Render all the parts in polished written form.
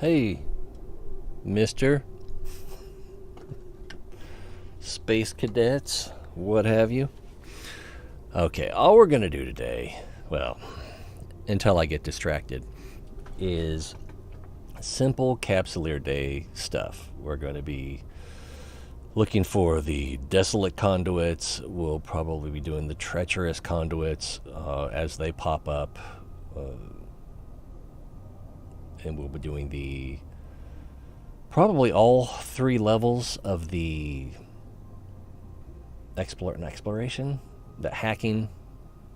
Hey, Mr. Space Cadets, what have you. Okay, all we're going to do today, well, until I get distracted, is simple Capsuleer Day stuff. We're going to be looking for the Desolate conduits. We'll probably be doing the Treacherous conduits as they pop up. And we'll be doing probably all 3 levels of the exploration, the hacking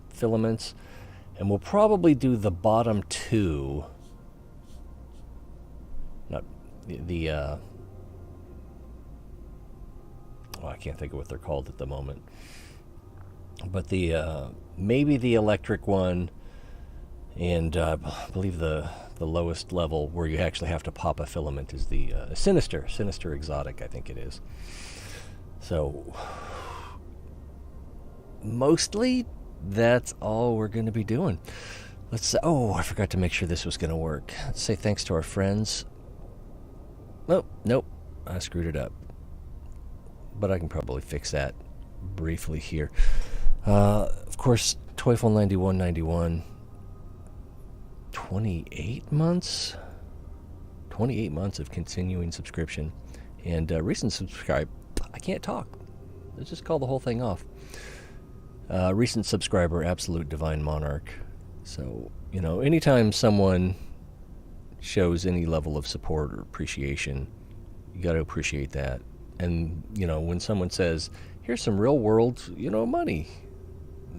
filaments, and we'll probably do the bottom 2. Not I can't think of what they're called at the moment, but maybe the electric one, and I believe the lowest level where you actually have to pop a filament is the Sinister exotic, I think it is. So mostly that's all we're going to be doing. I forgot to make sure this was going to work. Let's say thanks to our friends. Oh, nope, I screwed it up. But I can probably fix that briefly here. Of course, Toyful9191, 28 months of continuing subscription, and recent subscribe. I can't talk. Let's just call the whole thing off. Recent subscriber, Absolute Divine Monarch. So, anytime someone shows any level of support or appreciation, you got to appreciate that. And, when someone says, here's some real world, money,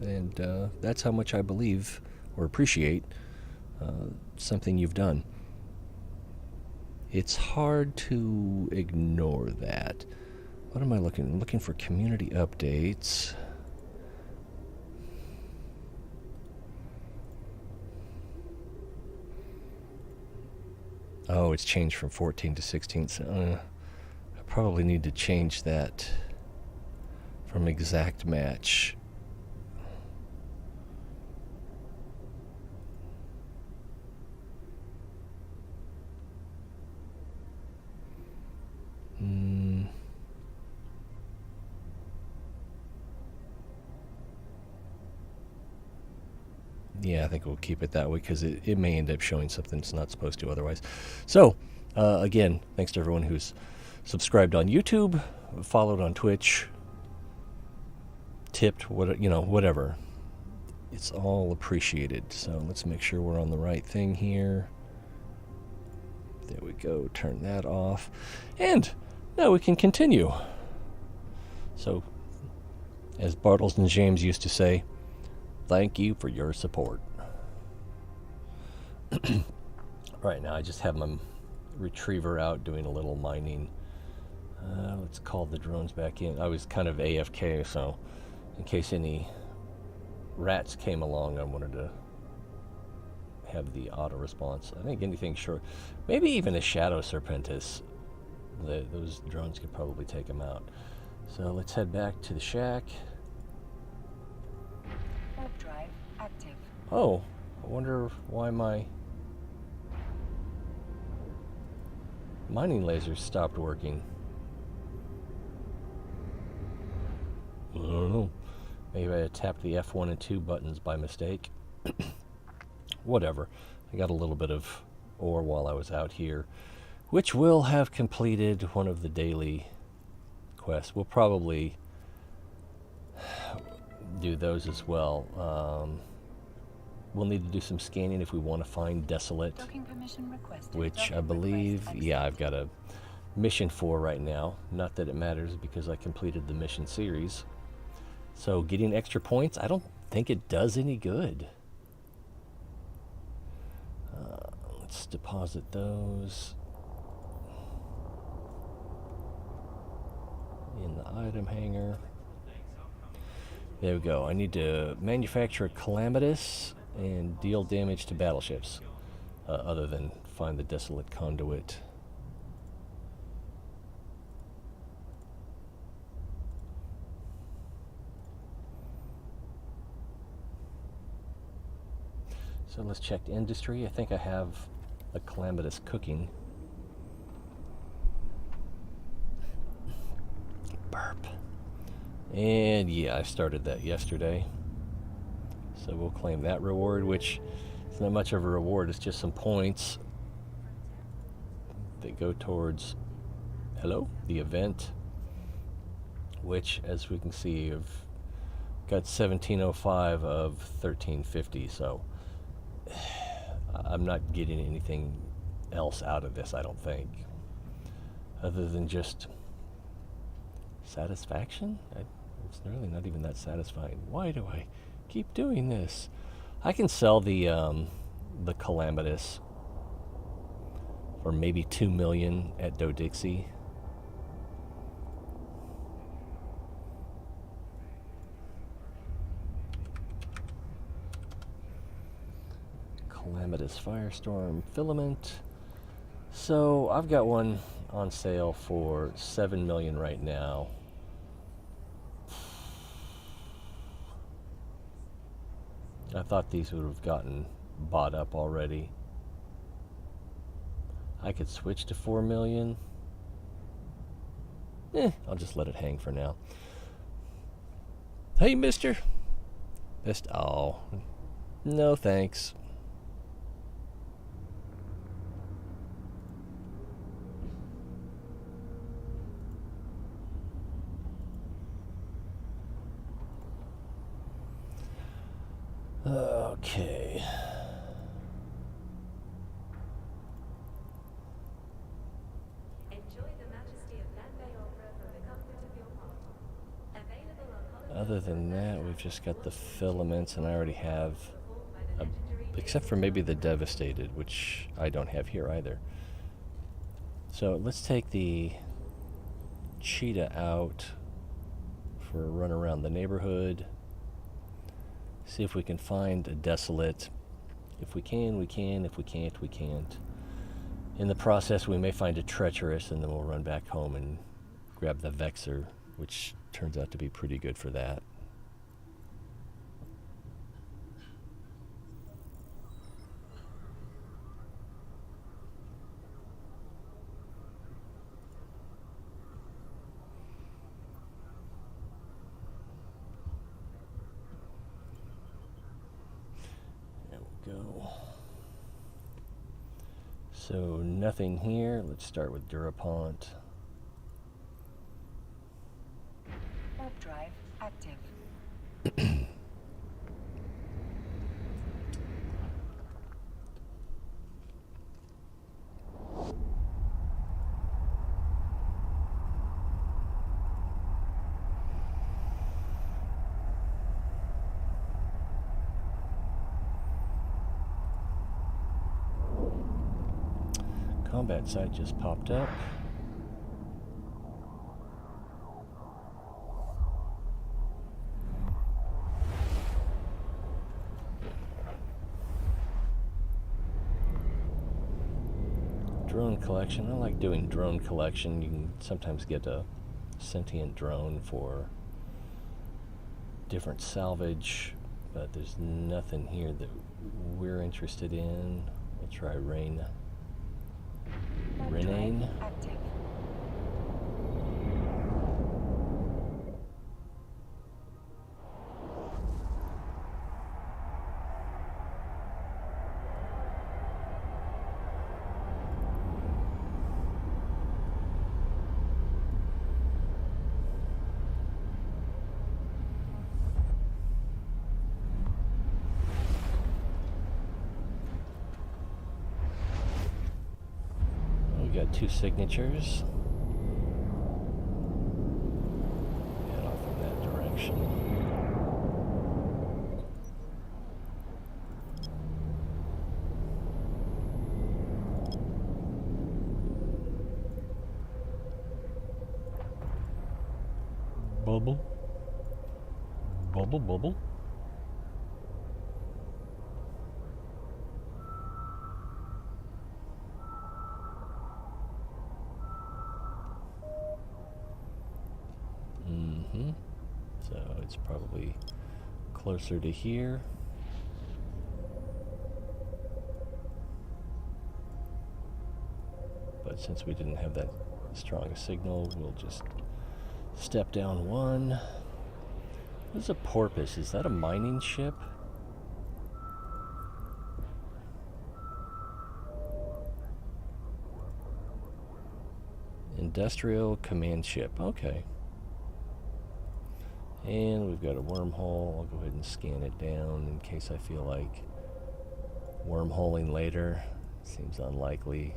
and that's how much I believe or appreciate something you've done. It's hard to ignore that. What am I looking? I'm looking for community updates. Oh, it's changed from 14 to 16. So, I probably need to change that from exact match. Yeah, I think we'll keep it that way because it may end up showing something it's not supposed to otherwise. So, again, thanks to everyone who's subscribed on YouTube, followed on Twitch, tipped, whatever. It's all appreciated. So let's make sure we're on the right thing here. There we go. Turn that off. And now we can continue. So, as Bartles and James used to say, thank you for your support. Right now I just have my retriever out doing a little mining. Let's call the drones back in. I was kind of AFK, so in case any rats came along, I wanted to have the auto response. I think anything short, maybe even a shadow Serpentis, those drones could probably take them out. So let's head back to the shack. Drive active. Oh, I wonder why my mining lasers stopped working. I don't know. Maybe I tapped the F1 and 2 buttons by mistake. Whatever. I got a little bit of ore while I was out here, which will have completed one of the daily quests. We'll probably do those as well. We'll need to do some scanning if we want to find Desolate, which I believe, I've got a mission for right now. Not that it matters because I completed the mission series. So getting extra points, I don't think it does any good. Let's deposit those in the item hanger. There we go. I need to manufacture a Calamitous and deal damage to battleships, other than find the Desolate conduit. So let's check industry. I think I have a Calamitous cooking burp. And yeah, I started that yesterday. So we'll claim that reward, which is not much of a reward. It's just some points that go towards, the event. Which, as we can see, I've got 1705 of 1350. So I'm not getting anything else out of this, I don't think. Other than just satisfaction? It's really not even that satisfying. Why do I keep doing this? I can sell the Calamitous for maybe 2 million at Dodixie. Calamitous Firestorm Filament. So I've got one on sale for 7 million right now. I thought these would have gotten bought up already. I could switch to 4 million. I'll just let it hang for now. Hey, mister. Oh, no thanks. Okay. Enjoy the majesty of Lambay Opera from the comfort of your home. Available on Other than that, we've just got the filaments, and I already have, except for maybe the Devastated, which I don't have here either. So let's take the cheetah out for a run around the neighborhood. See if we can find a Desolate. If we can, we can. If we can't, we can't. In the process, we may find a Treacherous, and then we'll run back home and grab the Vexor, which turns out to be pretty good for that. Go. So nothing here. Let's start with Durapont. warp drive active. Combat site just popped up. Drone collection. I like doing drone collection. You can sometimes get a sentient drone for different salvage, but there's nothing here that we're interested in. We'll try Renane. Active. Got 2 signatures. Head off in that direction. Bubble. Bubble, bubble. So it's probably closer to here. But since we didn't have that strong a signal, we'll just Step down 1. What's a porpoise? Is that a mining ship? Industrial command ship. Okay. And we've got a wormhole. I'll go ahead and scan it down in case I feel like wormholing later. Seems unlikely.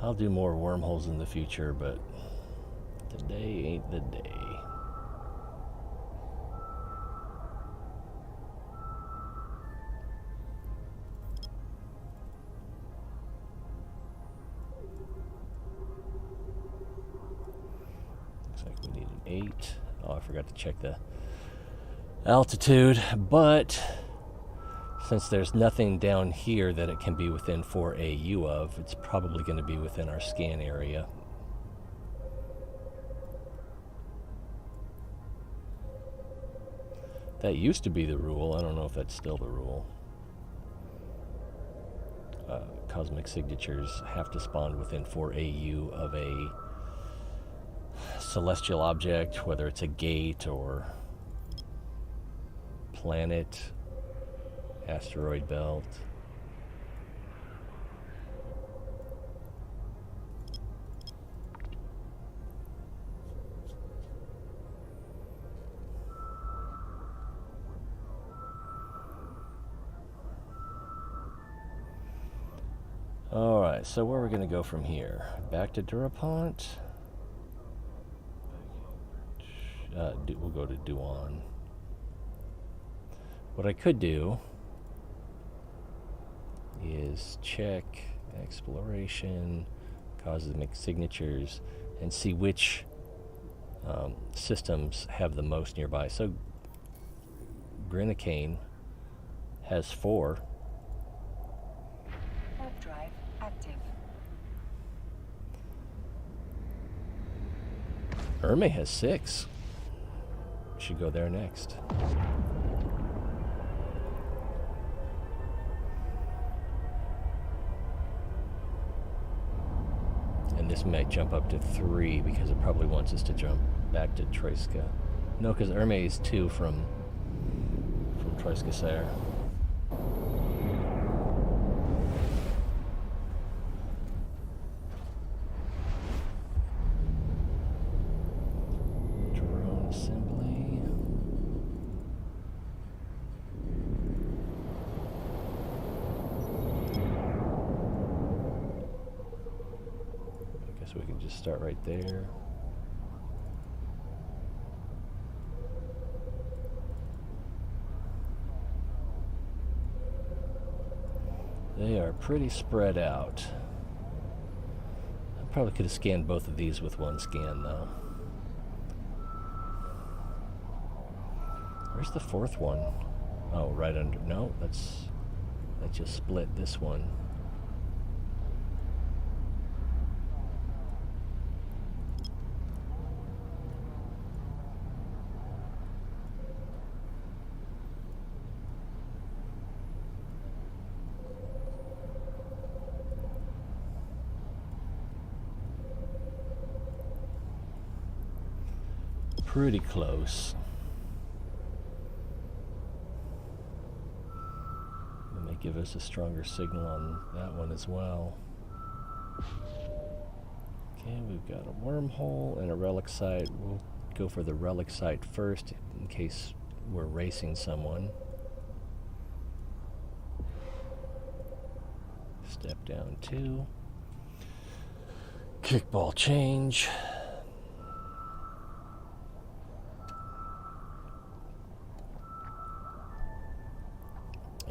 I'll do more wormholes in the future, but today ain't the day. Looks like we need an 8. Oh, I forgot to check the altitude, but since there's nothing down here that it can be within 4 AU of, it's probably going to be within our scan area. That used to be the rule. I don't know if that's still the rule. Cosmic signatures have to spawn within 4 AU of a celestial object, whether it's a gate or planet, asteroid belt. Alright, so where are we going to go from here? Back to Durapont? We'll go to Duan. What I could do is check exploration, cosmic signatures, and see which systems have the most nearby. So Grenacane has 4. Warp drive active. Erme has 6. Should go there next. And this might jump up to 3 because it probably wants us to jump back to Troiska. No, because Erme is 2 from Troiska Sayer. Drone assembly. I guess we can just start right there. They are pretty spread out. I probably could have scanned both of these with one scan, though. Where's the 4th one? Oh, right under. No, that just split this one. Pretty close. It may give us a stronger signal on that one as well. Okay, we've got a wormhole and a relic site. We'll go for the relic site first in case we're racing someone. Step down 2. Kickball change.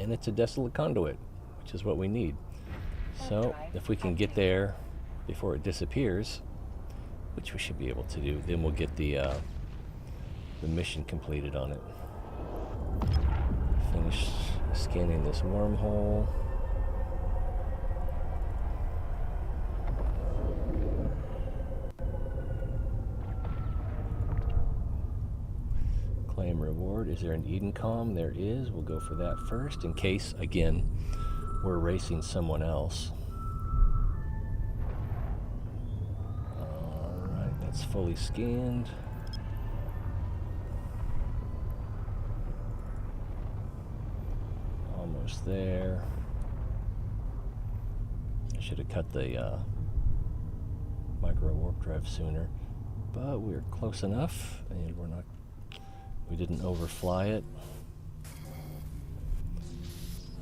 And it's a Desolate Conduit, which is what we need. So if we can get there before it disappears, which we should be able to do, then we'll get the mission completed on it. Finish scanning this wormhole. Claim reward. Is there an Eden Calm? There is. We'll go for that first in case, again, we're racing someone else. fully scanned. Almost there. I should have cut the micro warp drive sooner, but we're close enough, and we didn't overfly it.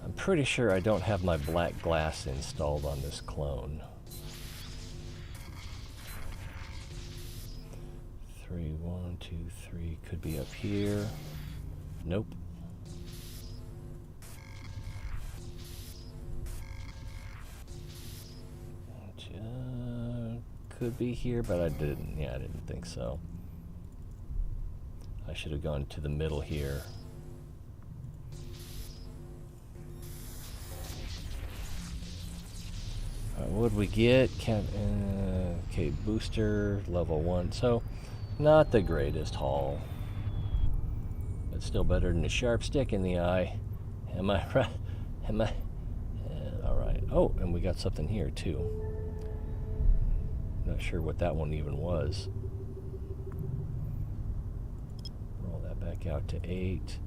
I'm pretty sure I don't have my black glass installed on this clone. 3, 1, 2, 3 could be up here. Nope. Could be here, but I didn't. Yeah, I didn't think so. I should have gone to the middle here. What would we get? Okay, booster, level 1. So, not the greatest haul. But still better than a sharp stick in the eye. Am I right? Am I? Alright. Oh, and we got something here, too. Not sure what that one even was. Roll that back out to 8.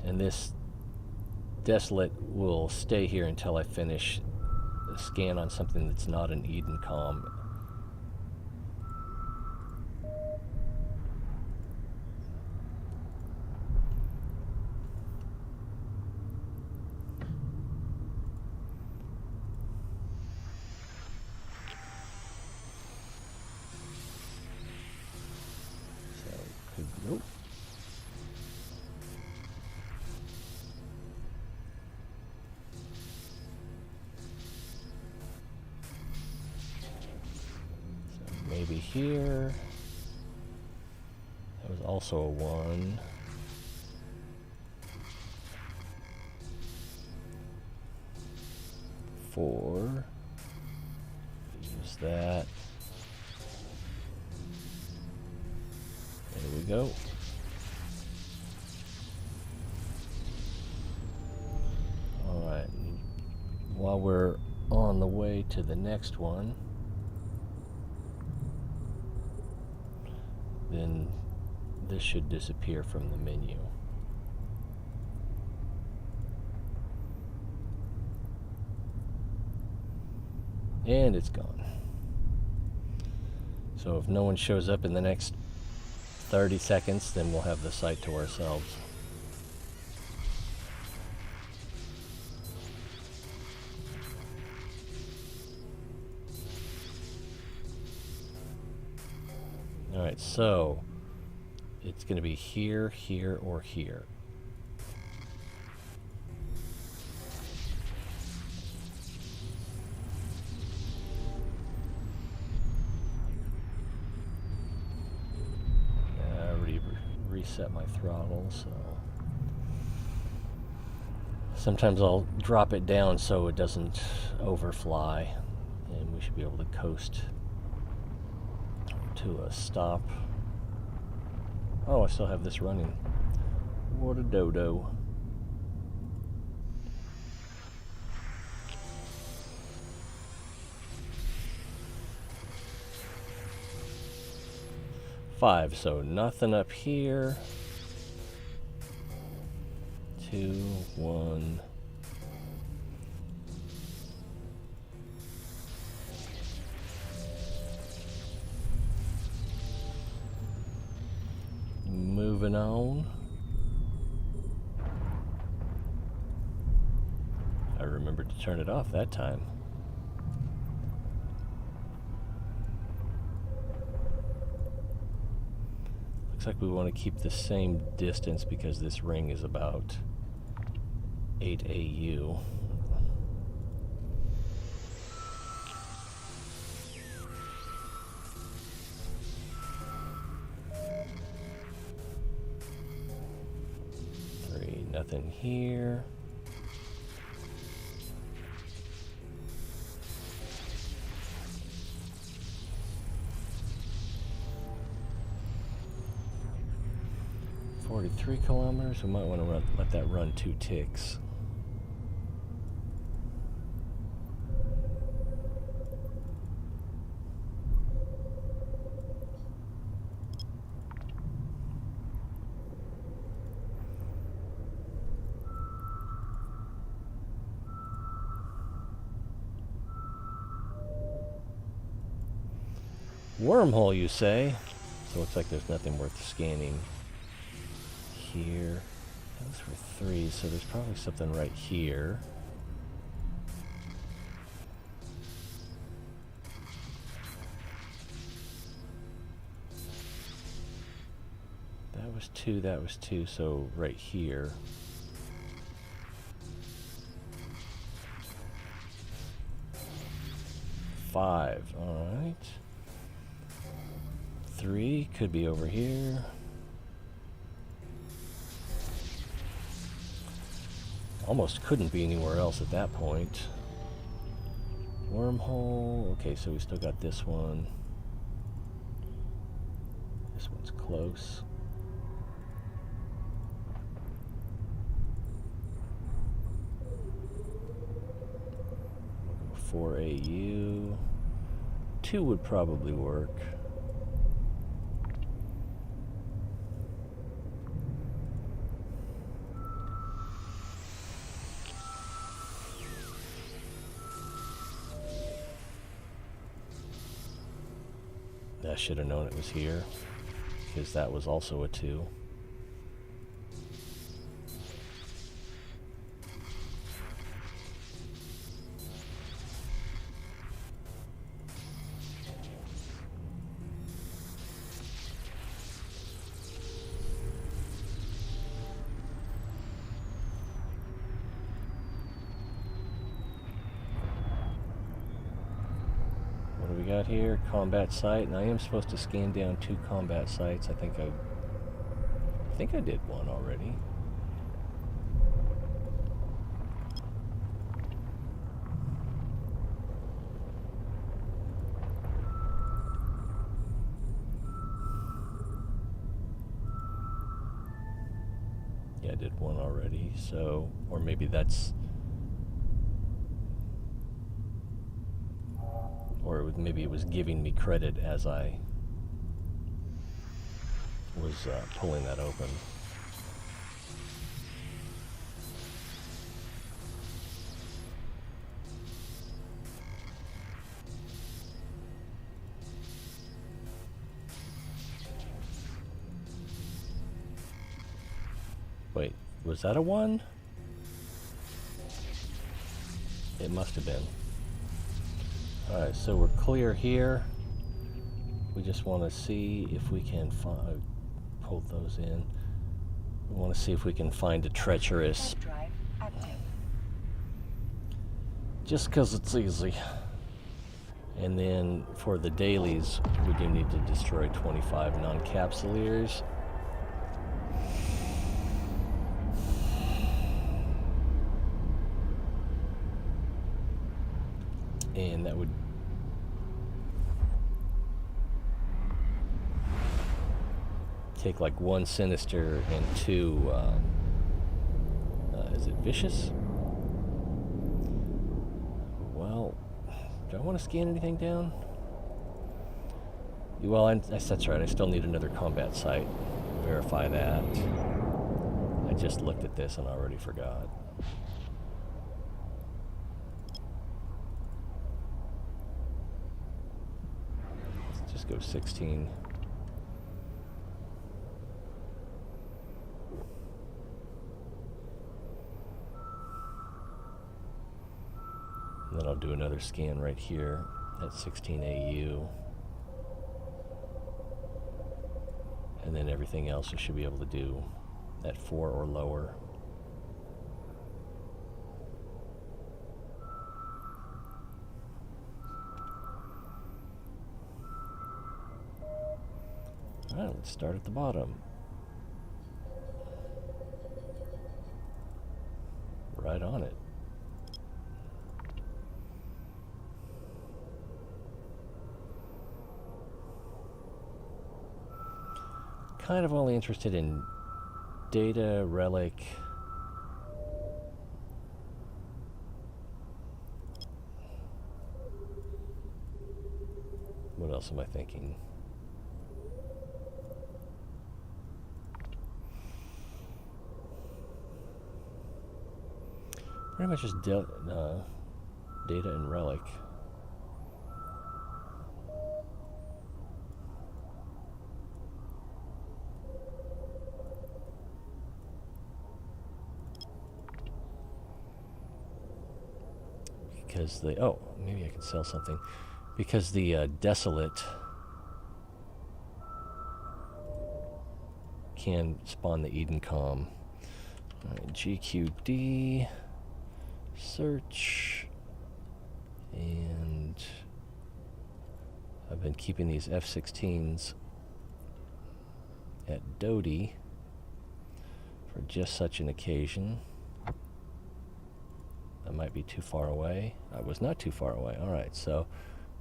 And this Desolate will stay here until I finish the scan on something that's not an Eden comm. Nope. So maybe here. That was also a 1. Four. Use that. There we go. Alright, while we're on the way to the next one, then this should disappear from the menu. And it's gone. So if no one shows up in the next 30 seconds, then we'll have the site to ourselves. Alright, so it's going to be here, here, or here. Reset my throttle, so sometimes I'll drop it down so it doesn't overfly, and we should be able to coast to a stop. Oh, I still have this running. What a dodo. Five, so nothing up here. 2, 1. Moving on. I remembered to turn it off that time. Like we want to keep the same distance because this ring is about 8 AU. Nothing here. .3 kilometers. We might want to let that run 2 ticks. Wormhole, you say? So it looks like there's nothing worth scanning here. Those were 3, so there's probably something right here. That was 2, that was 2, so right here. Five, alright. 3 could be over here. Almost couldn't be anywhere else at that point. Wormhole, okay, so we still got this one. This one's close. 4 AU. 2 would probably work. I should have known it was here, because that was also a 2. What do we got here? Combat site, and I am supposed to scan down 2 combat sites. I think I did one already. Yeah, I did one already, so, or maybe that's, or maybe it was giving me credit as I was pulling that open. Wait, was that a 1? It must have been. Alright, so we're clear here. We just want to see if we can find... pull those in. We want to see if we can find a Treacherous. Drive active. Just because it's easy. And then for the dailies, we do need to destroy 25 non-capsuleers. And that would take like 1 Sinister and 2, is it Vicious? Well, do I want to scan anything down? Well, that's right, I still need another combat site. Verify that. I just looked at this and already forgot. Let's just go 16. And then I'll do another scan right here at 16 AU. And then everything else I should be able to do at 4 or lower. Alright, let's start at the bottom. Right on it. Kind of only interested in data, relic, what else am I thinking? Pretty much just data and relic. because the... Oh, maybe I can sell something. Because the Desolate can spawn the Eden Calm. Alright, GQD, search, and I've been keeping these F-16s at Dodie for just such an occasion. That might be too far away. I was not too far away. Alright, so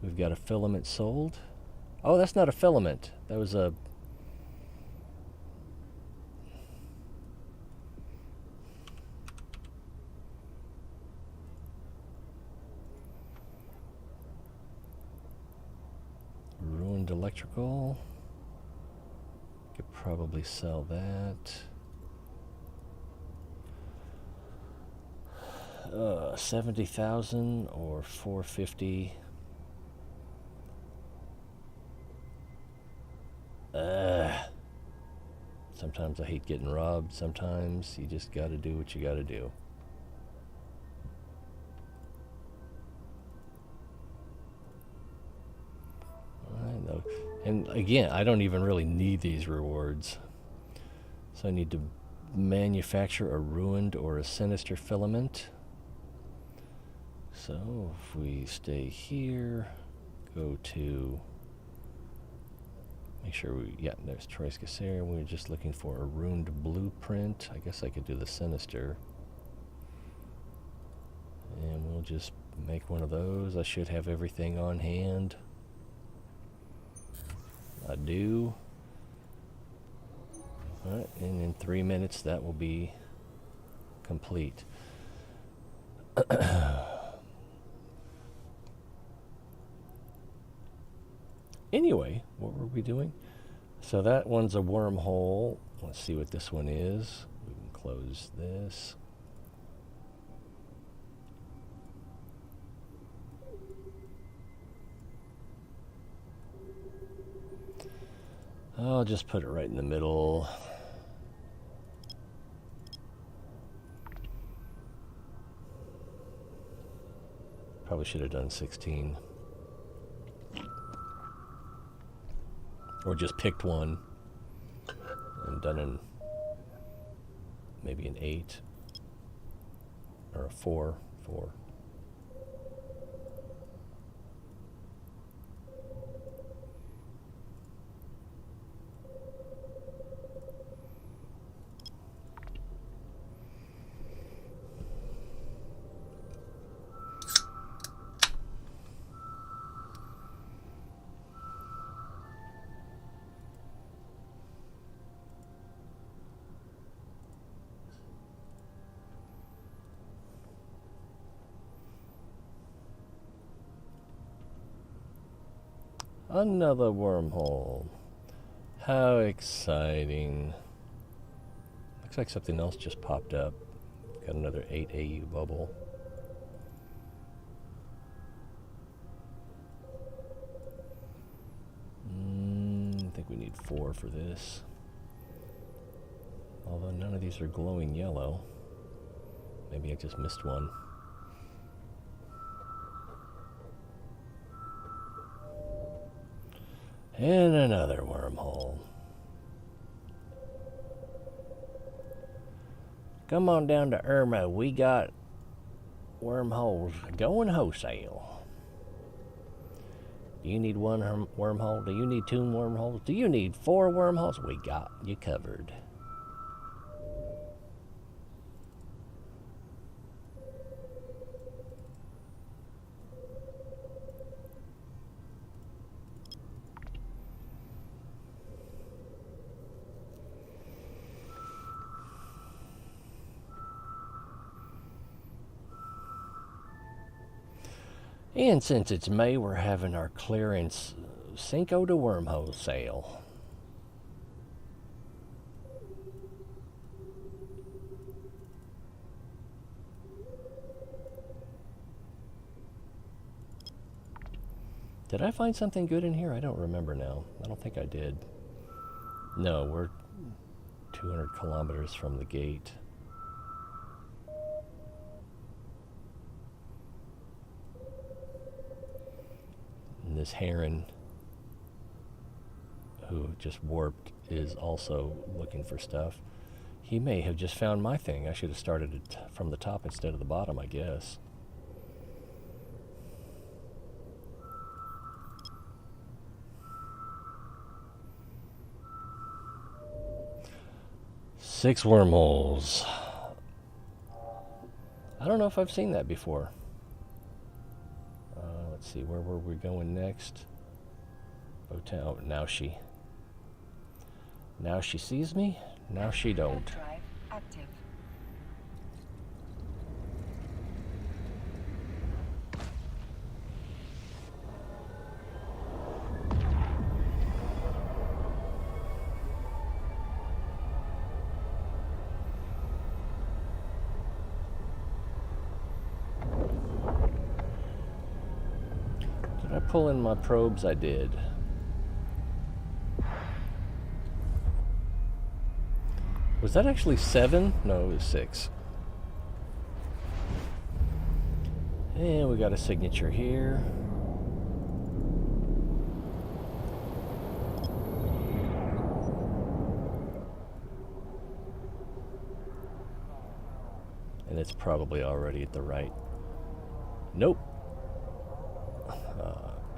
we've got a filament sold. Oh, that's not a filament. That was a... ruined electrical. Could probably sell that. 70,000 or 450. Sometimes I hate getting robbed. Sometimes you just gotta do what you gotta do. I know. And again, I don't even really need these rewards. So I need to manufacture a ruined or a sinister filament. So if we stay here, go to, make sure we, yeah, there's Troyes Casser. We're just looking for a ruined blueprint. I guess I could do the Sinister. And we'll just make one of those. I should have everything on hand. I do. Alright, and in 3 minutes that will be complete. Anyway, what were we doing? So that one's a wormhole. Let's see what this one is. We can close this. I'll just put it right in the middle. Probably should have done 16. Or just picked one and done an maybe an 8 or a 4. Another wormhole. How exciting. Looks like something else just popped up. Got another 8 AU bubble. I think we need 4 for this. Although none of these are glowing yellow. Maybe I just missed one. And another wormhole. Come on down to Irma. We got wormholes going wholesale. Do you need one wormhole? Do you need 2 wormholes? Do you need 4 wormholes? We got you covered. And since it's May, we're having our clearance Cinco de Wormhole sale. Did I find something good in here? I don't remember now. I don't think I did. No, we're 200 kilometers from the gate. And this heron who just warped is also looking for stuff. He may have just found my thing. I should have started it from the top instead of the bottom, I guess. Six wormholes. I don't know if I've seen that before. Let's see, where were we going next? Oh, now she sees me. Now she don't. Drive active. Did I pull in my probes? I did. Was that actually 7? No, it was 6. And we got a signature here. And it's probably already at the right. Nope.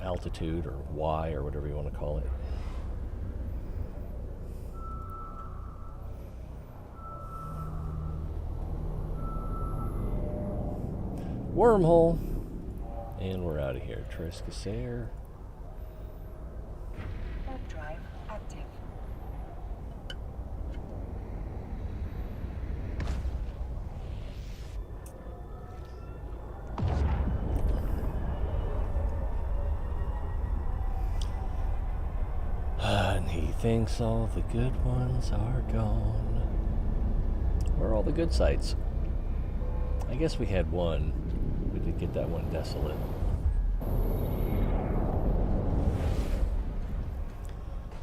Altitude or Y or whatever you want to call it. Wormhole. And we're out of here. Treacherous. Drive active. And he thinks all the good ones are gone. Where are all the good sites? I guess we had one. We did get that one, Desolate.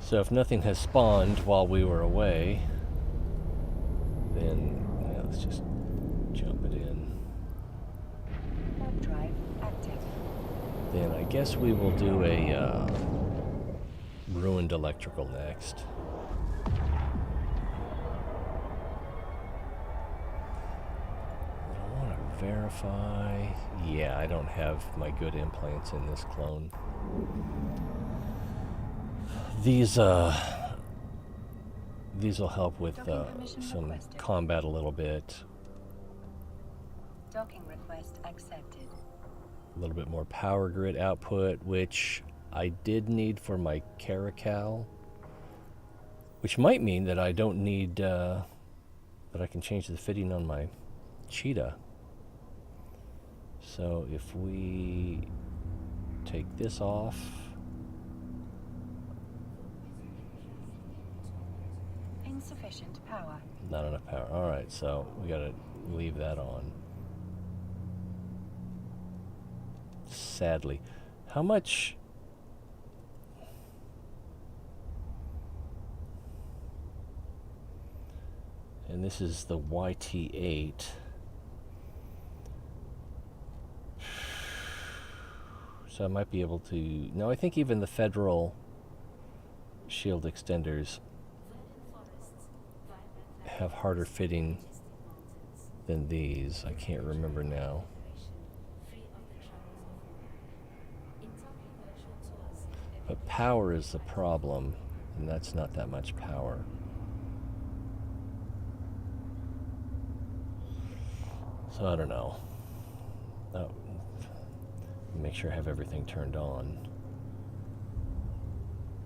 So if nothing has spawned while we were away, then yeah, let's just jump it in. Drive active. Then I guess we will do a ruined electrical next. I want to verify. Yeah, I don't have my good implants in this clone. These will help with some combat a little bit. Docking request accepted. A little bit more power grid output, which I did need for my Caracal, which might mean that I don't need, that I can change the fitting on my Cheetah. So if we take this off, Insufficient power. not enough power. All right, so we gotta leave that on. Sadly, how much? And this is the YT8. So I might be able to... No, I think even the federal shield extenders have harder fitting than these. I can't remember now. But power is the problem, and that's not that much power. So I don't know. Oh, make sure I have everything turned on.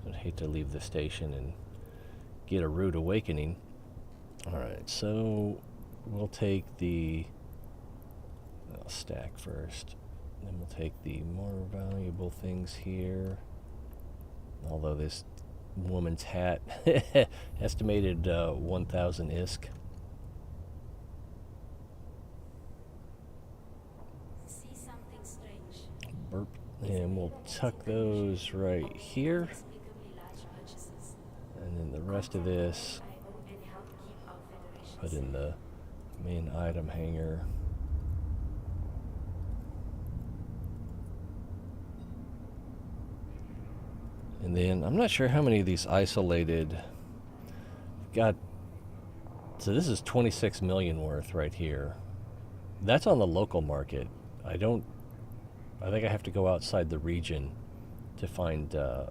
I'd hate to leave the station and get a rude awakening. Alright, so we'll take the... I'll stack first. Then we'll take the more valuable things here. Although this woman's hat estimated 1,000 ISK. See something strange. Burp. And we'll tuck those right here. Inexplicably large purchases. And then the rest of this, And help keep our Federation put in the main item hanger. And then I'm not sure how many of these isolated got. So this is 26 million worth right here. That's on the local market. I think I have to go outside the region to find a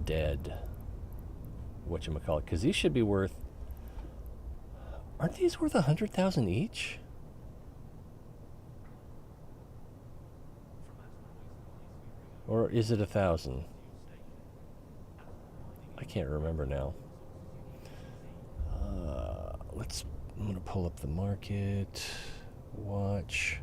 dead whatchamacallit, because these should be worth. Aren't these worth 100,000 each? Or is it 1,000? I can't remember now. I'm gonna pull up the market. Watch.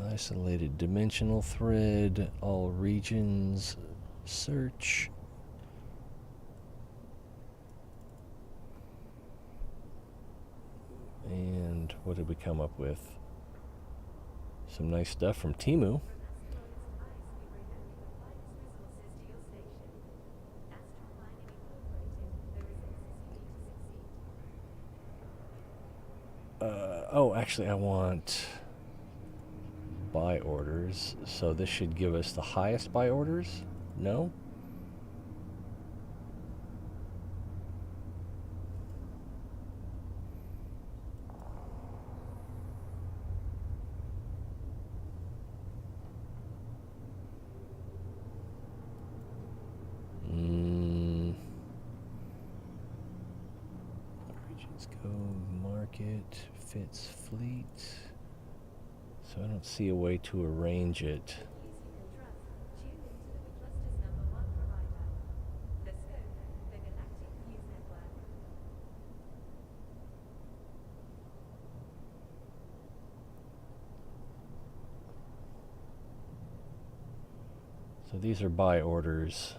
Isolated dimensional thread, all regions, search. And what did we come up with? Some nice stuff from Temu. Oh, actually, I want buy orders. So this should give us the highest buy orders? No? Regions go market, fits fleet. So I don't see a way to arrange it. So these are buy orders.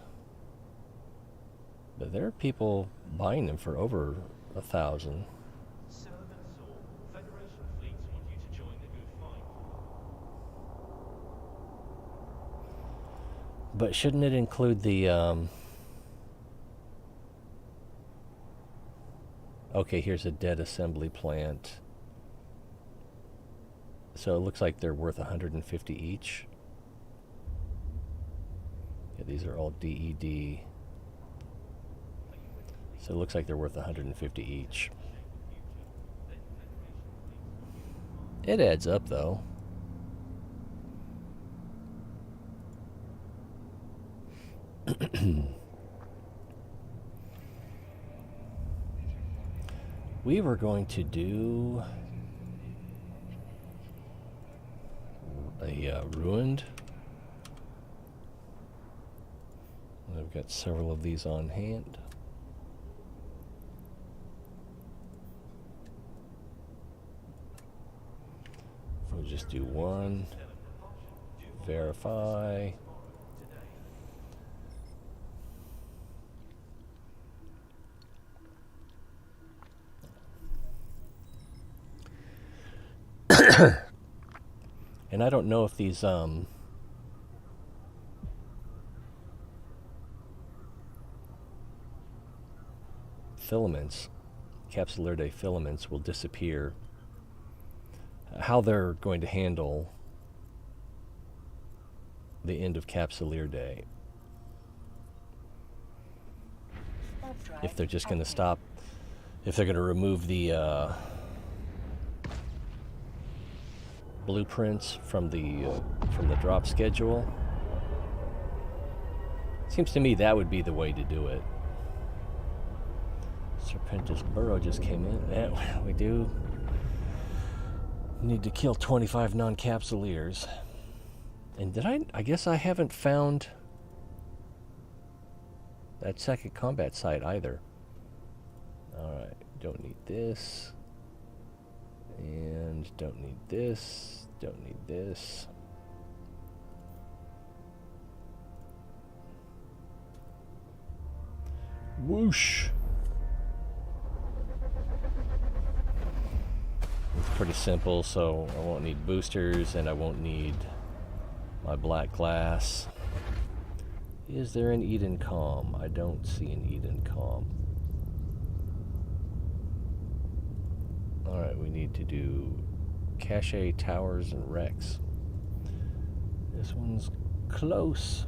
But there are people buying them for over 1,000. But shouldn't it include the, okay, here's a dead assembly plant. So it looks like they're worth 150 each. Yeah, these are all DED. So it looks like they're worth 150 each. It adds up, though. We were going to do a ruined. I've got several of these on hand. We'll just do one. Verify. And I don't know if these filaments, Capsuleer Day filaments, will disappear. How they're going to handle the end of Capsuleer Day. If they're just going to stop, if they're going to remove the blueprints from the drop schedule. Seems to me that would be the way to do it. Serpentis burrow just came in. Yeah, we do need to kill 25 non-capsuleers. And did I guess I haven't found that second combat site either. Alright, don't need this. And don't need this. Don't need this. Whoosh. It's pretty simple, so I won't need boosters and I won't need my black glass. Is there an Eden Calm? I don't see an Eden Calm. Alright, we need to do Cache, Towers, and Wrecks. This one's close.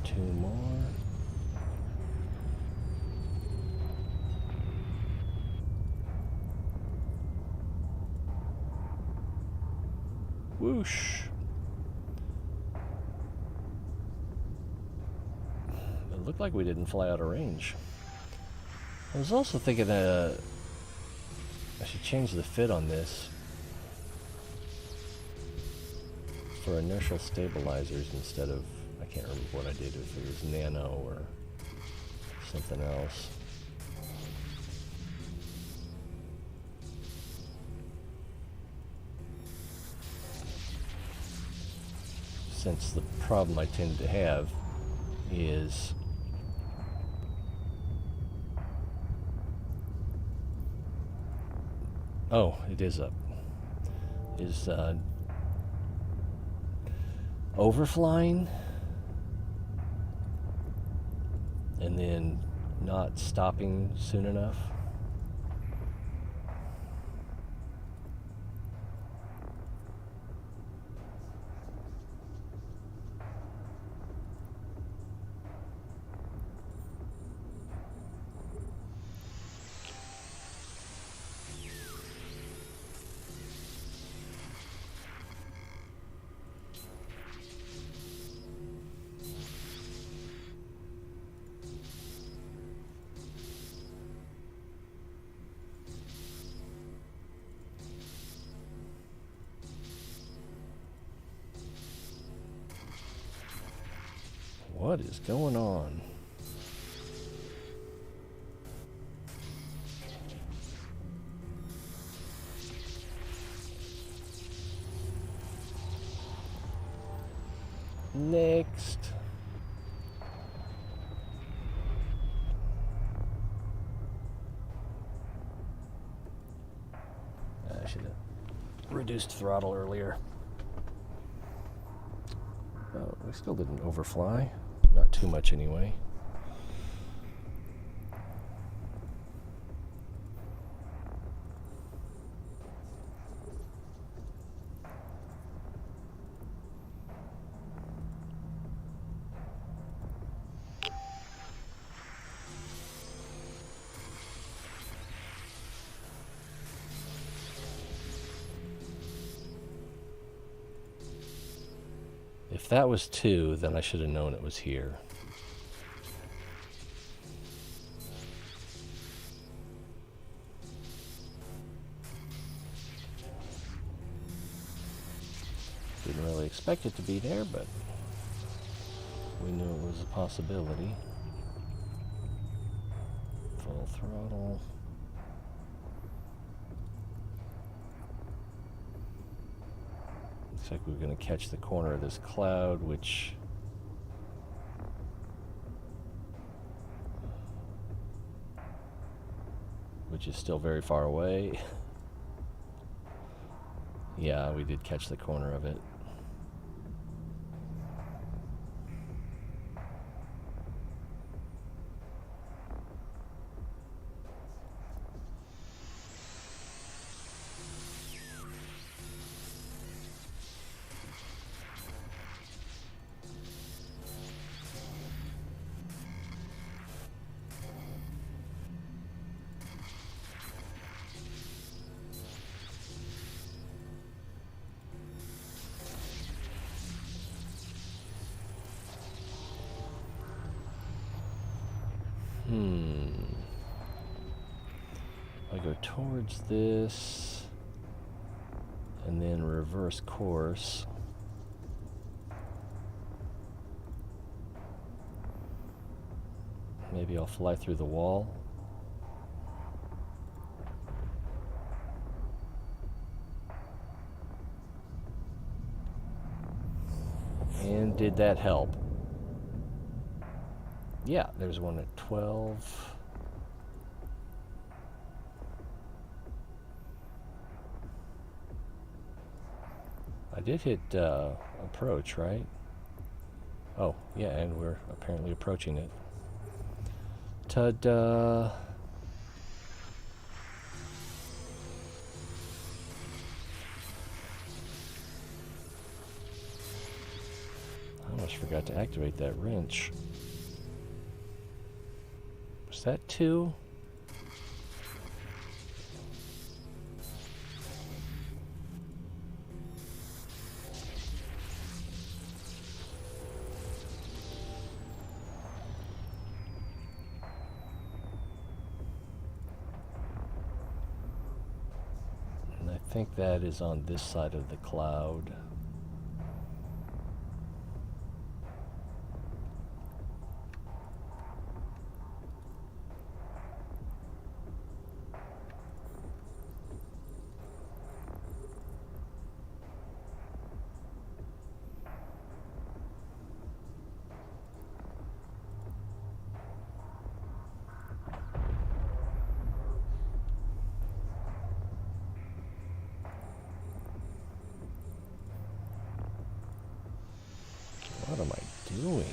Two more. Whoosh. It looked like we didn't fly out of range. I was also thinking I should change the fit on this for inertial stabilizers instead of, I can't remember what I did, if it was nano or something else. Since the problem I tend to have is oh, it is up. Is overflying and then not stopping soon enough. What is going on? Next. I should have reduced throttle earlier. Oh, we still didn't overfly. Not too much anyway. If that was 2, then I should have known it was here. Didn't really expect it to be there, but we knew it was a possibility. Full throttle. Looks like we're going to catch the corner of this cloud, which is still very far away. Yeah, we did catch the corner of it. I go towards this and then reverse course. Maybe I'll fly through the wall. And did that help? Yeah, there's one at 12. I did hit approach, right? Oh, yeah, and we're apparently approaching it. Ta-da! I almost forgot to activate that wrench. Was that 2? And I think that is on this side of the cloud. What am I doing?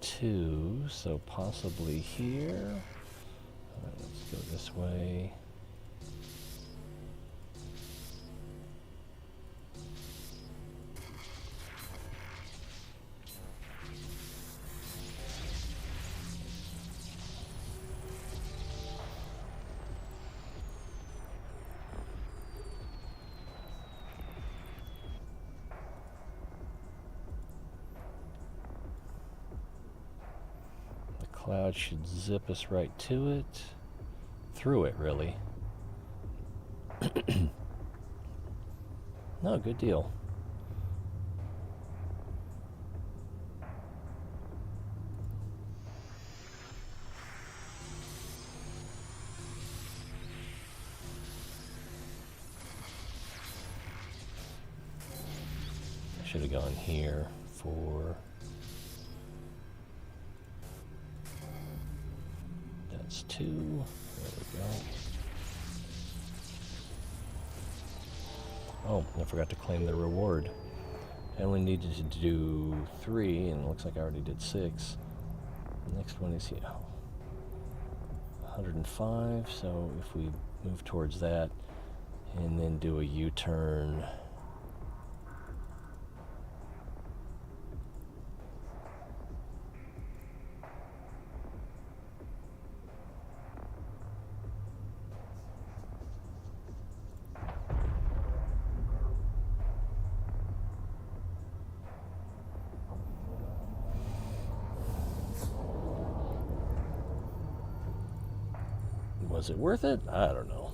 Two, so possibly here. All right, let's go this way. Cloud should zip us right to it. Through it, really. No, good deal. I should have gone here for... That's 2. There we go. Oh, I forgot to claim the reward. I only needed to do 3, and it looks like I already did 6. The next one is here. 105, so if we move towards that, and then do a U-turn. Was it worth it? I don't know.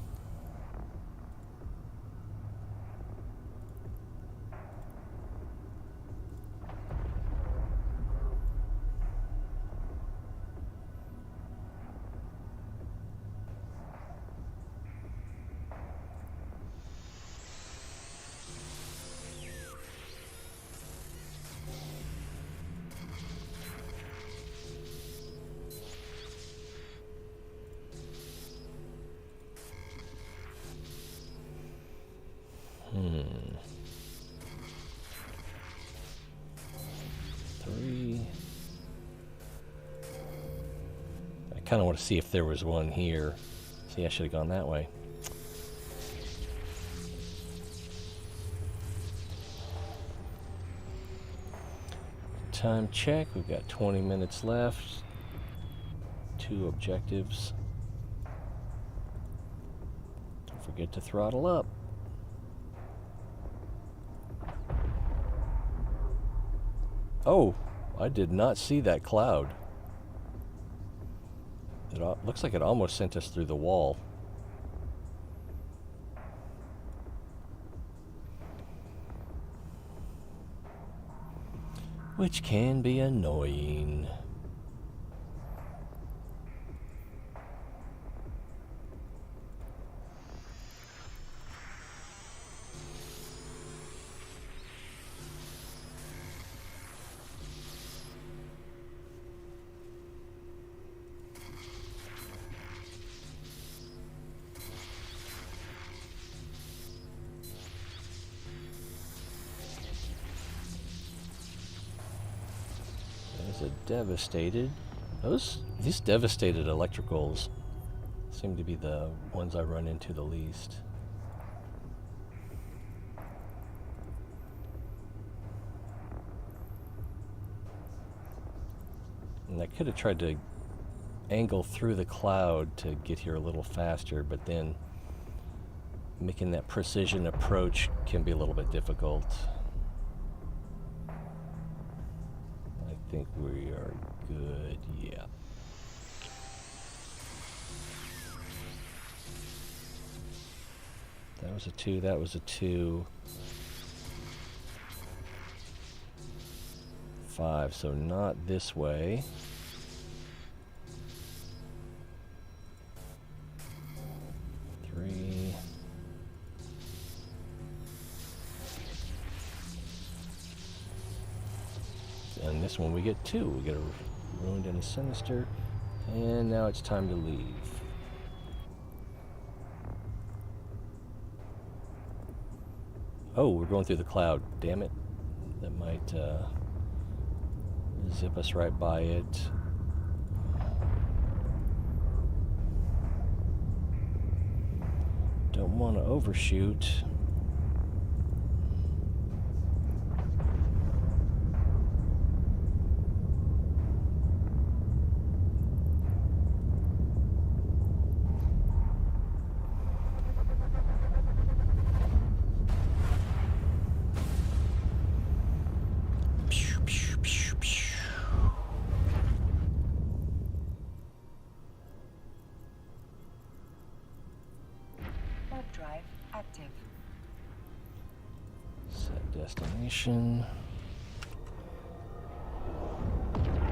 I kind of want to see if there was one here. See, I should have gone that way. Time check. We've got 20 minutes left. 2 objectives. Don't forget to throttle up. Oh, I did not see that cloud. It looks like it almost sent us through the wall. Which can be annoying. There's a devastated. These devastated electricals seem to be the ones I run into the least. And I could have tried to angle through the cloud to get here a little faster, but then making that precision approach can be a little bit difficult. I think we are good, yeah. That was a 2, that was a 2. 5, so not this way. 3. And this one we get 2. We get a Ruined and a Sinister. And now it's time to leave. Oh, we're going through the cloud. Damn it. That might zip us right by it. Don't want to overshoot. Set destination.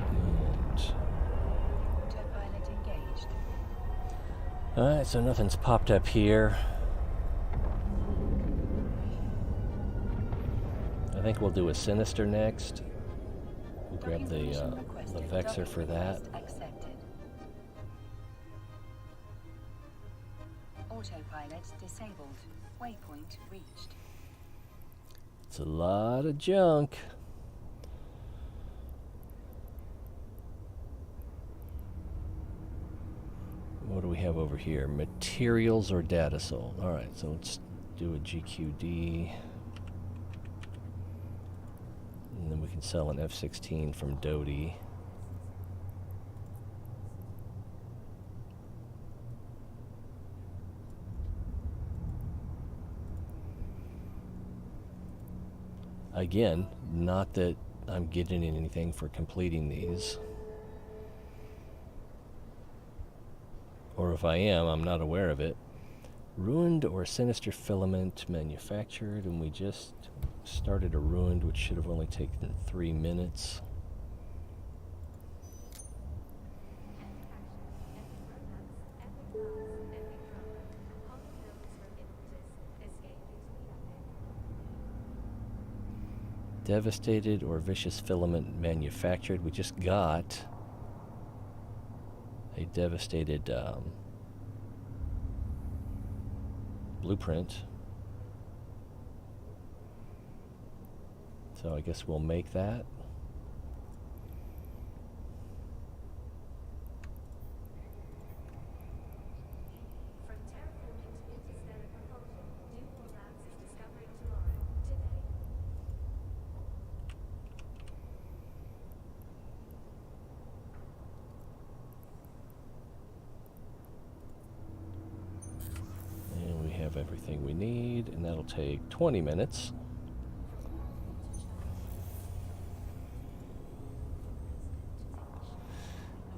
And Autopilot engaged. alright, so nothing's popped up here. I think we'll do a Sinister next. We'll grab the Vexor for that. Autopilot disabled. Waypoint reached. It's a lot of junk. What do we have over here? Materials or data sold? Alright, so let's do a GQD. And then we can sell an F-16 from Doty. Again, not that I'm getting anything for completing these. Or if I am, I'm not aware of it. Ruined or Sinister Filament manufactured, and we just started a Ruined, which should have only taken 3 minutes. Devastated or Vicious Filament manufactured. We just got a Devastated blueprint. So I guess we'll make that. From terraforming to interstellar propulsion, Newport Labs is discovering tomorrow, today. And we have everything we need, and that'll take 20 minutes.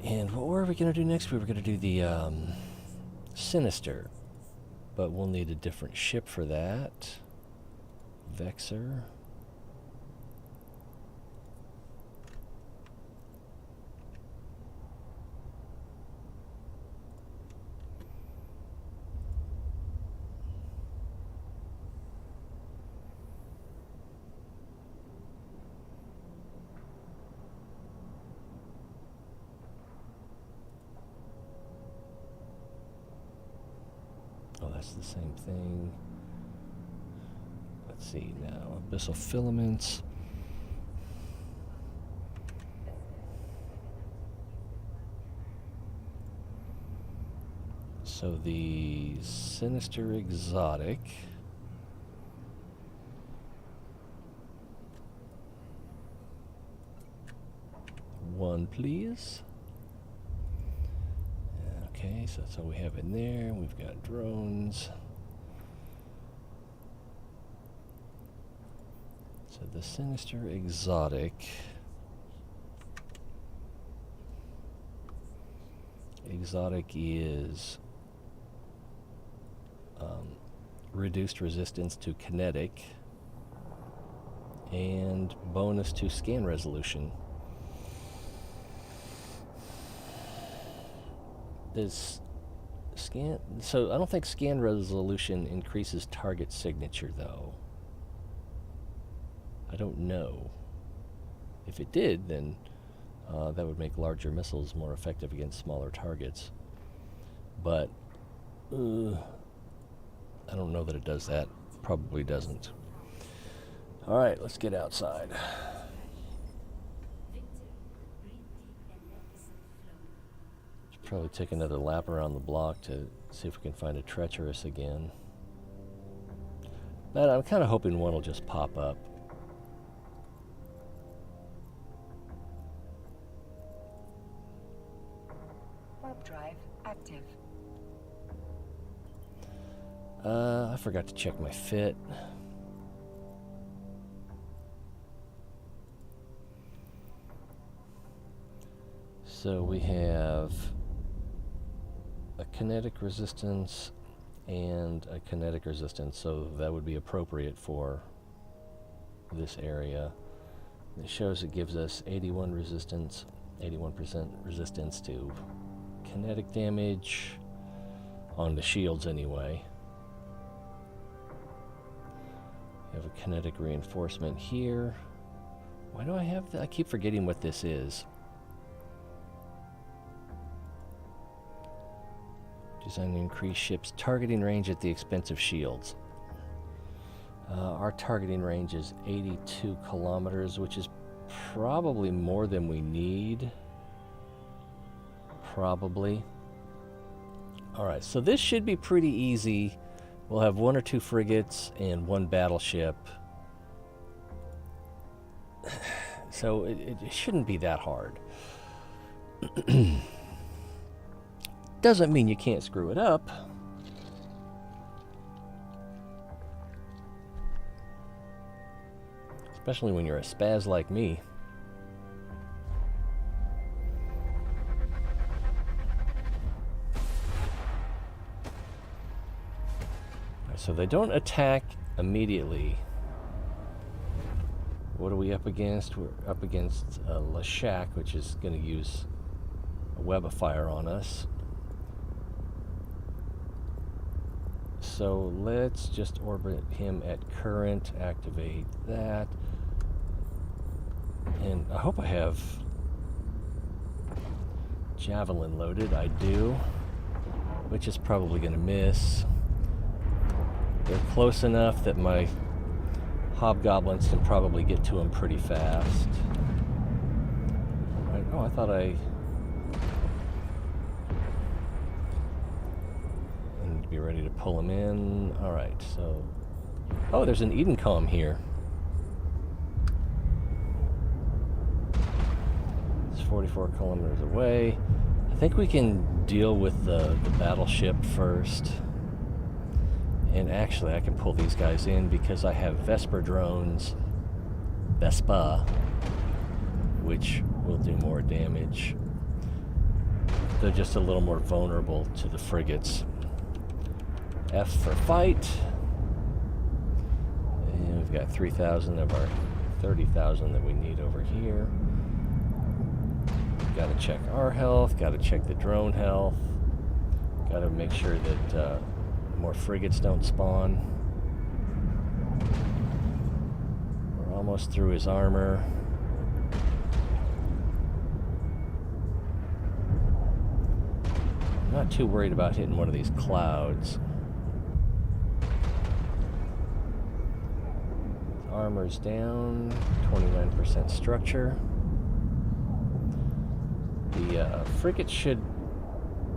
And what were we going to do next? We were going to do the Sinister, but we'll need a different ship for that. Vexor. Oh, that's the same thing. Let's see now. Abyssal filaments. So the Sinister exotic. One, please. Okay, so that's all we have in there. We've got drones. So the Sinister exotic. Exotic is reduced resistance to kinetic and bonus to scan resolution. This scan, so I don't think scan resolution increases target signature though. I don't know. If it did, then that would make larger missiles more effective against smaller targets. But I don't know that it does that. Probably doesn't. All right, let's get outside. Probably take another lap around the block to see if we can find a Treacherous again. But I'm kind of hoping one will just pop up. Warp drive active. I forgot to check my fit. So we have a kinetic resistance and a kinetic resistance, so that would be appropriate for this area. It shows it gives us 81% resistance to kinetic damage on the shields anyway. We have a kinetic reinforcement here. Why do I have that? I keep forgetting what this is. Designed to increase ships' targeting range at the expense of shields. Our targeting range is 82 kilometers, which is probably more than we need. Probably. Alright, so this should be pretty easy. We'll have 1 or 2 frigates and 1 battleship. So it shouldn't be that hard. Doesn't mean you can't screw it up. Especially when you're a spaz like me. So they don't attack immediately. What are we up against? We're up against Lashak, which is going to use a web of fire on us. So let's just orbit him at current, activate that. And I hope I have Javelin loaded. I do, which is probably going to miss. They're close enough that my hobgoblins can probably get to him pretty fast. Right. Oh, I thought I need to be ready to pull him in. Alright, so... Oh, there's an Edencom here. It's 44 kilometers away. I think we can deal with the battleship first. And actually, I can pull these guys in because I have Vesper drones, Vespa, which will do more damage. they're just a little more vulnerable to the frigates. F for fight. And we've got 3,000 of our 30,000 that we need over here. Got to check our health, got to check the drone health. Got to make sure that more frigates don't spawn. We're almost through his armor. I'm not too worried about hitting one of these clouds. His armor's down, 29% structure. The frigate should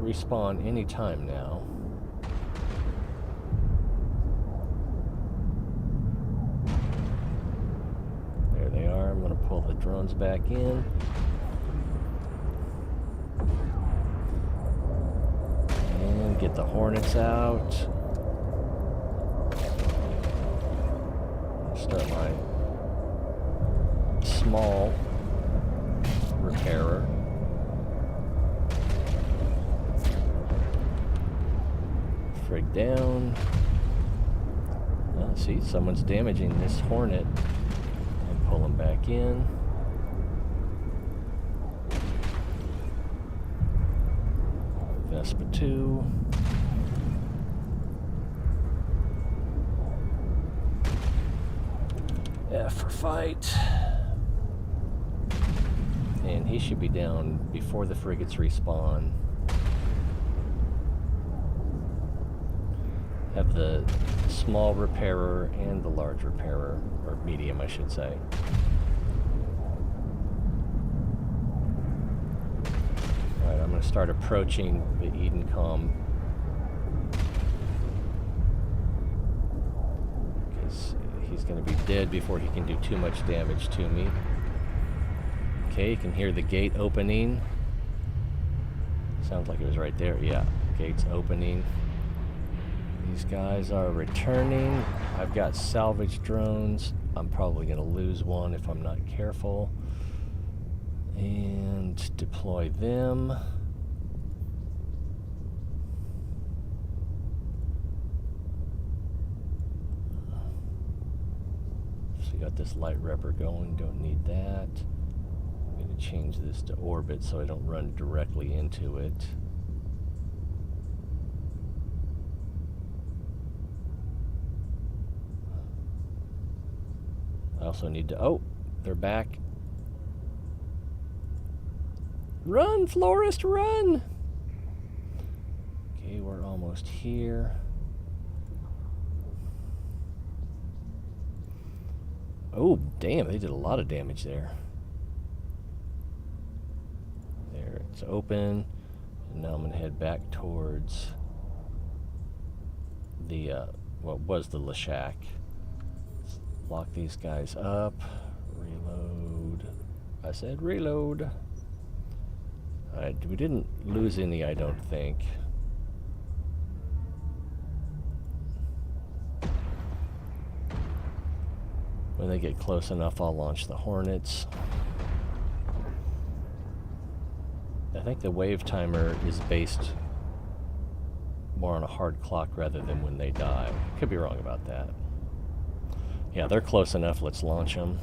respawn any time now. There they are. I'm going to pull the drones back in. And get the Hornets out. Start my small repairer. Frig down. Oh, see, someone's damaging this Hornet. And pull him back in. Vespa 2. F for fight. And he should be down before the frigates respawn. Have the small repairer and the large repairer, or medium I should say. Alright, I'm going to start approaching the Edencom. Because he's going to be dead before he can do too much damage to me. Okay, you can hear the gate opening. Sounds like it was right there. Yeah, gate's opening. These guys are returning. I've got salvage drones. I'm probably going to lose one if I'm not careful. And deploy them. So you got this light repper going. Don't need that. I'm going to change this to orbit so I don't run directly into it. I also need to... Oh, they're back. Run, Florist, run! Okay, we're almost here. Oh, damn, they did a lot of damage there. There, it's open. And now I'm going to head back towards the, what was the Lashak. Lock these guys up. Reload. I said reload. Alright, we didn't lose any, I don't think. When they get close enough, I'll launch the Hornets. I think the wave timer is based more on a hard clock rather than when they die. Could be wrong about that. Yeah, they're close enough. Let's launch them.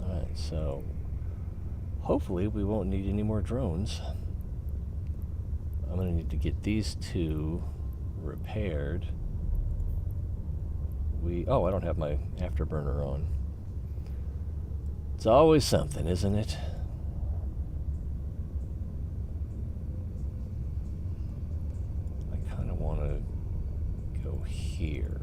Alright, so hopefully we won't need any more drones. I'm going to need to get these two repaired. Oh, I don't have my afterburner on. It's always something, isn't it? I kind of want to go here.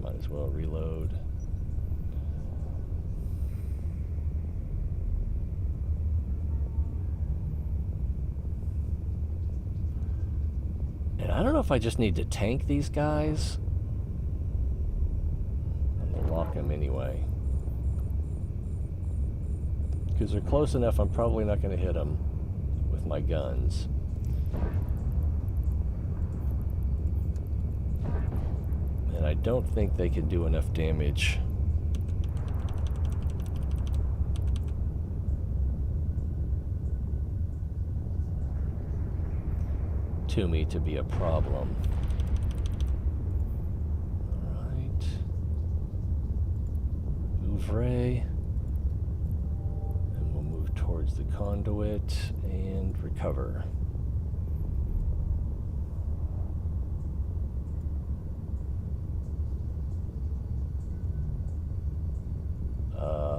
Might as well reload. And I don't know if I just need to tank these guys. them anyway. Because they're close enough, I'm probably not going to hit them with my guns. And I don't think they can do enough damage to me to be a problem. Alright. Ouvre. And we'll move towards the conduit and recover.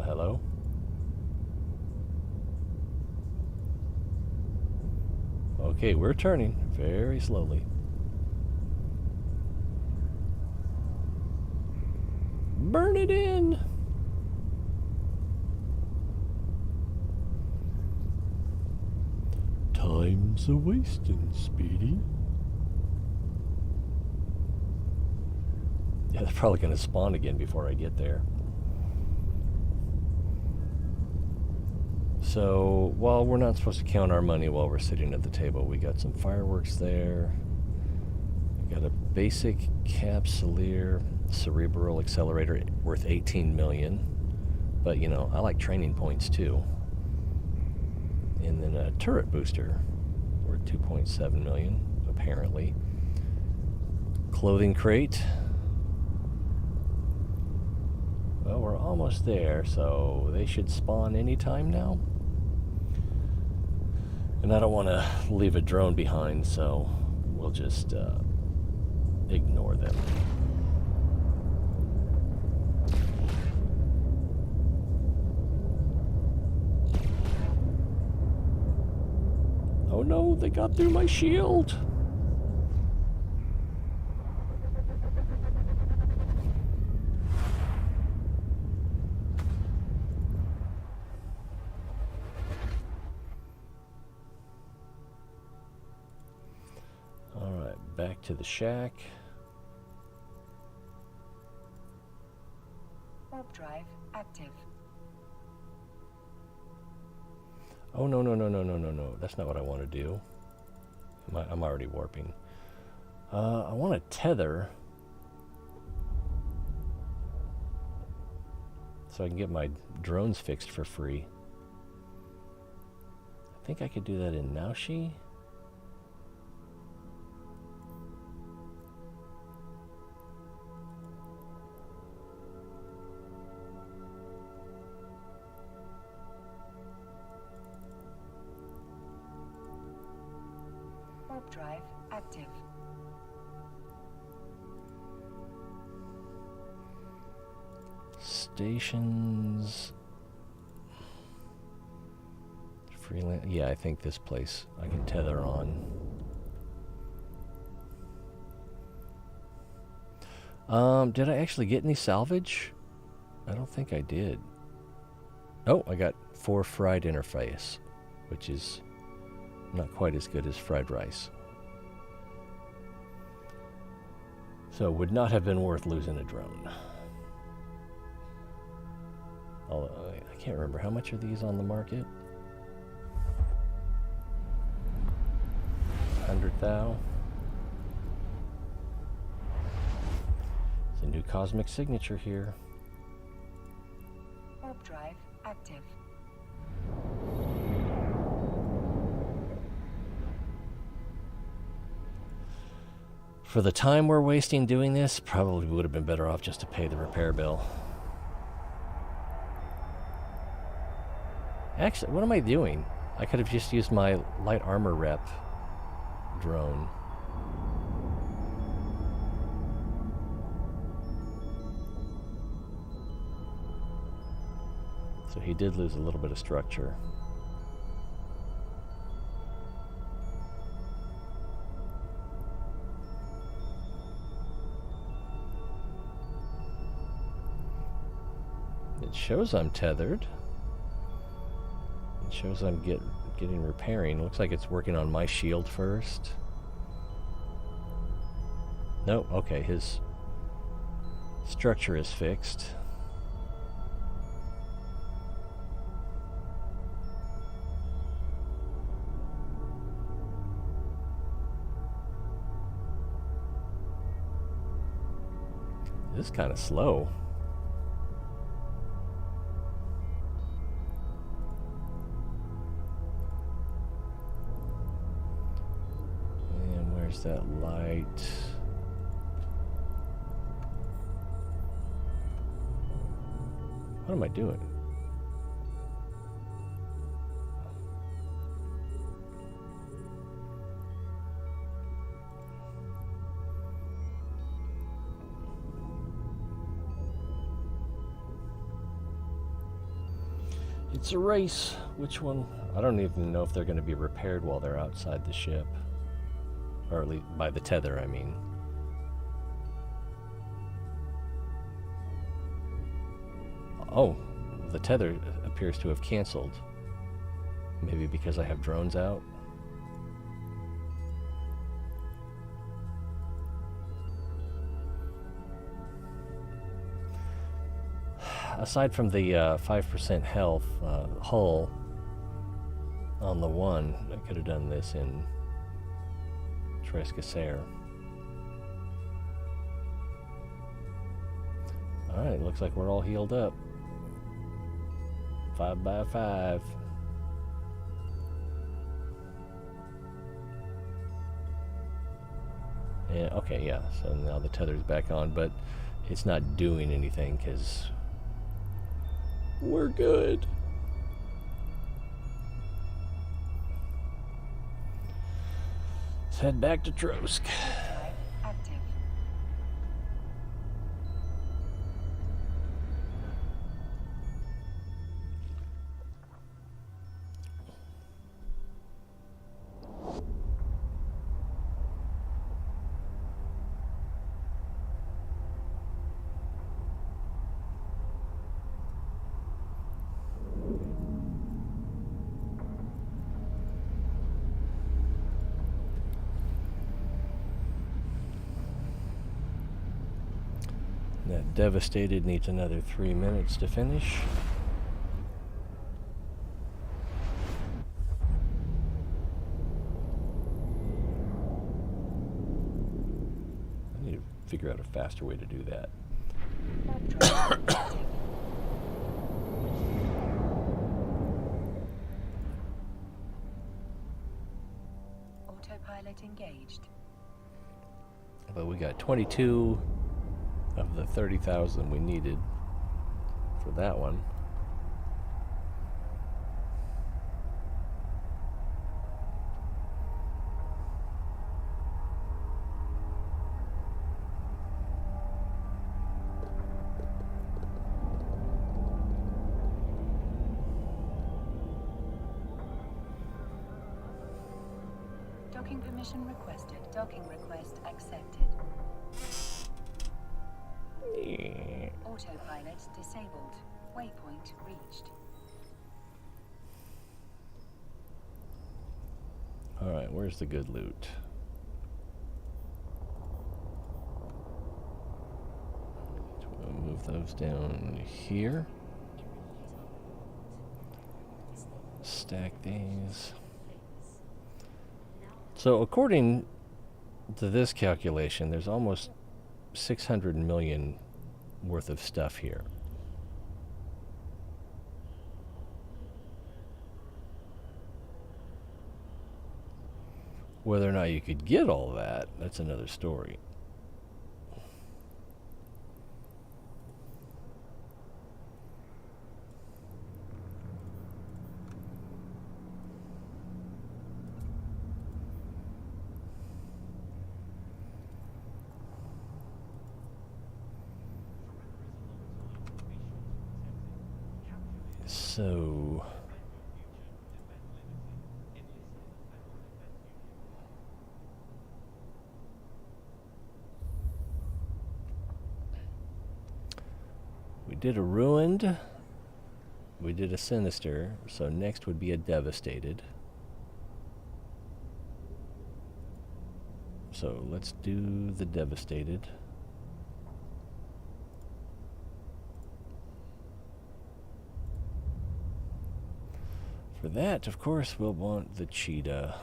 Hello? Okay, we're turning very slowly. Burn it in! Time's a-wasting, Speedy. Yeah, they're probably going to spawn again before I get there. So, while we're not supposed to count our money while we're sitting at the table, we got some fireworks there. We got a basic Capsuleer cerebral accelerator worth 18 million. But, you know, I like training points too. And then a turret booster worth 2.7 million, apparently. Clothing crate. Well, we're almost there, so they should spawn anytime now. And I don't want to leave a drone behind, so we'll just ignore them. Oh no, they got through my shield! Back to the shack. Warp drive active. Oh, no, no, no, no, no, no, no. That's not what I want to do. I'm already warping. I want to tether so I can get my drones fixed for free. I think I could do that in Naoshi. Warp drive active. Stations. Freelance. Yeah, I think this place I can tether on. Did I actually get any salvage? I don't think I did. Oh, I got 4 fried interface, which is not quite as good as fried rice. So would not have been worth losing a drone. Although, I can't remember, how much are these on the market? 100,000. It's a new cosmic signature here. Warp drive active. For the time we're wasting doing this, probably would have been better off just to pay the repair bill. Actually, what am I doing? I could have just used my light armor rep drone. So he did lose a little bit of structure. It shows I'm tethered. It shows I'm getting repairing. Looks like it's working on my shield first. No, okay, his structure is fixed. This is kind of slow. And where's that light? What am I doing? It's a race. Which one? I don't even know if they're going to be repaired while they're outside the ship. Or at least by the tether, I mean. Oh, the tether appears to have canceled. Maybe because I have drones out. Aside from the 5% health hull on the one, I could have done this in Treacherous. Alright, looks like we're all healed up. 5 by 5. Yeah, okay, yeah, so now the tether's back on, but it's not doing anything because we're good. Let's head back to Trosk. Drive active. That Devastated needs another 3 minutes to finish. I need to figure out a faster way to do that. Drive active. Autopilot engaged. But we got 22 of the 30,000 we needed for that one. Docking permission requested. Docking request accepted. Autopilot disabled. Waypoint reached. Alright, where's the good loot? We'll move those down here. Stack these. So according to this calculation, there's almost 600 million worth of stuff here. Whether or not you could get all that, that's another story. So we did a ruined, we did a sinister, so next would be a devastated. So let's do the devastated. For that, of course, we'll want the cheetah.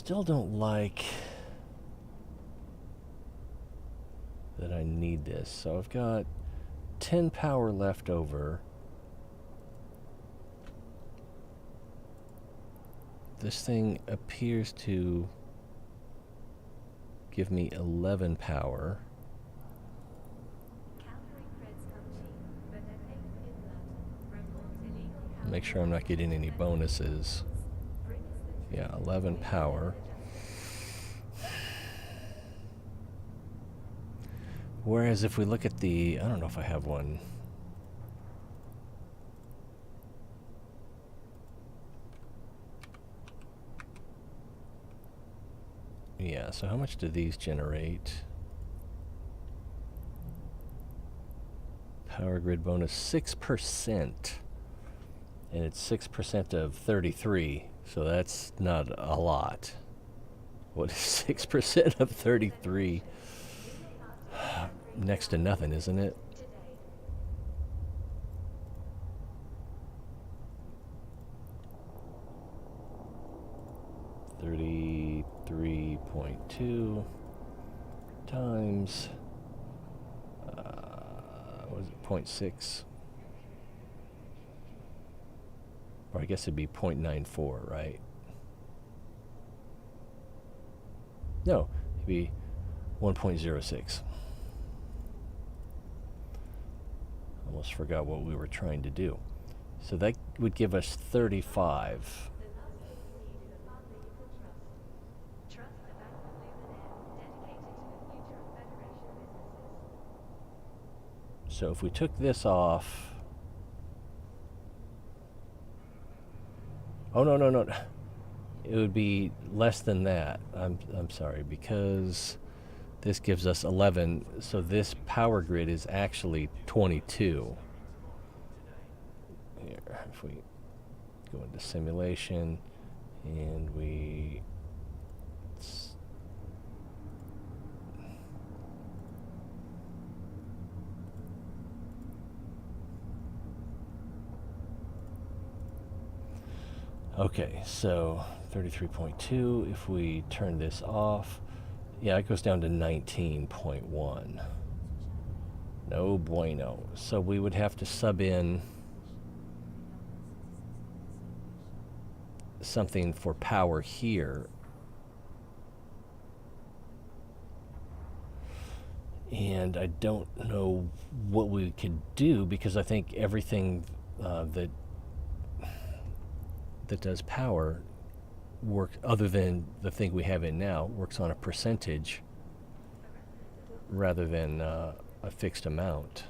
still don't like that I need this. So I've got 10 power left over. This thing appears to give me 11 power. Make sure I'm not getting any bonuses. Yeah, 11 power. Whereas if we look at the, I don't know if I have one. Yeah, so how much do these generate? Power grid bonus 6%. And it's 6% of 33, so that's not a lot. What is 6% of 33? Next to nothing, isn't it? $33.2 times what is it, 0.6? Or I guess it'd be 0.94, right? No, it'd be 1.06. Almost forgot what we were trying to do. So that would give us 35. So if we took this off... Oh, no, no, no. It would be less than that. I'm sorry, because this gives us 11, so this power grid is actually 22. Here, if we go into simulation and we... Okay, so 33.2, if we turn this off, yeah, it goes down to 19.1. No bueno. So we would have to sub in something for power here. And I don't know what we could do, because I think everything that does power work, other than the thing we have in now, works on a percentage rather than a fixed amount.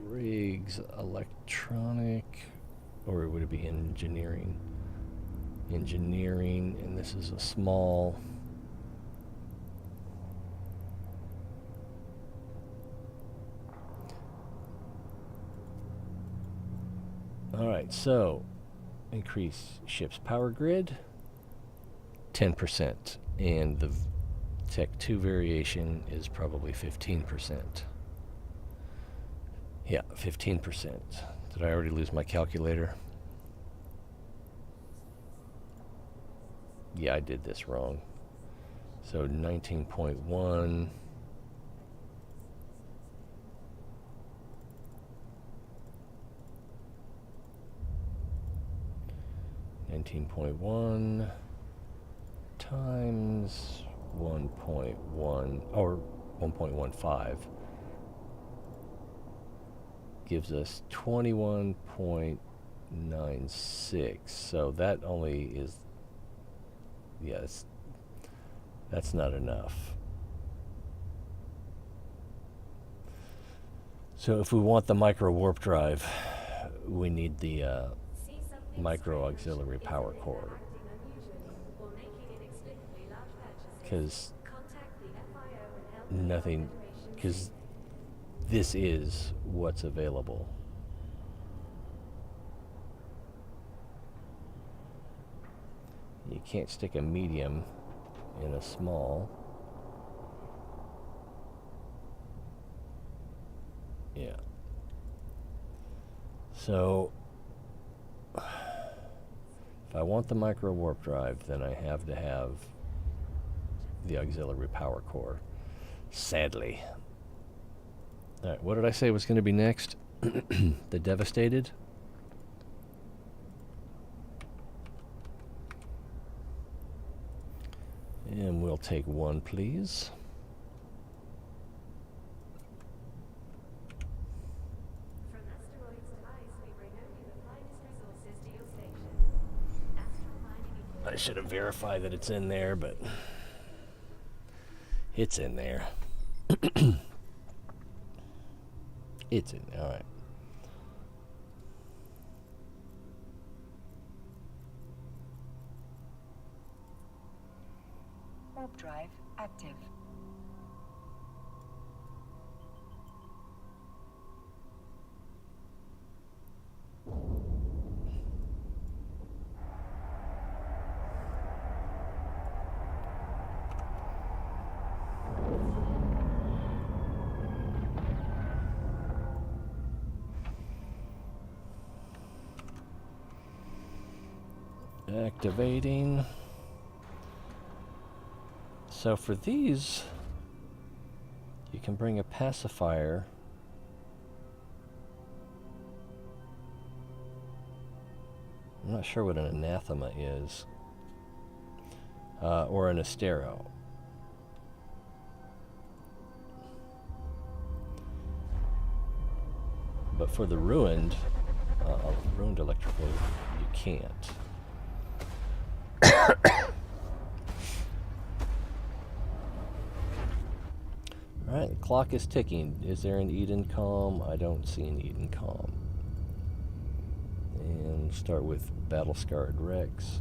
Rigs, electronic, or would it be engineering? Engineering, and this is a small. Alright, so increase ship's power grid 10%, and the Tech 2 variation is probably 15%. Yeah, 15%. Did I already lose my calculator? Yeah, I did this wrong. So 19.1. 19.1 times 1.1 or 1.15 gives us 21.96. So that only is, yes, that's not enough. So if we want the micro warp drive, we need the micro auxiliary power core, because nothing, because this is what's available. You can't stick a medium in a small. Yeah. So If I want the micro warp drive, then I have to have the auxiliary power core. Sadly. Alright, what did I say was going to be next? The Devastated? And we'll take one, please. From asteroids to ice, we bring only the finest resources to your station. Astral mining I should have verified that it's in there, but it's in there. It's in there, alright. Warp drive active. Activating. So for these, you can bring a pacifier. I'm not sure what an anathema is. Or an astero. But for the ruined electrical, you can't. Alright, the clock is ticking. Is there an Eden Calm? I don't see an Eden Calm. And start with Battle Scarred Rex.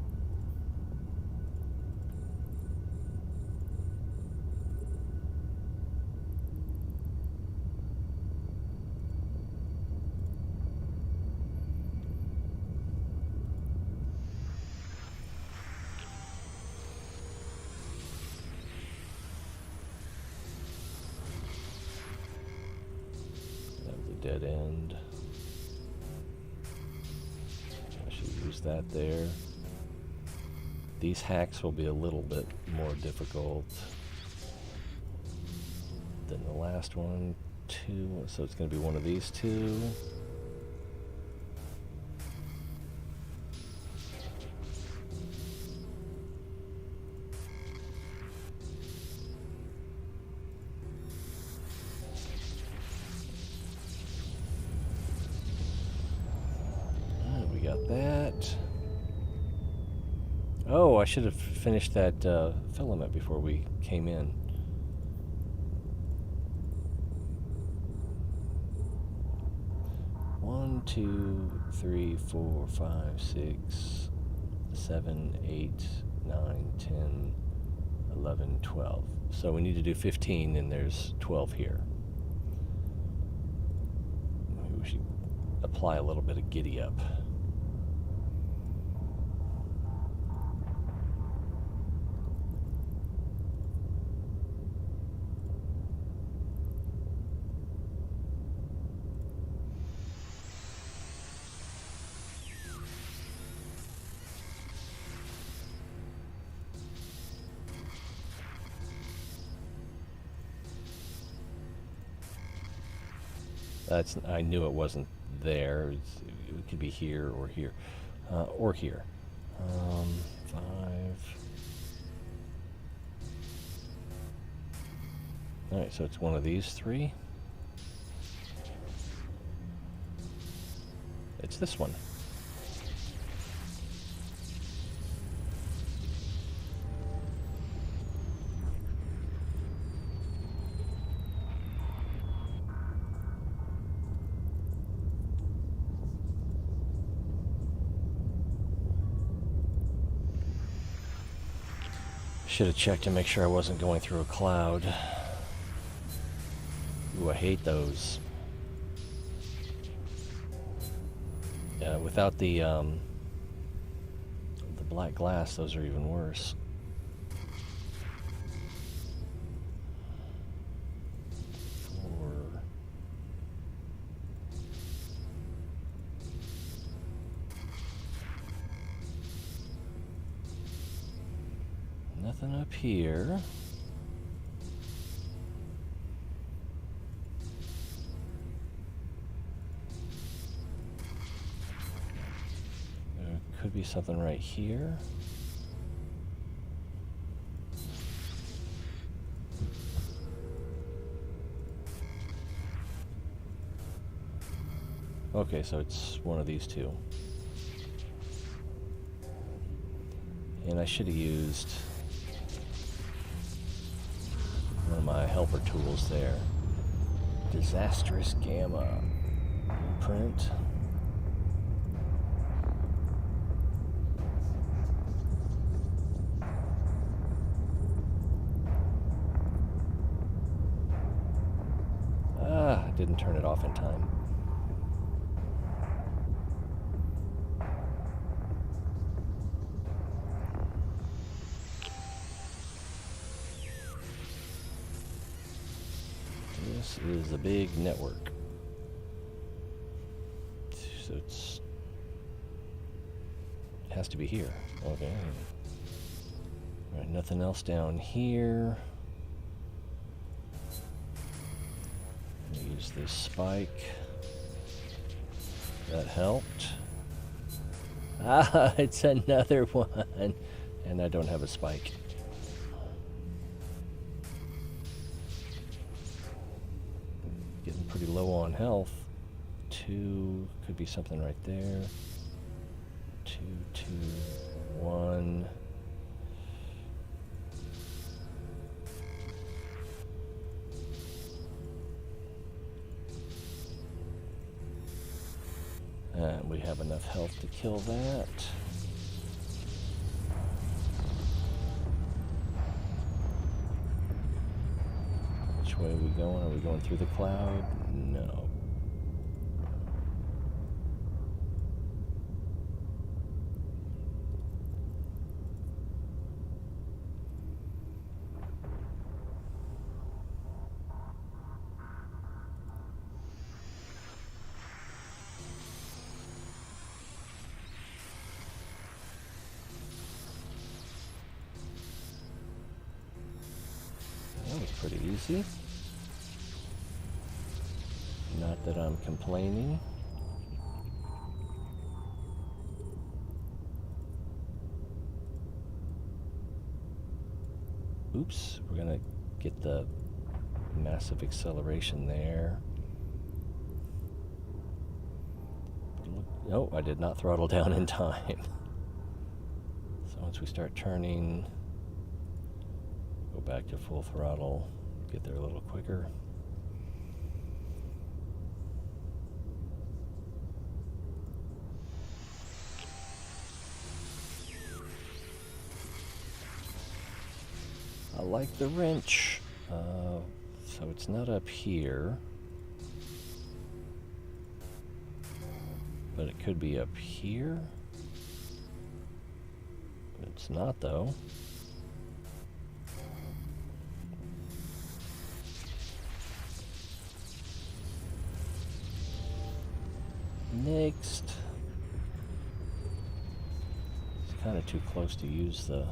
Dead end. I should use that there. These hacks will be a little bit more difficult than the last one. Two, so it's going to be one of these two. Oh, I should have finished that filament before we came in. One, 2, 3, 4, 5, 6, 7, 8, 9, 10, 11, 12. So we need to do 15, and there's 12 here. Maybe we should apply a little bit of giddy up. I knew it wasn't there. It could be here or here. Or here. 5. Alright, so it's one of these three. It's this one. Should have checked to make sure I wasn't going through a cloud. Ooh, I hate those. Without the black glass, those are even worse. Nothing up here. There could be something right here. Okay, so it's one of these two. And I should have used one of my helper tools there. Disastrous Gamma Blueprint. I didn't turn it off in time. This is a big network. So it has to be here. Okay. All right, nothing else down here. Use this spike. That helped. Ah, it's another one. And I don't have a spike. Getting pretty low on health. 2, could be something right there. 2, 2, 1. And we have enough health to kill that. Which way are we going? Are we going through the cloud? No. That was pretty easy. Not that I'm complaining. Oops, we're gonna get the massive acceleration there. Oh, I did not throttle down in time. So once we start turning, go back to full throttle, get there a little quicker. I like the wrench. So it's not up here. But it could be up here. It's not, though. Next. It's kind of too close to use the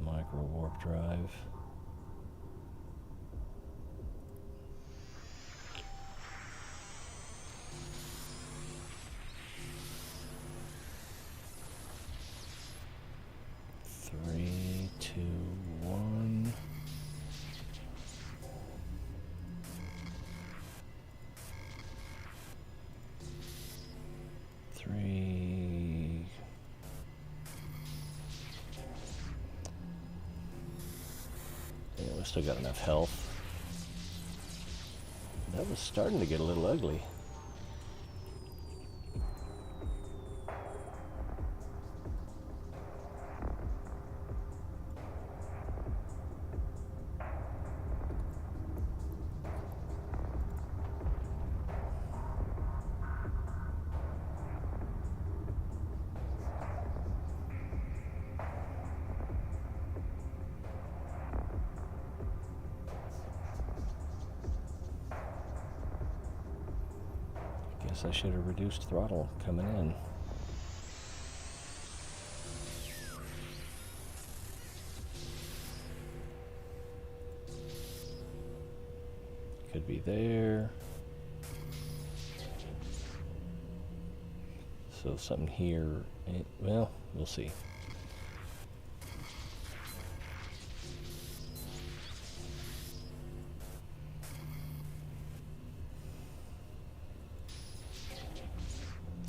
micro warp drive. Three, two, one. Three. Yeah, we still got enough health. That was starting to get a little ugly. Guess I should have reduced throttle coming in. be there. So something here, well, we'll see.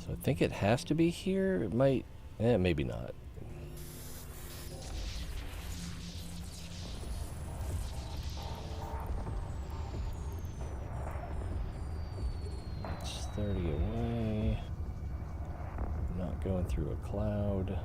So I think it has to be here. It might, maybe not. It's 30 away. Not going through a cloud.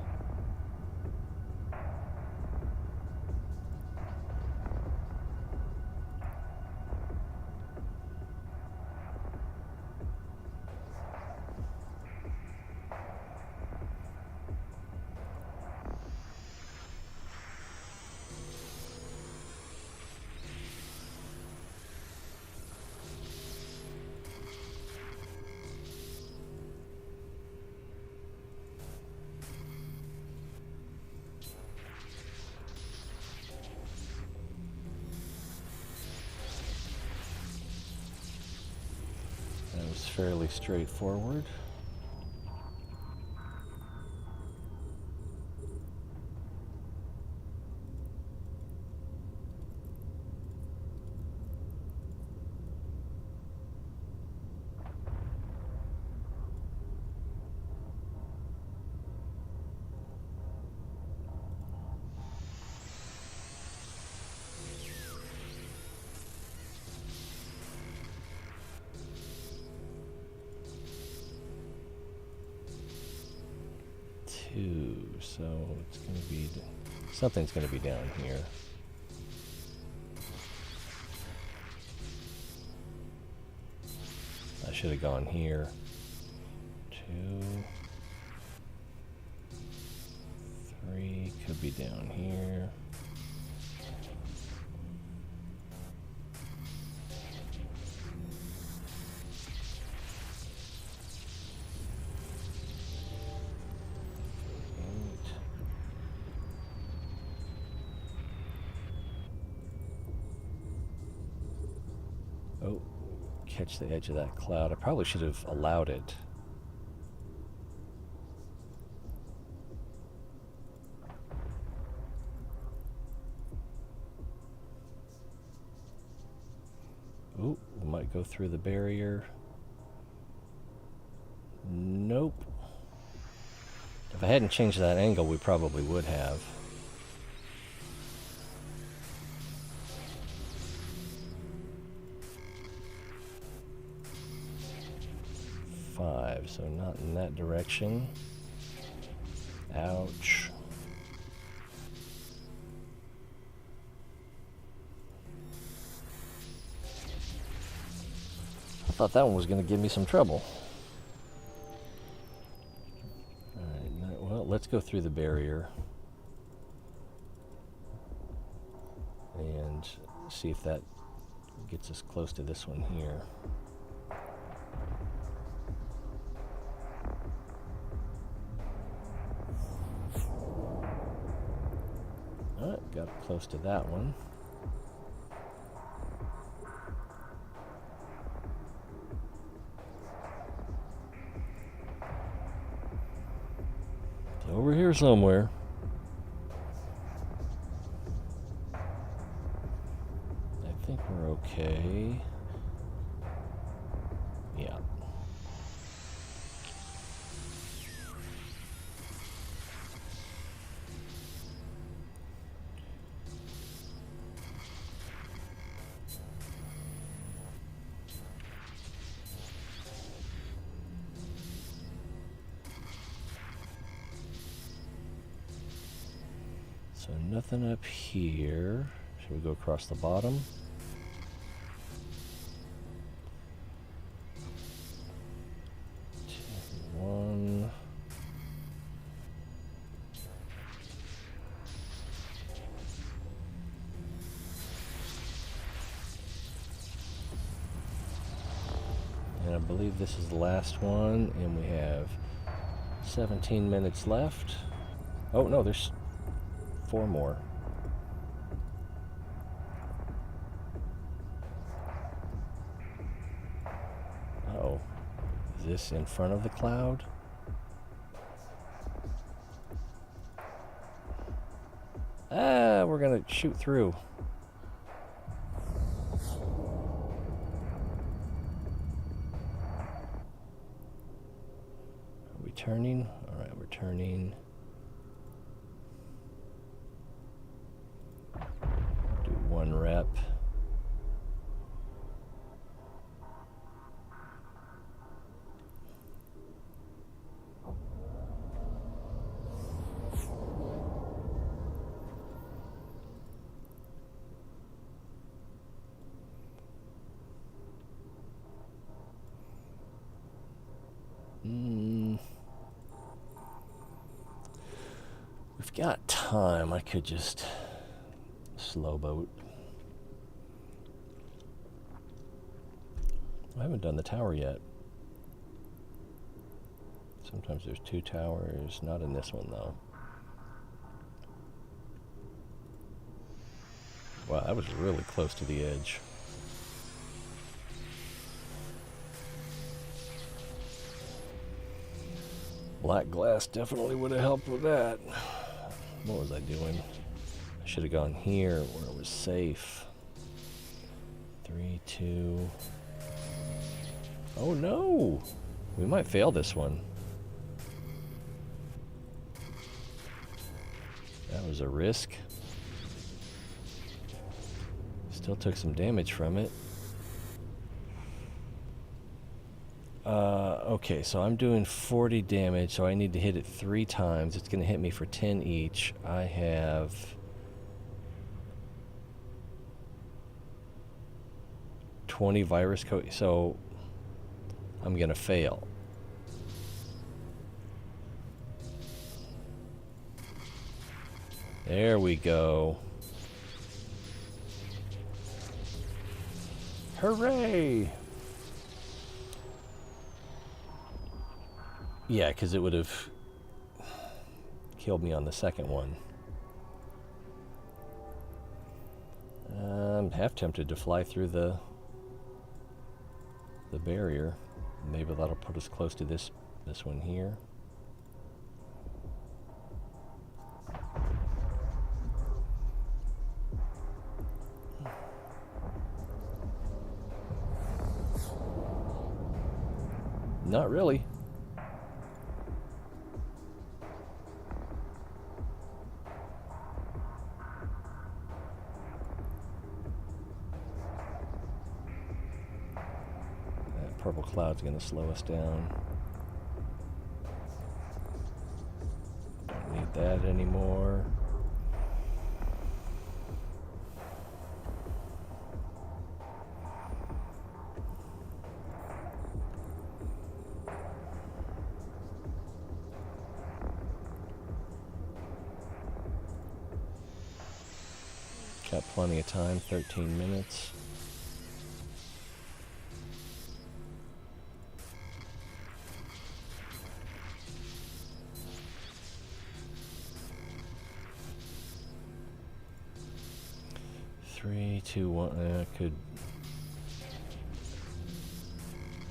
That was fairly straightforward. So it's going to be, something's going to be down here. I should have gone here. 2, 3, could be down here. Oh, catch the edge of that cloud. I probably should have allowed it. Oh, we might go through the barrier. Nope. If I hadn't changed that angle, we probably would have. So not in that direction. Ouch. I thought that one was going to give me some trouble. Alright, well, let's go through the barrier and see if that gets us close to this one here. Got close to that one. It's over here somewhere. I think we're okay. Yeah. So nothing up here. Should we go across the bottom? One. And I believe this is the last one, and we have 17 minutes left. Oh no, there's 4 more. Is this in front of the cloud? Ah, we're gonna shoot through. Are we turning? Alright, we're turning. Do 1 rep. We've got time. I could just slow boat. I haven't done the tower yet. Sometimes there's 2 towers. Not in this one, though. Wow, that was really close to the edge. Black glass definitely would have helped with that. What was I doing? I should have gone here where it was safe. 3, 2. Oh no! We might fail this one. That was a risk. Still took some damage from it. Okay, so I'm doing 40 damage, so I need to hit it 3 times. It's going to hit me for 10 each. I have 20 virus code, so I'm going to fail. There we go. Hooray! Yeah, because it would have killed me on the second one. I'm half tempted to fly through the barrier. Maybe that'll put us close to this one here. Not really. Purple cloud's going to slow us down. Don't need that anymore. Got plenty of time, 13 minutes. Three, two, one. Could.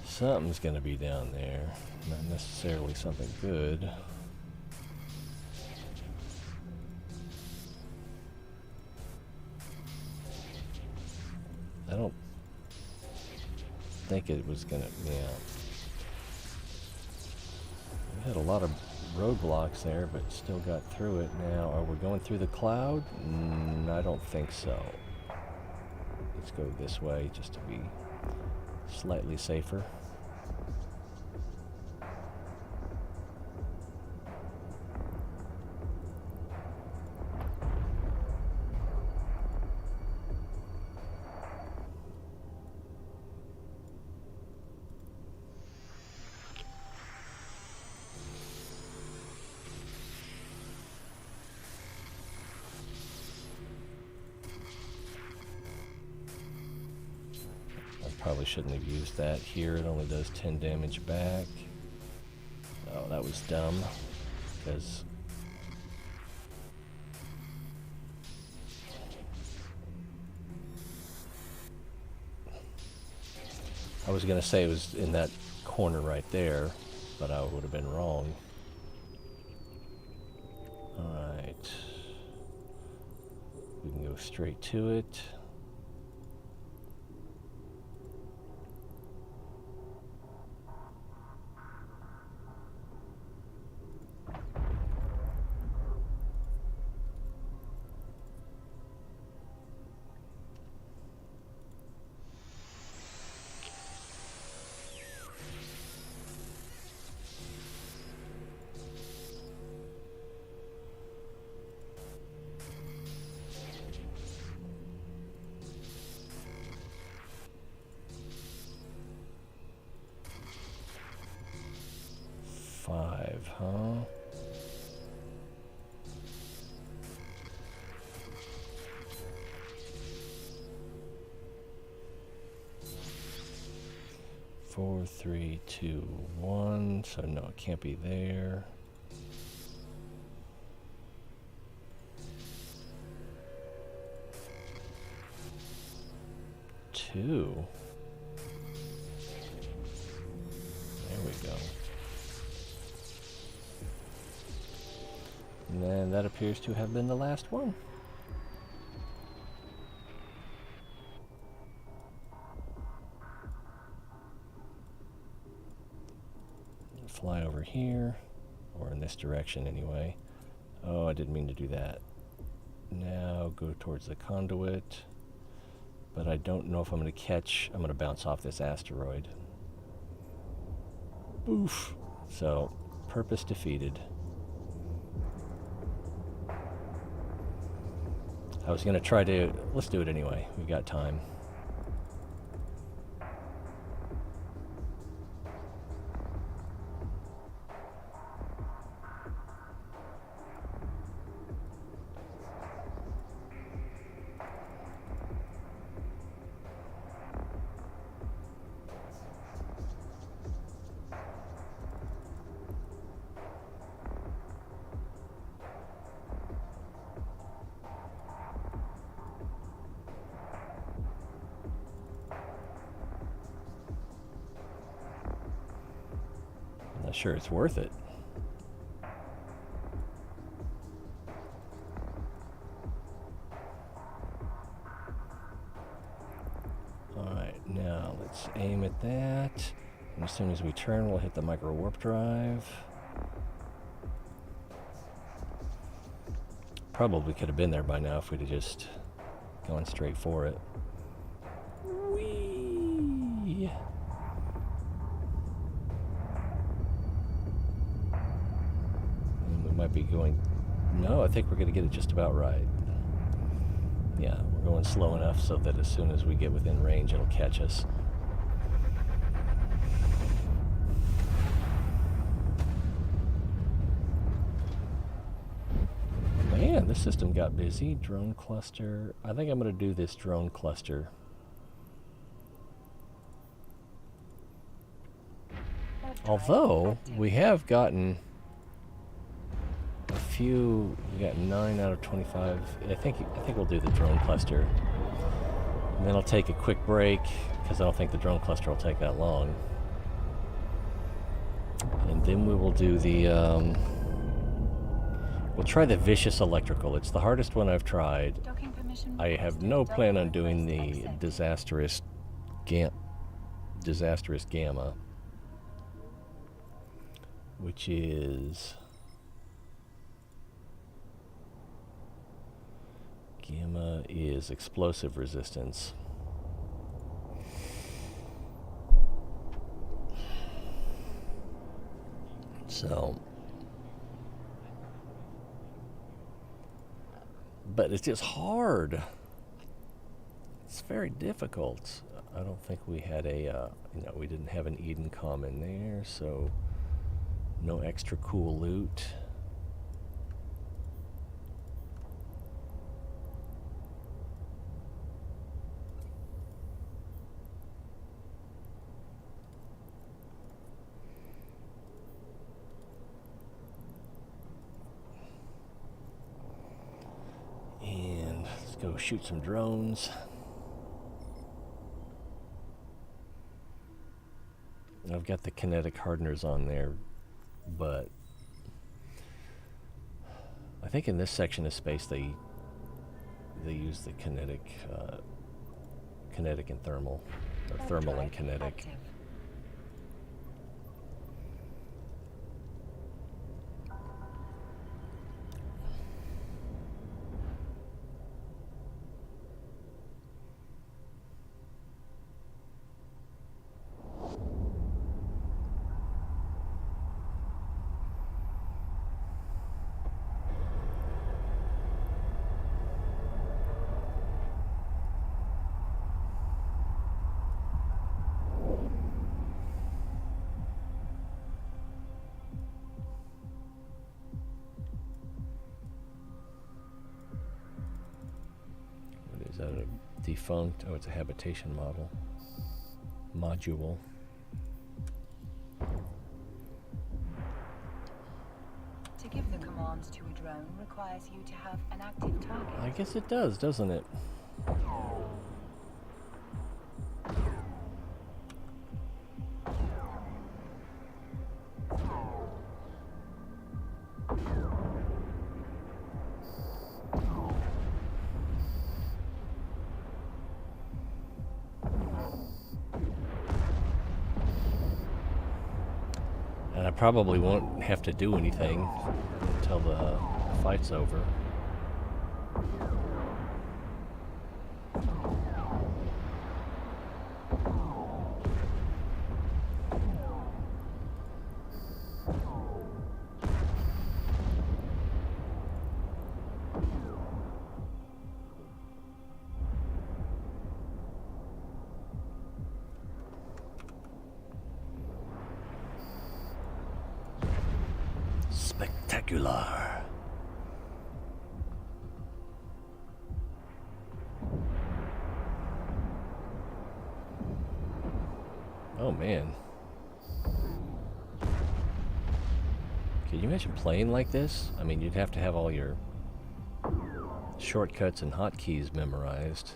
Something's gonna be down there. Not necessarily something good. I don't think it was gonna. Yeah. We had a lot of roadblocks there, but still got through it. Now, are we going through the cloud? I don't think so. Let's go this way just to be slightly safer. Probably shouldn't have used that here. It only does 10 damage back. Oh, that was dumb. Because I was going to say it was in that corner right there, but I would have been wrong. Alright. We can go straight to it. Five, huh? Four, three, two, one. So no, it can't be there. Two. There we go. And then that appears to have been the last one. Fly over here, or in this direction anyway. Oh, I didn't mean to do that. Now go towards the conduit, but I don't know if I'm going to catch. I'm going to bounce off this asteroid. Oof. So, purpose defeated. I was going to try to... Let's do it anyway. We've got time. Not sure it's worth it. Alright, now let's aim at that. And as soon as we turn, we'll hit the micro warp drive. Probably could have been there by now if we'd have just gone straight for it. Whee! Might be going... No, I think we're going to get it just about right. Yeah, we're going slow enough so that as soon as we get within range, it'll catch us. Man, this system got busy. Drone cluster. I think I'm going to do this drone cluster. Although, we have gotten... we got 9 out of 25. I think we'll do the drone cluster. And then I'll take a quick break, because I don't think the drone cluster will take that long. And then we will do the, we'll try the vicious electrical. It's the hardest one I've tried. I have no plan on doing the disastrous gamma, which is... Gamma is explosive resistance. So, but it's just hard. It's very difficult. I don't think we had a, we didn't have an Eden comm in there, so no extra cool loot. Go shoot some drones. I've got the kinetic hardeners on there, but I think in this section of space they use the kinetic and thermal, or thermal and kinetic. Active. What is that? A defunct? Oh, it's a habitation module. To give the command to a drone requires you to have an active target. I guess it does, doesn't it? And I probably won't have to do anything until the fight's over. Spectacular. Oh man. Can you imagine playing like this? I mean, you'd have to have all your shortcuts and hotkeys memorized.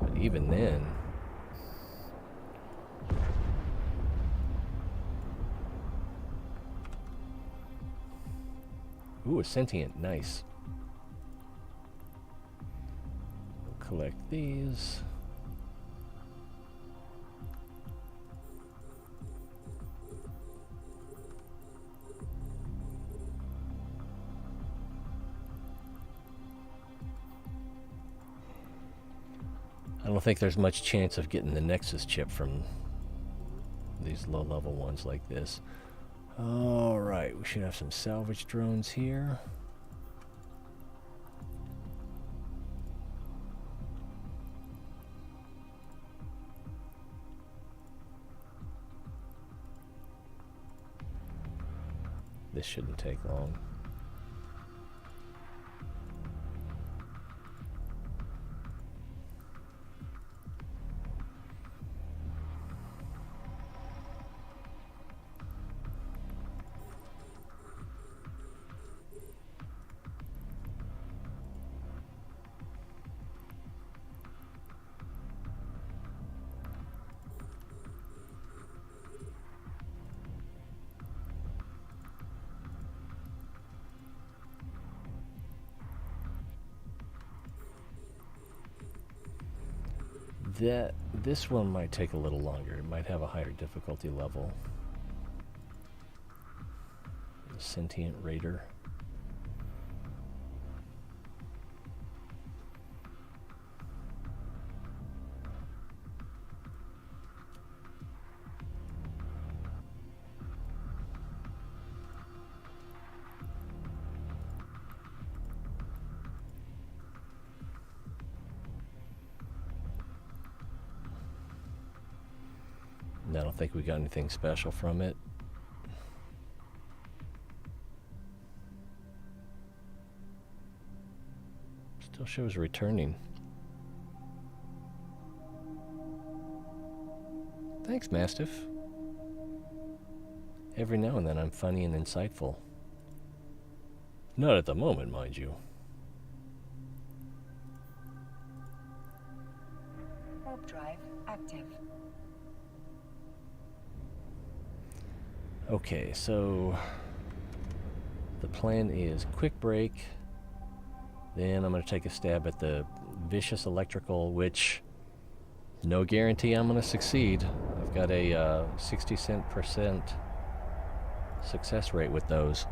But even then... Ooh, a sentient. Nice. We'll collect these. I don't think there's much chance of getting the Nexus chip from these low-level ones like this. Alright, we should have some salvage drones here. This shouldn't take long. This one might take a little longer. It might have a higher difficulty level. The Sentient Raider. I don't think we got anything special from it. Still shows returning. Thanks, Mastiff. Every now and then I'm funny and insightful. Not at the moment, mind you. Warp drive active. Okay, so the plan is quick break. Then I'm going to take a stab at the vicious electrical, which no guarantee I'm going to succeed. I've got a 60% success rate with those.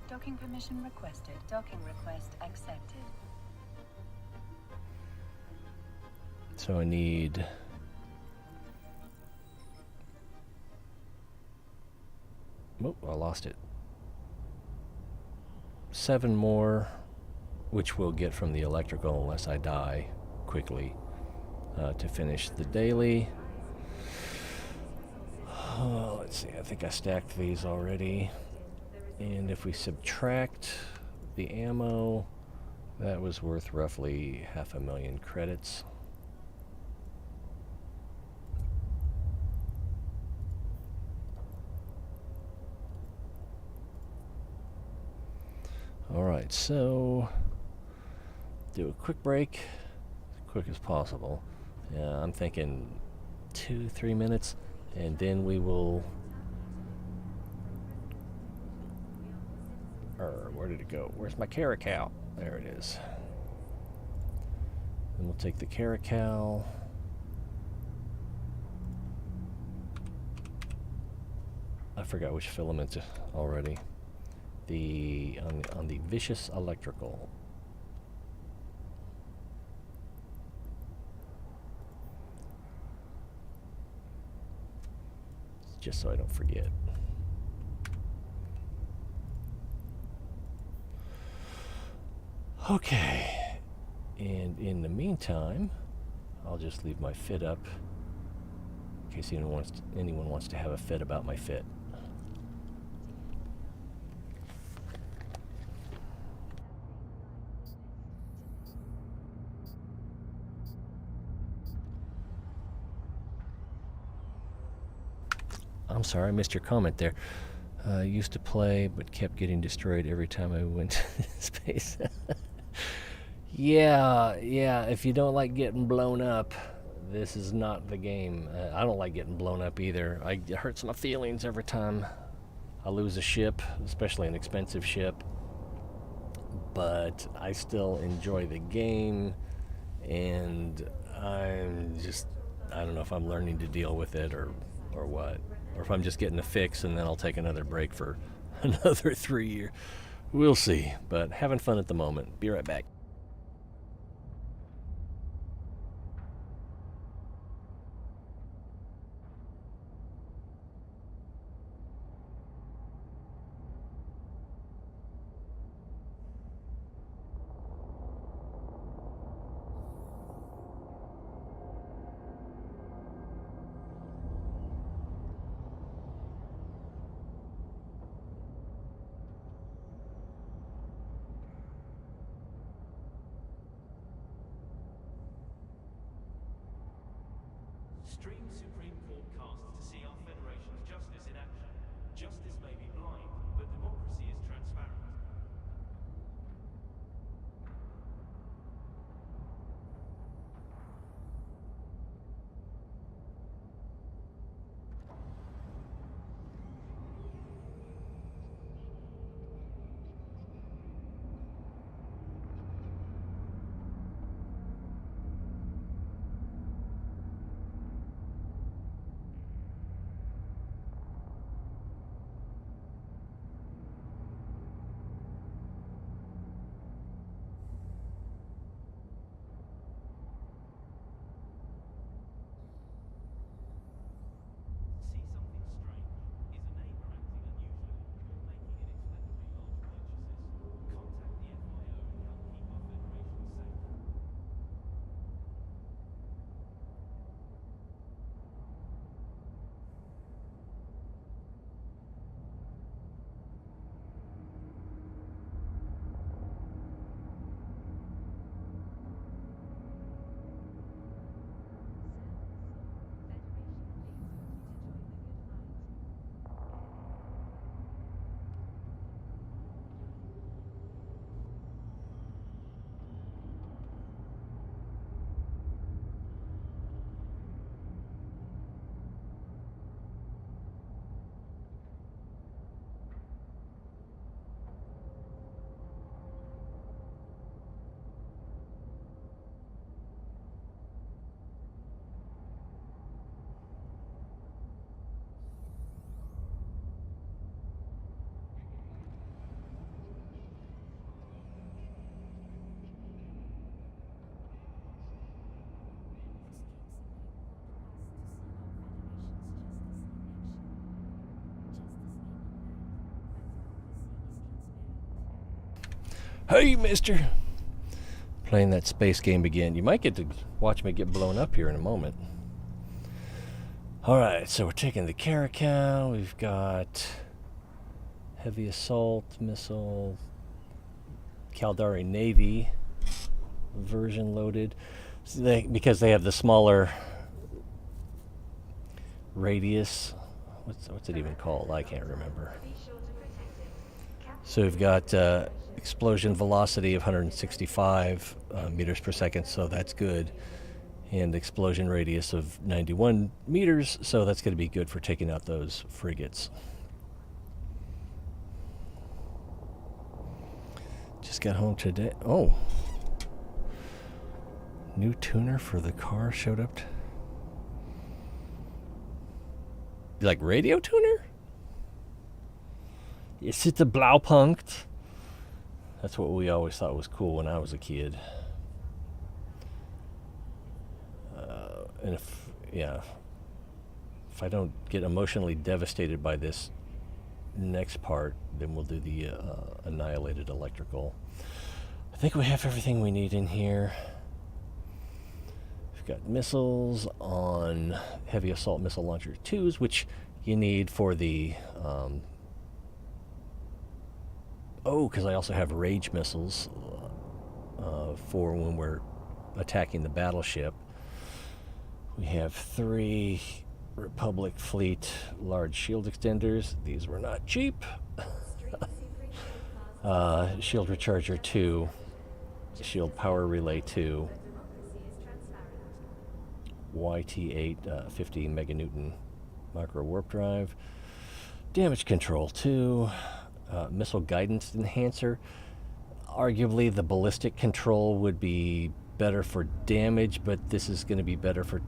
Docking permission requested. Docking request accepted. So I need... Oh, I lost it. 7 more, which we'll get from the electrical unless I die quickly, to finish the daily. Let's see, I think I stacked these already. And if we subtract the ammo, that was worth roughly 500,000 credits. Alright, so do a quick break as quick as possible. I'm thinking 2-3 minutes, and then we will... where did it go? Where's my Caracal? There it is. Then we'll take the Caracal. I forgot which filament already. On the vicious electrical. Just so I don't forget. Okay, and in the meantime, I'll just leave my fit up in case anyone wants to have a fit about my fit. I'm sorry, I missed your comment there. Used to play, but kept getting destroyed every time I went to space. Yeah, if you don't like getting blown up, this is not the game. I don't like getting blown up either. It hurts my feelings every time I lose a ship, especially an expensive ship. But I still enjoy the game, and I don't know if I'm learning to deal with it or what. Or if I'm just getting a fix and then I'll take another break for another 3 years. We'll see, but having fun at the moment. Be right back. Stream Supreme Court cast to see our Federation's justice in action. Justice may be blind, but democracy is transparent. Hey, mister! Playing that space game again. You might get to watch me get blown up here in a moment. Alright, so we're taking the Caracal. We've got heavy assault missile, Caldari Navy version loaded. So because they have the smaller radius. What's it even called? I can't remember. So we've got explosion velocity of 165 meters per second, so that's good. And explosion radius of 91 meters, so that's going to be good for taking out those frigates. Just got home today. Oh. New tuner for the car showed up. Like radio tuner? Is it the Blaupunkt? That's what we always thought was cool when I was a kid. And if I don't get emotionally devastated by this next part, then we'll do the Annihilated electrical. I think we have everything we need in here. We've got missiles on heavy assault missile launcher 2s, which you need for the because I also have rage missiles for when we're attacking the battleship. We have 3 Republic Fleet large shield extenders. These were not cheap. Shield Recharger 2, Shield Power Relay 2, YT8 50 meganewton micro warp drive, damage control 2, missile guidance enhancer. Arguably the ballistic control would be better for damage, but this is going to be better for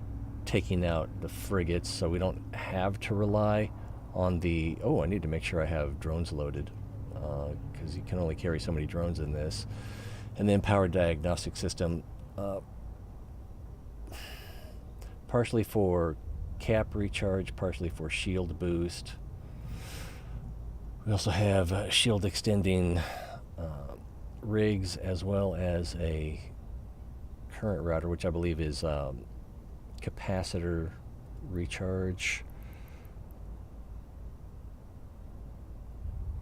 taking out the frigates, so we don't have to rely on the... Oh, I need to make sure I have drones loaded, because you can only carry so many drones in this. And then power diagnostic system, partially for cap recharge, partially for shield boost. We also have shield extending rigs, as well as a current router, which I believe is capacitor recharge.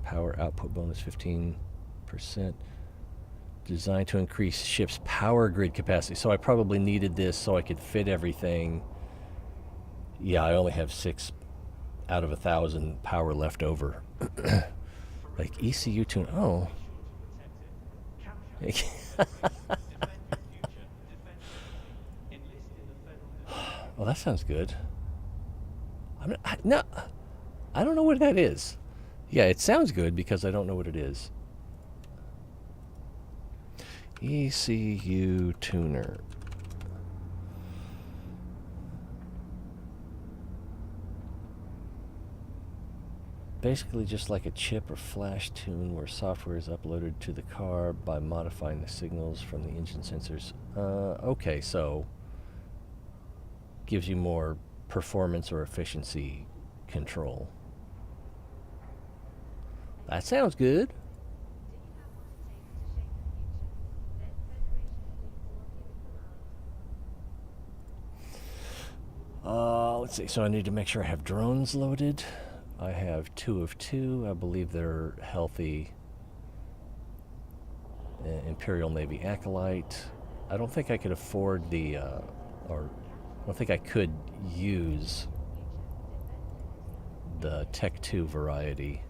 Power output bonus 15%. Designed to increase ship's power grid capacity. So I probably needed this so I could fit everything. Yeah, I only have 6 out of 1,000 power left over. Like ECU tune. Oh. Well, that sounds good. I don't know what that is. Yeah, it sounds good because I don't know what it is. ECU tuner. Basically just like a chip or flash tune where software is uploaded to the car by modifying the signals from the engine sensors. Okay, so gives you more performance or efficiency control. That sounds good. Let's see, so I need to make sure I have drones loaded. I have 2 of 2. I believe they're healthy. Imperial Navy Acolyte. I don't think I could afford the, or I don't think I could use the Tech 2 variety.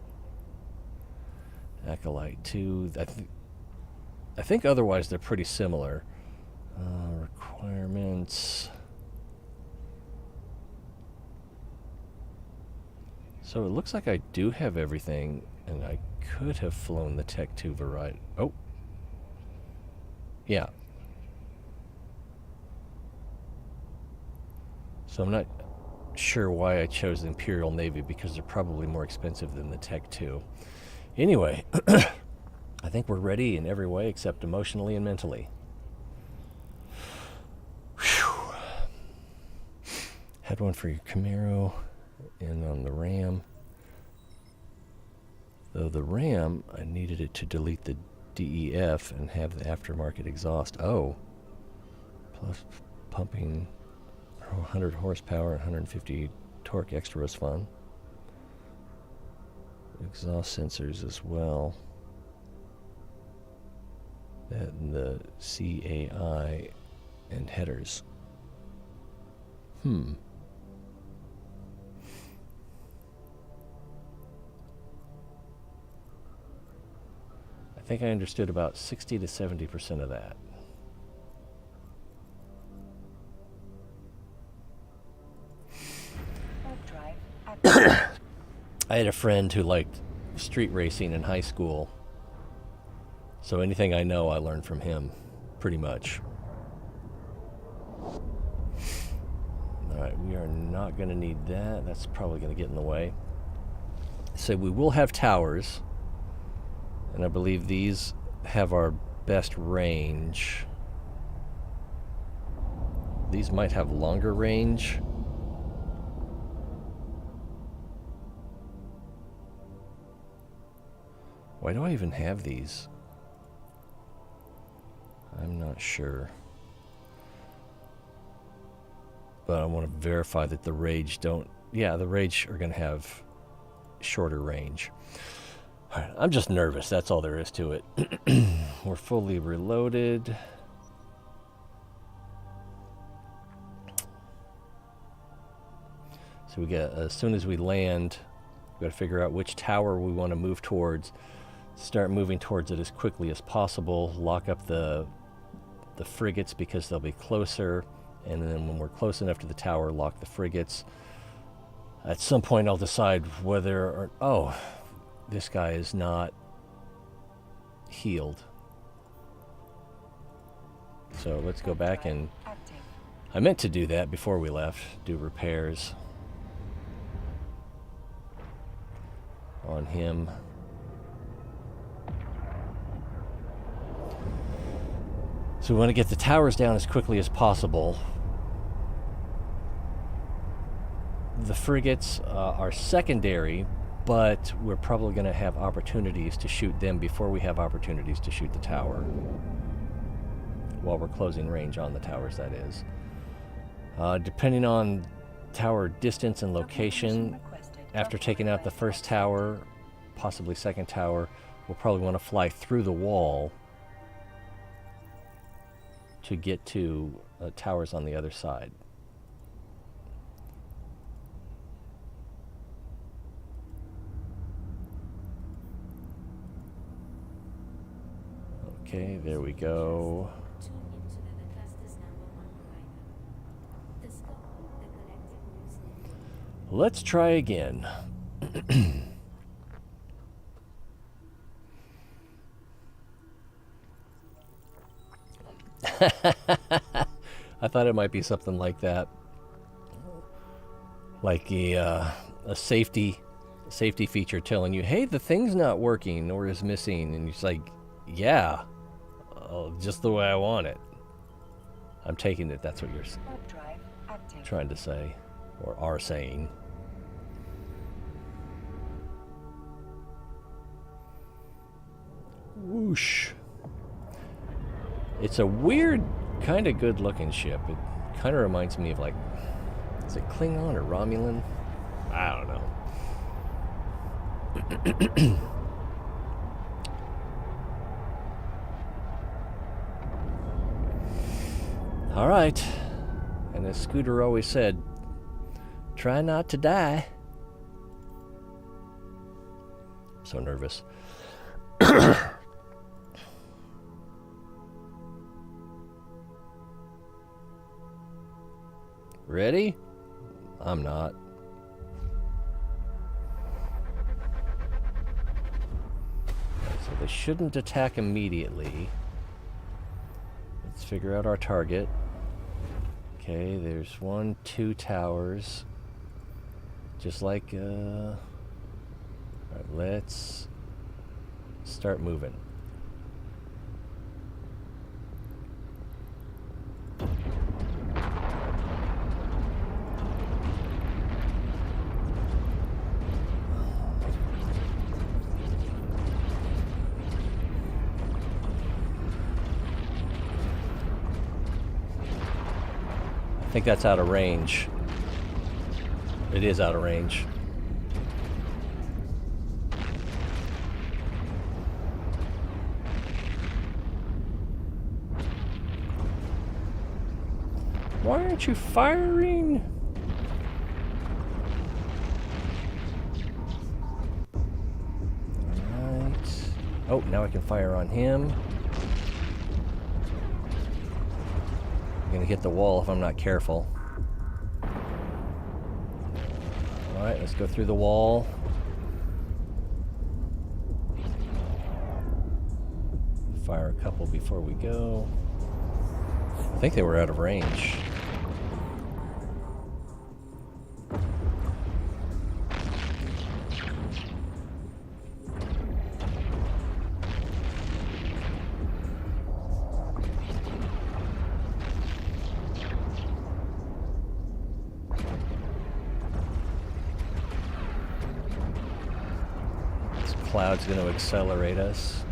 Acolyte 2. I think otherwise they're pretty similar. Requirements. So it looks like I do have everything, and I could have flown the Tech 2 variety. Oh. Yeah. So I'm not sure why I chose the Imperial Navy, because they're probably more expensive than the Tech 2. Anyway, I think we're ready in every way except emotionally and mentally. Whew. Had one for your Camaro and on the Ram. Though the Ram, I needed it to delete the DEF and have the aftermarket exhaust. Oh. Plus pumping 100 horsepower, 150 torque extra was fun. Exhaust sensors as well. That and the CAI and headers. I think I understood about 60 to 70% of that. I had a friend who liked street racing in high school, so anything I know I learned from him, pretty much. Alright, we are not going to need that. That's probably going to get in the way. So we will have towers, and I believe these have our best range. These might have longer range. Why do I even have these? I'm not sure. But I want to verify that the Rage don't... Yeah, the Rage are going to have shorter range. All right, I'm just nervous. That's all there is to it. We're fully reloaded. So we get, as soon as we land, we've got to figure out which tower we want to move towards. Start moving towards it as quickly as possible. Lock up the frigates because they'll be closer. And then when we're close enough to the tower, lock the frigates. At some point, I'll decide whether or... Oh, this guy is not healed. So let's go back and... I meant to do that before we left. Do repairs on him. So we want to get the towers down as quickly as possible. The frigates are secondary, but we're probably going to have opportunities to shoot them before we have opportunities to shoot the tower. While we're closing range on the towers, that is. Depending on tower distance and location, after taking out the first tower, possibly second tower, we'll probably want to fly through the wall to get to towers on the other side. Okay, there we go. Let's try again. I thought it might be something like that, like a safety feature telling you, "Hey, the thing's not working or is missing," and it's like, "Yeah, just the way I want it." I'm taking it. That's what you're trying to say, or are saying. Whoosh. It's a weird, kind of good-looking ship. It kind of reminds me of, like, is it Klingon or Romulan? I don't know. All right. And as Scooter always said, try not to die. I'm so nervous. Ready? I'm not. So they shouldn't attack immediately. Let's figure out our target. Okay, there's 1, 2 towers. Just like, alright, let's start moving. think that's out of range. It is out of range. Why aren't you firing? Alright. Oh, now I can fire on him. I'm gonna hit the wall if I'm not careful. Alright, let's go through the wall. Fire a couple before we go. I think they were out of range. Cloud's going to accelerate us.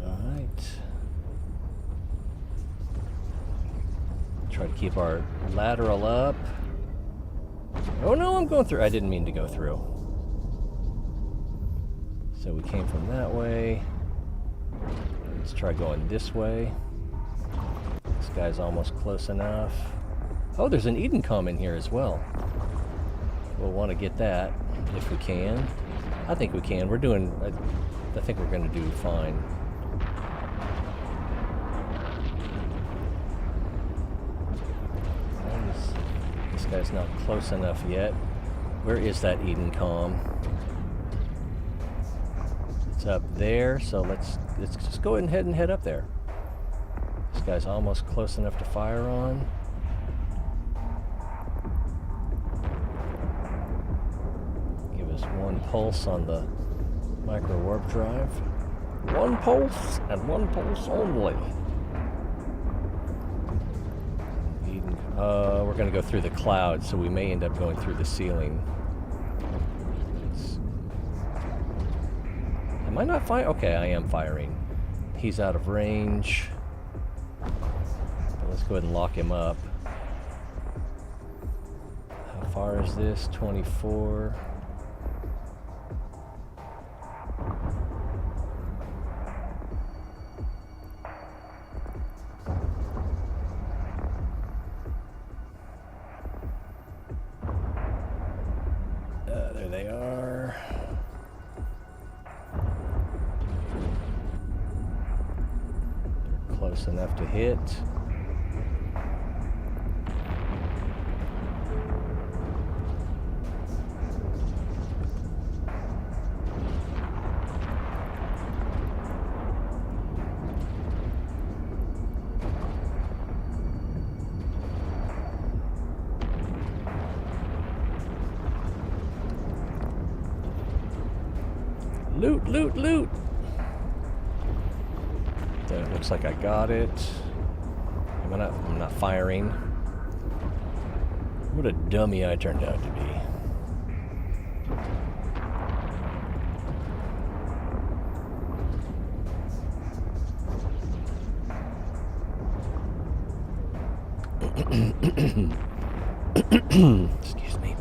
Alright. Try to keep our lateral up. Oh no, I'm going through. I didn't mean to go through. So we came from that way. Let's try going this way. This guy's almost close enough. Oh, there's an Edencom in here as well. We'll want to get that if we can. I think we can. We're doing... I think we're going to do fine. This guy's not close enough yet. Where is that Edencom? It's up there, so let's just go ahead and head up there. This guy's almost close enough to fire on. One pulse on the micro warp drive. One pulse and one pulse only. We're going to go through the clouds, so we may end up going through the ceiling. Am I not firing? Okay, I am firing. He's out of range. But let's go ahead and lock him up. How far is this? 24. There they are. They're close enough to hit. Loot, loot, loot! That looks like I got it. I'm not firing. What a dummy I turned out to be. Excuse me.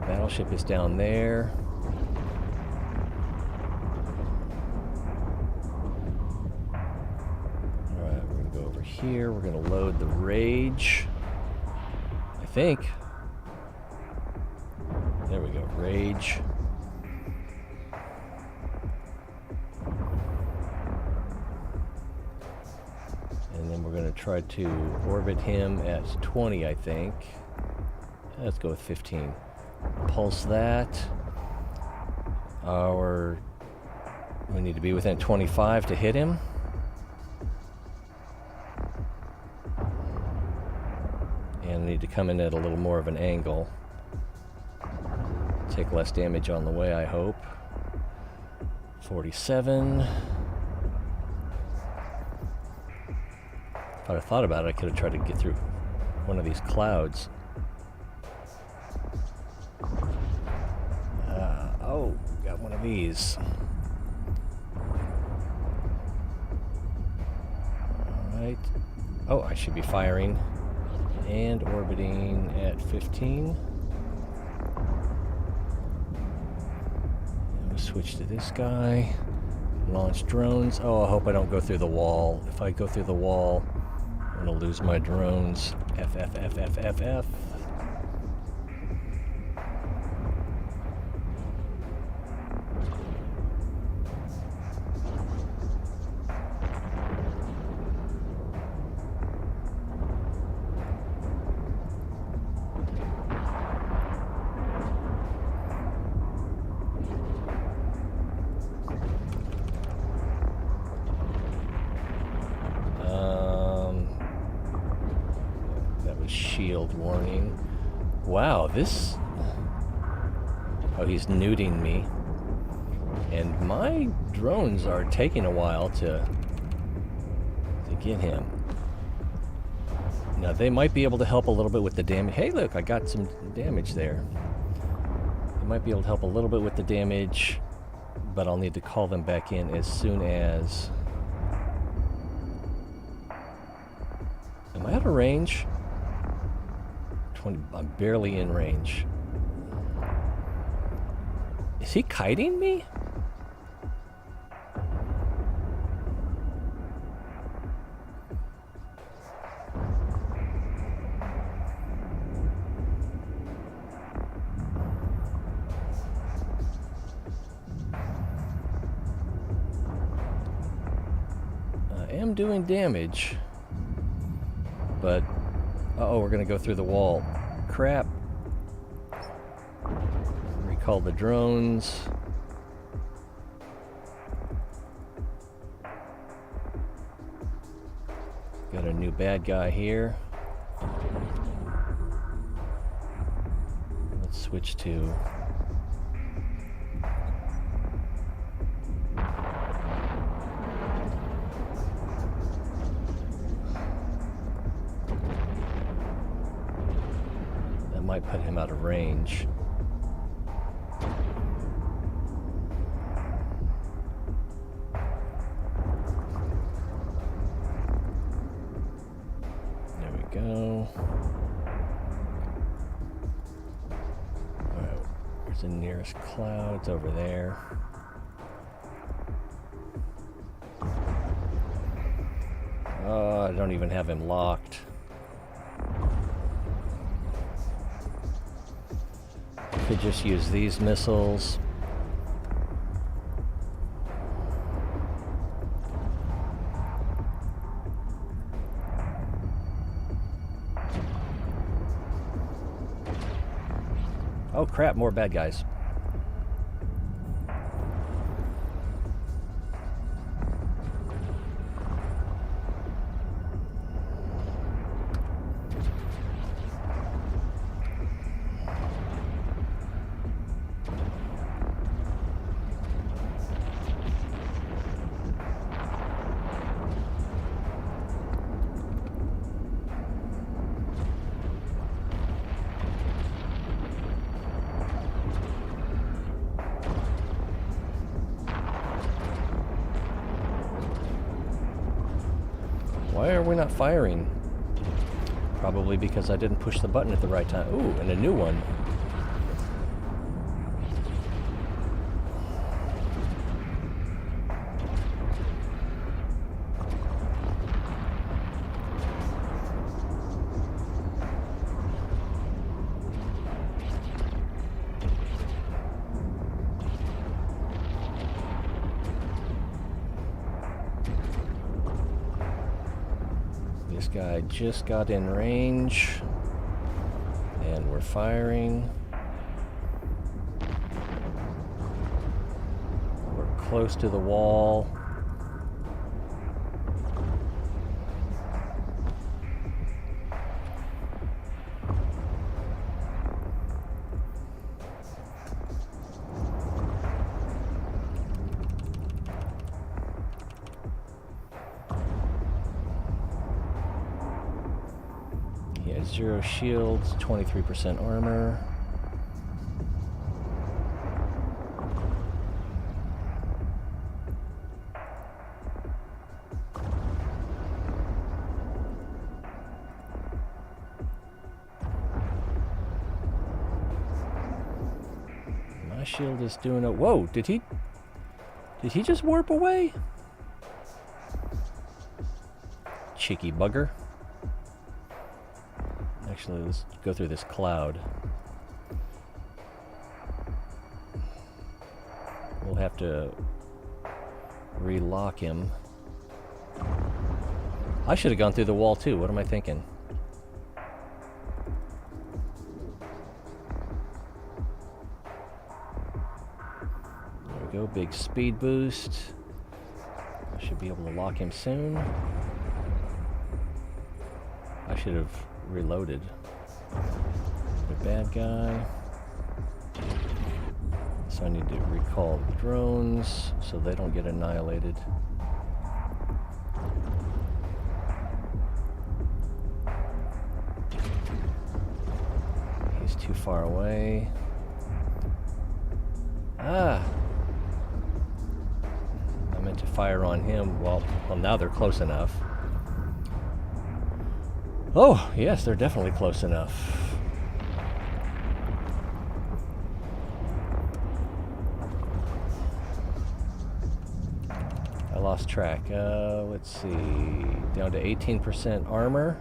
Battleship is down there. Alright, we're going to go over here. We're going to load the Rage. I think. There we go, Rage. And then we're going to try to orbit him at 20, I think. Let's go with 15. Pulse that. We need to be within 25 to hit him. And we need to come in at a little more of an angle. Take less damage on the way, I hope. 47. If I'd have thought about it, I could have tried to get through one of these clouds. Got one of these. Right. Oh, I should be firing and orbiting at 15. We'll switch to this guy. Launch drones. Oh, I hope I don't go through the wall. If I go through the wall, I'm gonna lose my drones. F, F, F, F, F, F. Shield warning. Wow, this... Oh, he's nuding me. And my drones are taking a while to get him. Now, they might be able to help a little bit with the damage. Hey, look, I got some damage there. They might be able to help a little bit with the damage, but I'll need to call them back in as soon as... Am I out of range? I'm barely in range. Is he kiting me? I am doing damage, but uh-oh, we're gonna go through the wall. Crap. Recall the drones. Got a new bad guy here. Let's switch to... might put him out of range. There we go. Alright, where's the nearest cloud? It's over there. Oh, I don't even have him locked. Could just use these missiles. Oh crap, more bad guys. Why are we not firing? Probably because I didn't push the button at the right time. Ooh, and a new one. This guy just got in range, and we're firing. We're close to the wall. He has 0 shields, 23% armor. shield is doing a... Whoa, did he just warp away? Cheeky bugger. Actually, let's go through this cloud. We'll have to relock him. I should have gone through the wall too. What am I thinking? There we go. Big speed boost. I should be able to lock him soon. I should have reloaded. The bad guy. So I need to recall the drones so they don't get annihilated. He's too far away. Ah! I meant to fire on him. Well, now they're close enough. Oh, yes, they're definitely close enough. I lost track. Let's see. Down to 18% armor.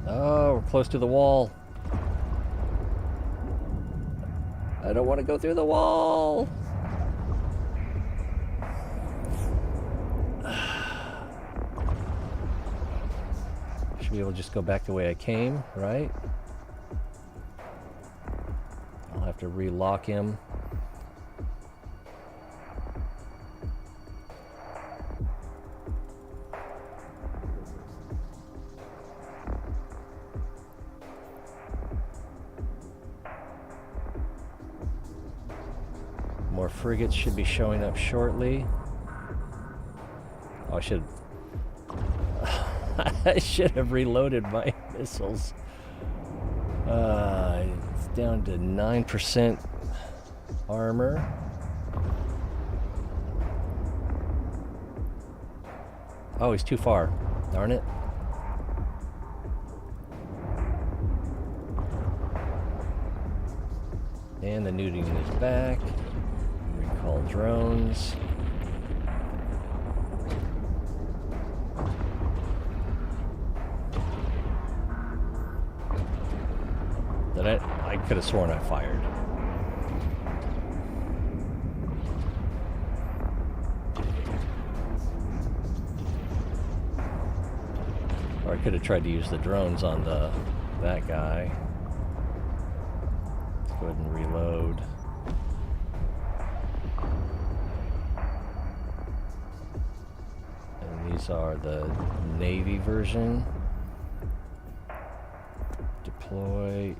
Oh, we're close to the wall. I don't want to go through the wall. Should be able to just go back the way I came, right? I'll have to relock him. More frigates should be showing up shortly. Oh, I should have reloaded my missiles. It's down to 9% armor. Oh, he's too far. Darn it. And the nuding is back. Recall drones. I could have sworn I fired. Or I could have tried to use the drones on that guy. Let's go ahead and reload. And these are the Navy version. Deploy.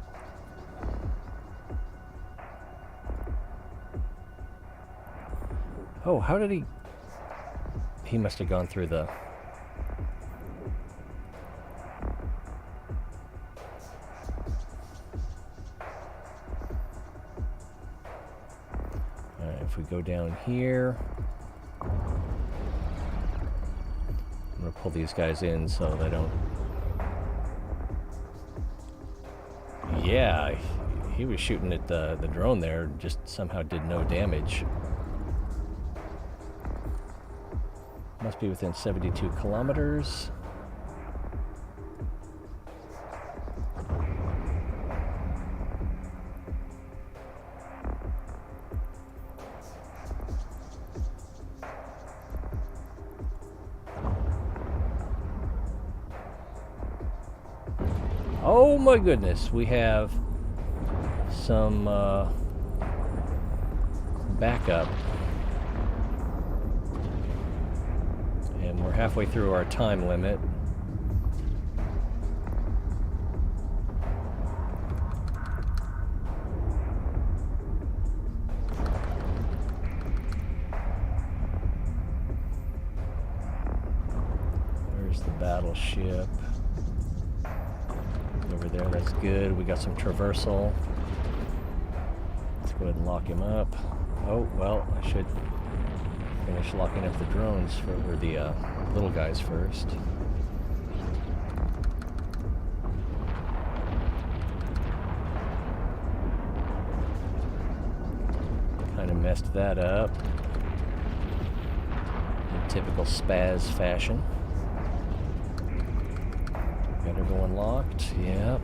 Oh, how did he... He must have gone through the... Alright, if we go down here... I'm going to pull these guys in so they don't... Yeah, he was shooting at the drone there, just somehow did no damage. Must be within 72 kilometers. Oh my goodness, we have some backup. And we're halfway through our time limit. There's the battleship. Over there, that's good. We got some traversal. Let's go ahead and lock him up. Oh, well, I should finish locking up the drones or the little guys first. Kind of messed that up in typical spaz fashion. Got everyone locked. Yep.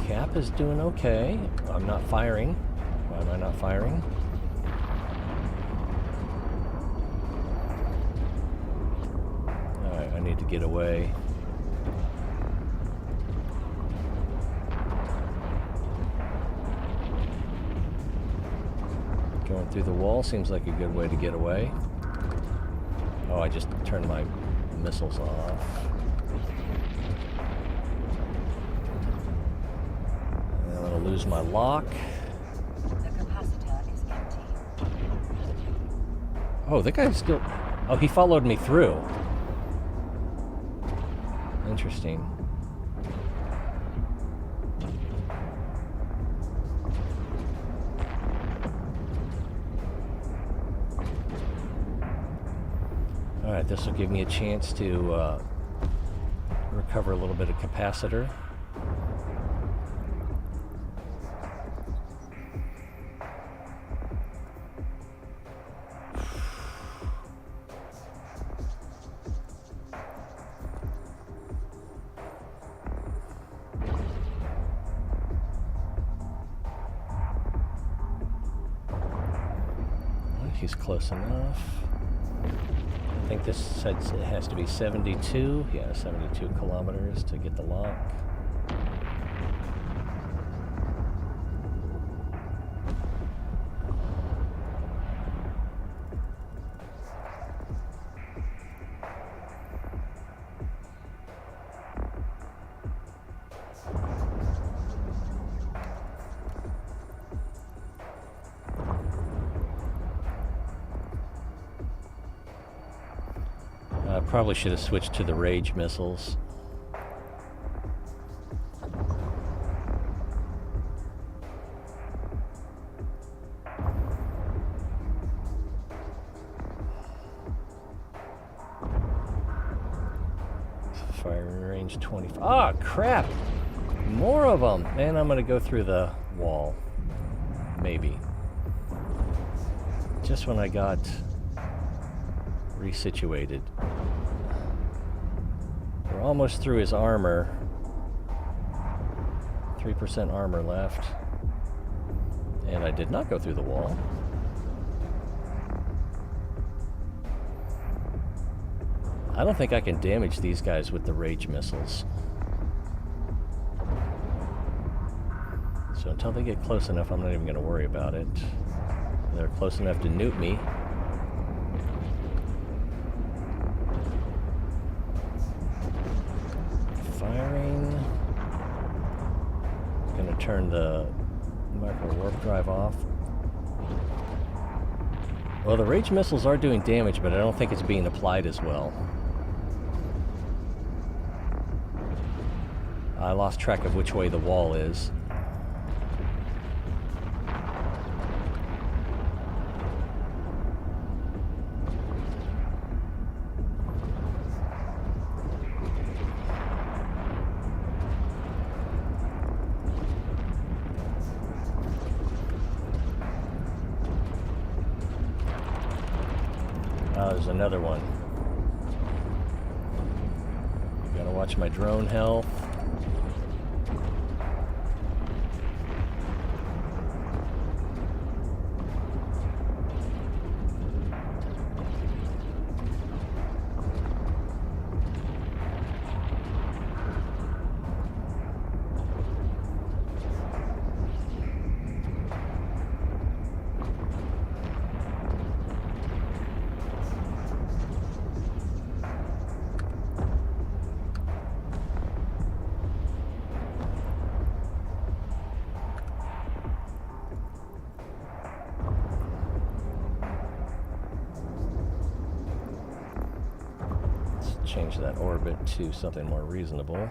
Cap is doing okay. I'm not firing. Why am I not firing? Alright, I need to get away. Going through the wall seems like a good way to get away. Oh, I just turned my missiles off. Lose my lock. The capacitor is empty. Oh, that guy's still... Oh, he followed me through. Interesting. Alright, this will give me a chance to recover a little bit of capacitor. He's close enough. I think this says it has to be 72. Yeah, 72 kilometers to get the lock. Probably should have switched to the rage missiles. Firing range 25. Ah, crap! More of them! And I'm gonna go through the wall. Maybe. Just when I got resituated. We're almost through his armor. 3% armor left. And I did not go through the wall. I don't think I can damage these guys with the rage missiles. So until they get close enough, I'm not even going to worry about it. They're close enough to nuke me. Firing. I'm going to turn the micro warp drive off. Well, the rage missiles are doing damage, but I don't think it's being applied as well. I lost track of which way the wall is. There's another one. Gotta watch my drone health. Change that orbit to something more reasonable.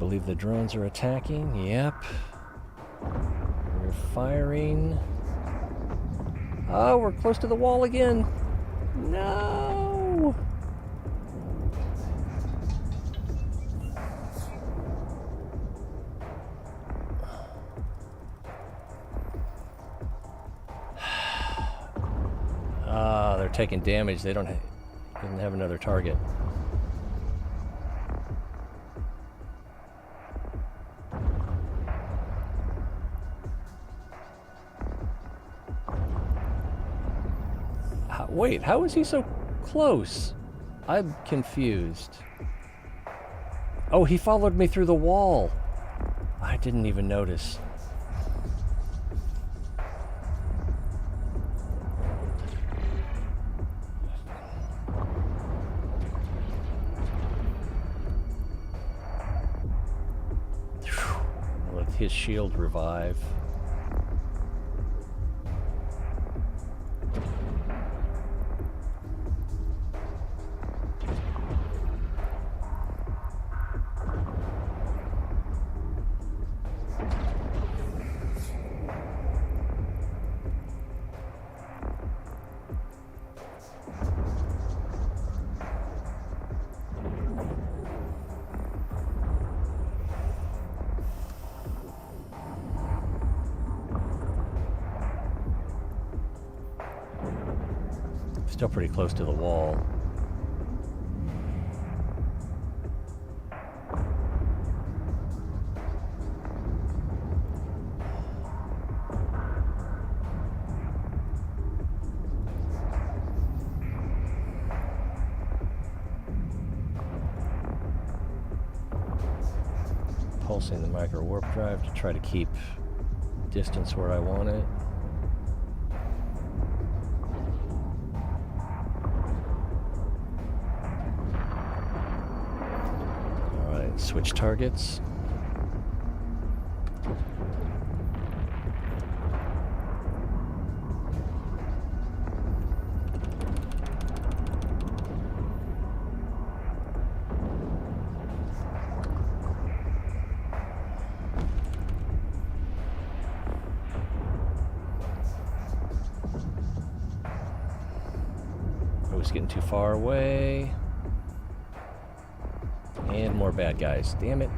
believe the drones are attacking. Yep. We're firing. Oh, we're close to the wall again. No! Ah, they're taking damage. They didn't have another target. Wait, how is he so close? I'm confused. Oh, he followed me through the wall. I didn't even notice. Let his shield revive. Still pretty close to the wall. Pulsing the micro warp drive to try to keep distance where I want it. Switch targets. I was getting too far away. And more bad guys. Damn it.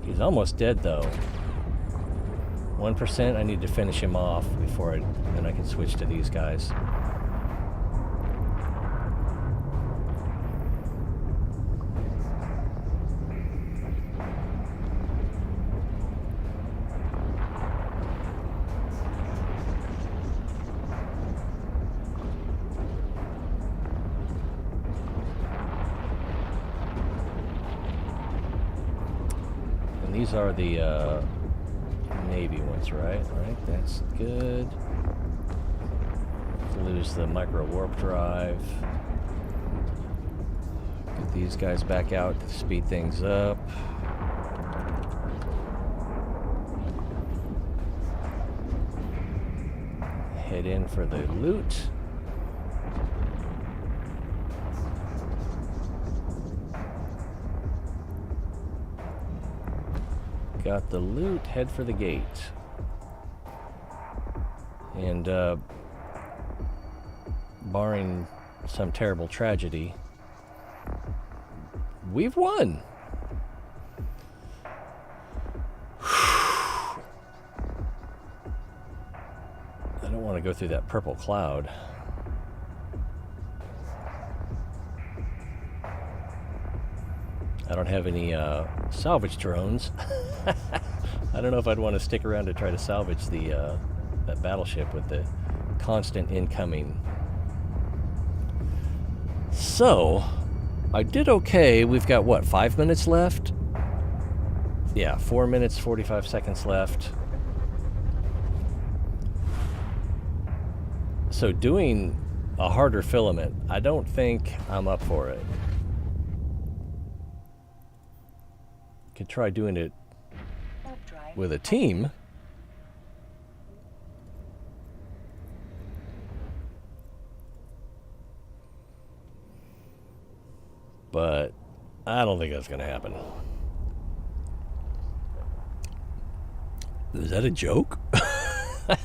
He's almost dead though. 1%, I need to finish him off before then I can switch to these guys. These are the Navy ones, right? Right, that's good. Lose the micro warp drive. Get these guys back out to speed things up. Head in for the loot. Got the loot, head for the gate. And barring some terrible tragedy, we've won. I don't want to go through that purple cloud. I don't have any salvage drones. I don't know if I'd want to stick around to try to salvage the that battleship with the constant incoming. So, I did okay. We've got, what, 5 minutes left? Yeah, 4 minutes, 45 seconds left. So doing a harder filament, I don't think I'm up for it. Could try doing it with a team. but I don't think that's going to happen. Is that a joke?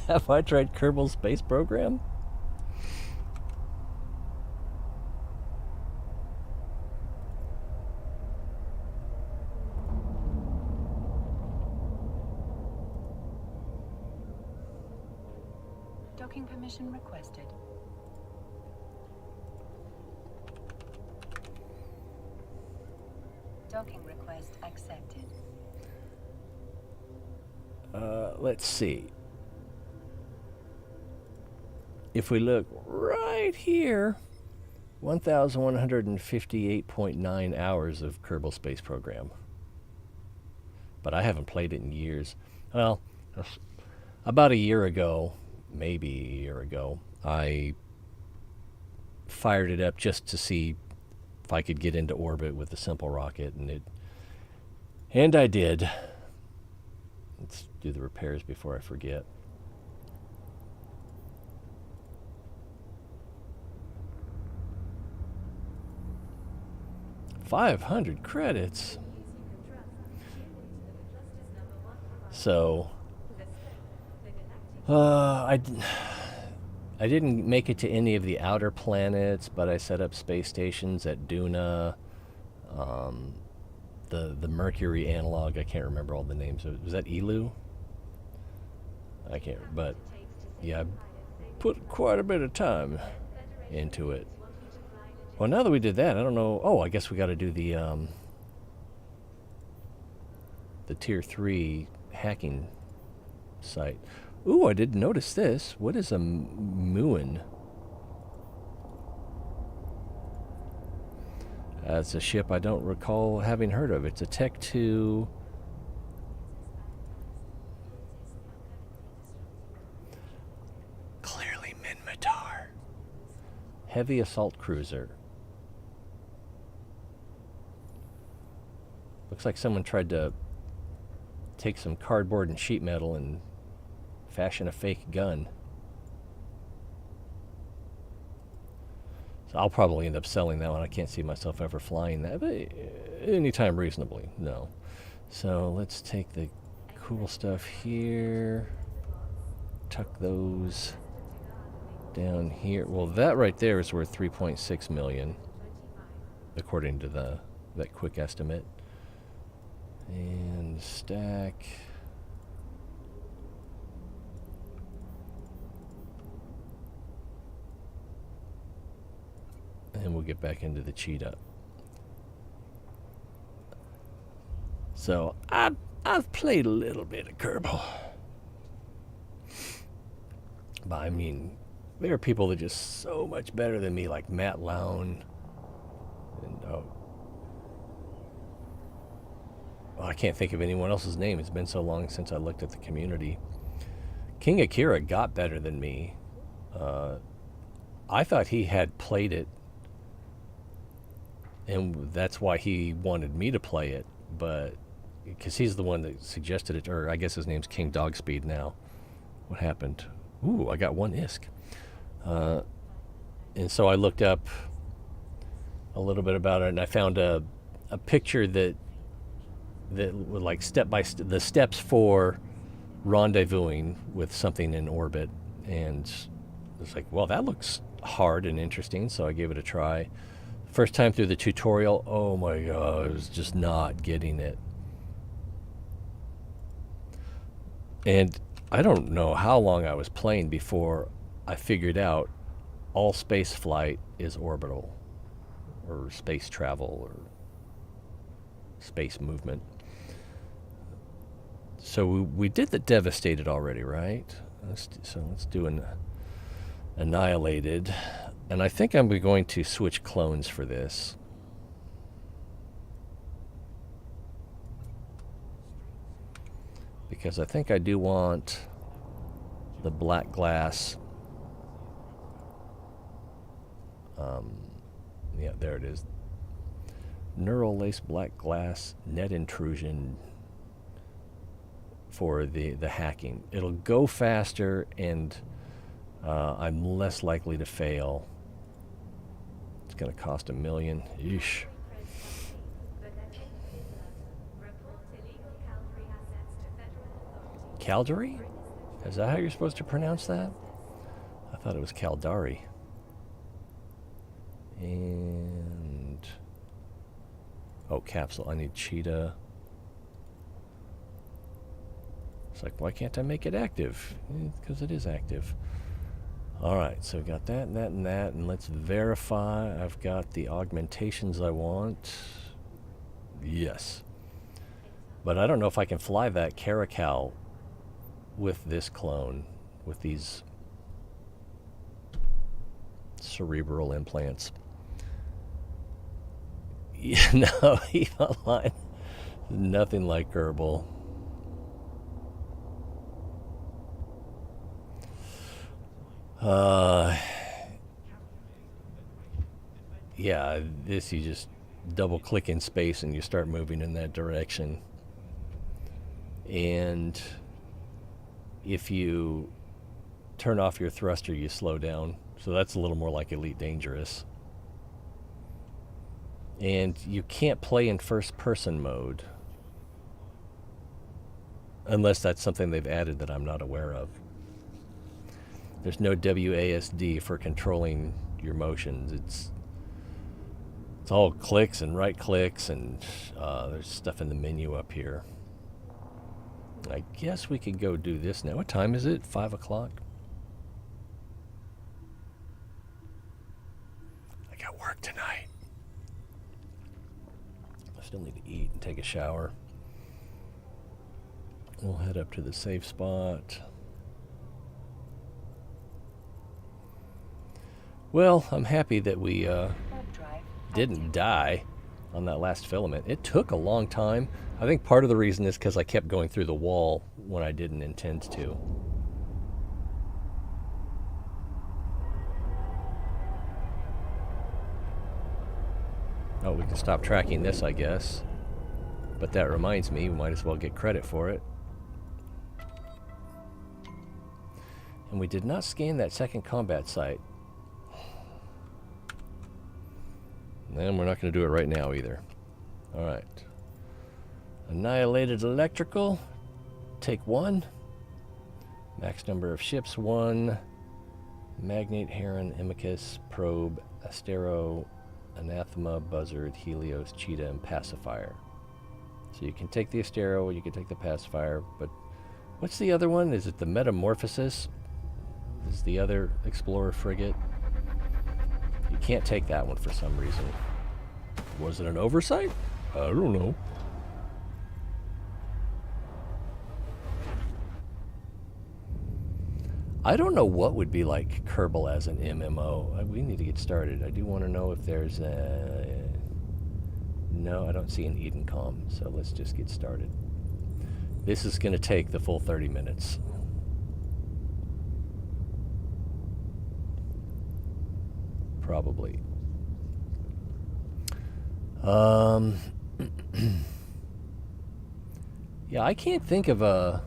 Have I tried Kerbal Space Program? Docking permission requested. Docking request accepted. Let's see. If we look right here, 1,158.9 hours of Kerbal Space Program. But I haven't played it in years. Well, about a year ago, maybe a year ago, I fired it up just to see if I could get into orbit with a simple rocket, and I did. Let's do the repairs before I forget. $500 credits. So, I didn't make it to any of the outer planets, but I set up space stations at Duna, the Mercury analog. I can't remember all the names. Was that Elu? I can't, but yeah, I put quite a bit of time into it. Well, now that we did that, I don't know. Oh, I guess we got to do the tier 3 hacking site. Ooh, I didn't notice this. What is a Muon? That's a ship I don't recall having heard of. It's a Tech 2. Clearly Minmatar. Heavy assault cruiser. Looks like someone tried to take some cardboard and sheet metal and fashion a fake gun. So I'll probably end up selling that one. I can't see myself ever flying that, but anytime reasonably, no. So let's take the cool stuff here, tuck those down here. Well, that right there is worth 3.6 million, according to that quick estimate. And stack. And we'll get back into the cheat up. So I've played a little bit of Kerbal. But I mean, there are people that are just so much better than me, like Matt Lown. And I can't think of anyone else's name. It's been so long since I looked at the community. King Akira got better than me. I thought he had played it, and that's why he wanted me to play it, but because he's the one that suggested it, or I guess his name's King Dogspeed now. What happened? Ooh, I got one ISK. And so I looked up a little bit about it, and I found a picture that would like the steps for rendezvousing with something in orbit, and it's like, well, that looks hard and interesting, so I gave it a try. First time through the tutorial, oh my god, I was just not getting it. And I don't know how long I was playing before I figured out all space flight is orbital, or space travel, or space movement. So we did the Devastated already, right? Let's do an Annihilated. And I think I'm going to switch clones for this. Because I think I do want the black glass. Yeah, there it is. Neural lace black glass net intrusion for the hacking. It'll go faster, and I'm less likely to fail. It's going to cost $1 million. Yeesh. Caldari? Is that how you're supposed to pronounce that? I thought it was Caldari. And... oh, capsule. I need cheetah. It's like, why can't I make it active? Because it is active. Alright, so we got that and that and that. And let's verify I've got the augmentations I want. Yes. But I don't know if I can fly that Caracal with this clone, with these cerebral implants. Yeah, no, he's online. Nothing like Kerbal. Yeah, this you just double click in space and you start moving in that direction. And if you turn off your thruster, you slow down. So that's a little more like Elite Dangerous. And you can't play in first person mode unless that's something they've added that I'm not aware of. There's no WASD for controlling your motions. It's all clicks and right clicks, and there's stuff in the menu up here. I guess we could go do this now. What time is it? 5 o'clock? I got work tonight. I still need to eat and take a shower. We'll head up to the safe spot. Well, I'm happy that we didn't die on that last filament. It took a long time. I think part of the reason is because I kept going through the wall when I didn't intend to. Oh, we can stop tracking this, I guess. But that reminds me, we might as well get credit for it. And we did not scan that second combat site. And we're not going to do it right now either. Alright. Annihilated electrical. Take 1. Max number of ships 1. Magnate, Heron, Imicus, Probe, Astero, Anathema, Buzzard, Helios, Cheetah, and Pacifier. So you can take the Astero, you can take the Pacifier, but what's the other one? Is it the Metamorphosis? Is the other Explorer frigate? You can't take that one for some reason. Was it an oversight? I don't know. I don't know what would be like Kerbal as an MMO. We need to get started. I do want to know if there's a... No, I don't see an Edencom, so let's just get started. This is going to take the full 30 minutes. Probably. Yeah, I can't think of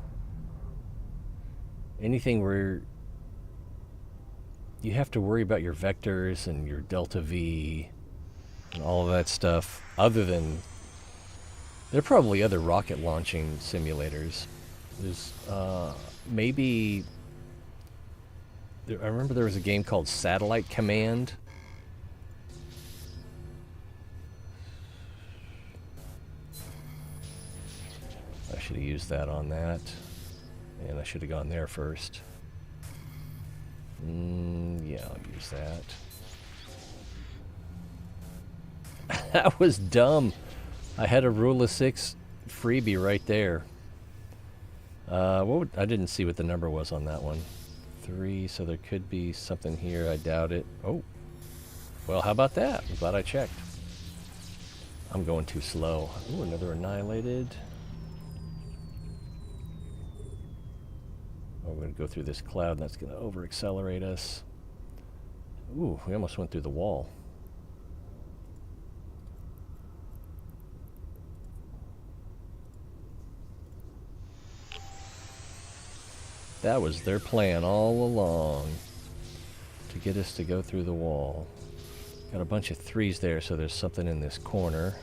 anything where you have to worry about your vectors and your delta V and all of that stuff, other than there are probably other rocket launching simulators. There's maybe I remember there was a game called Satellite Command. I should have used that on that. And I should have gone there first. Yeah, I'll use that. That was dumb. I had a rule of 6 freebie right there. I didn't see what the number was on that one. 3, so there could be something here. I doubt it. Oh. Well, how about that? I'm glad I checked. I'm going too slow. Ooh, another Annihilated. Oh, we're going to go through this cloud, and that's going to over-accelerate us. Ooh, we almost went through the wall. That was their plan all along, to get us to go through the wall. Got a bunch of 3s there, so there's something in this corner.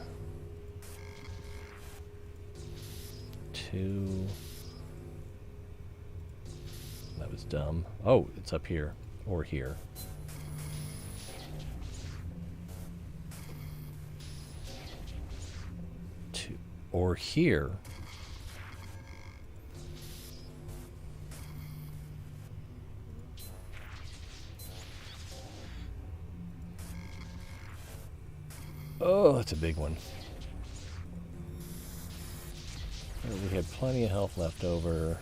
2... That was dumb. Oh, it's up here. Or here. Or here. Oh, that's a big one. Well, we had plenty of health left over.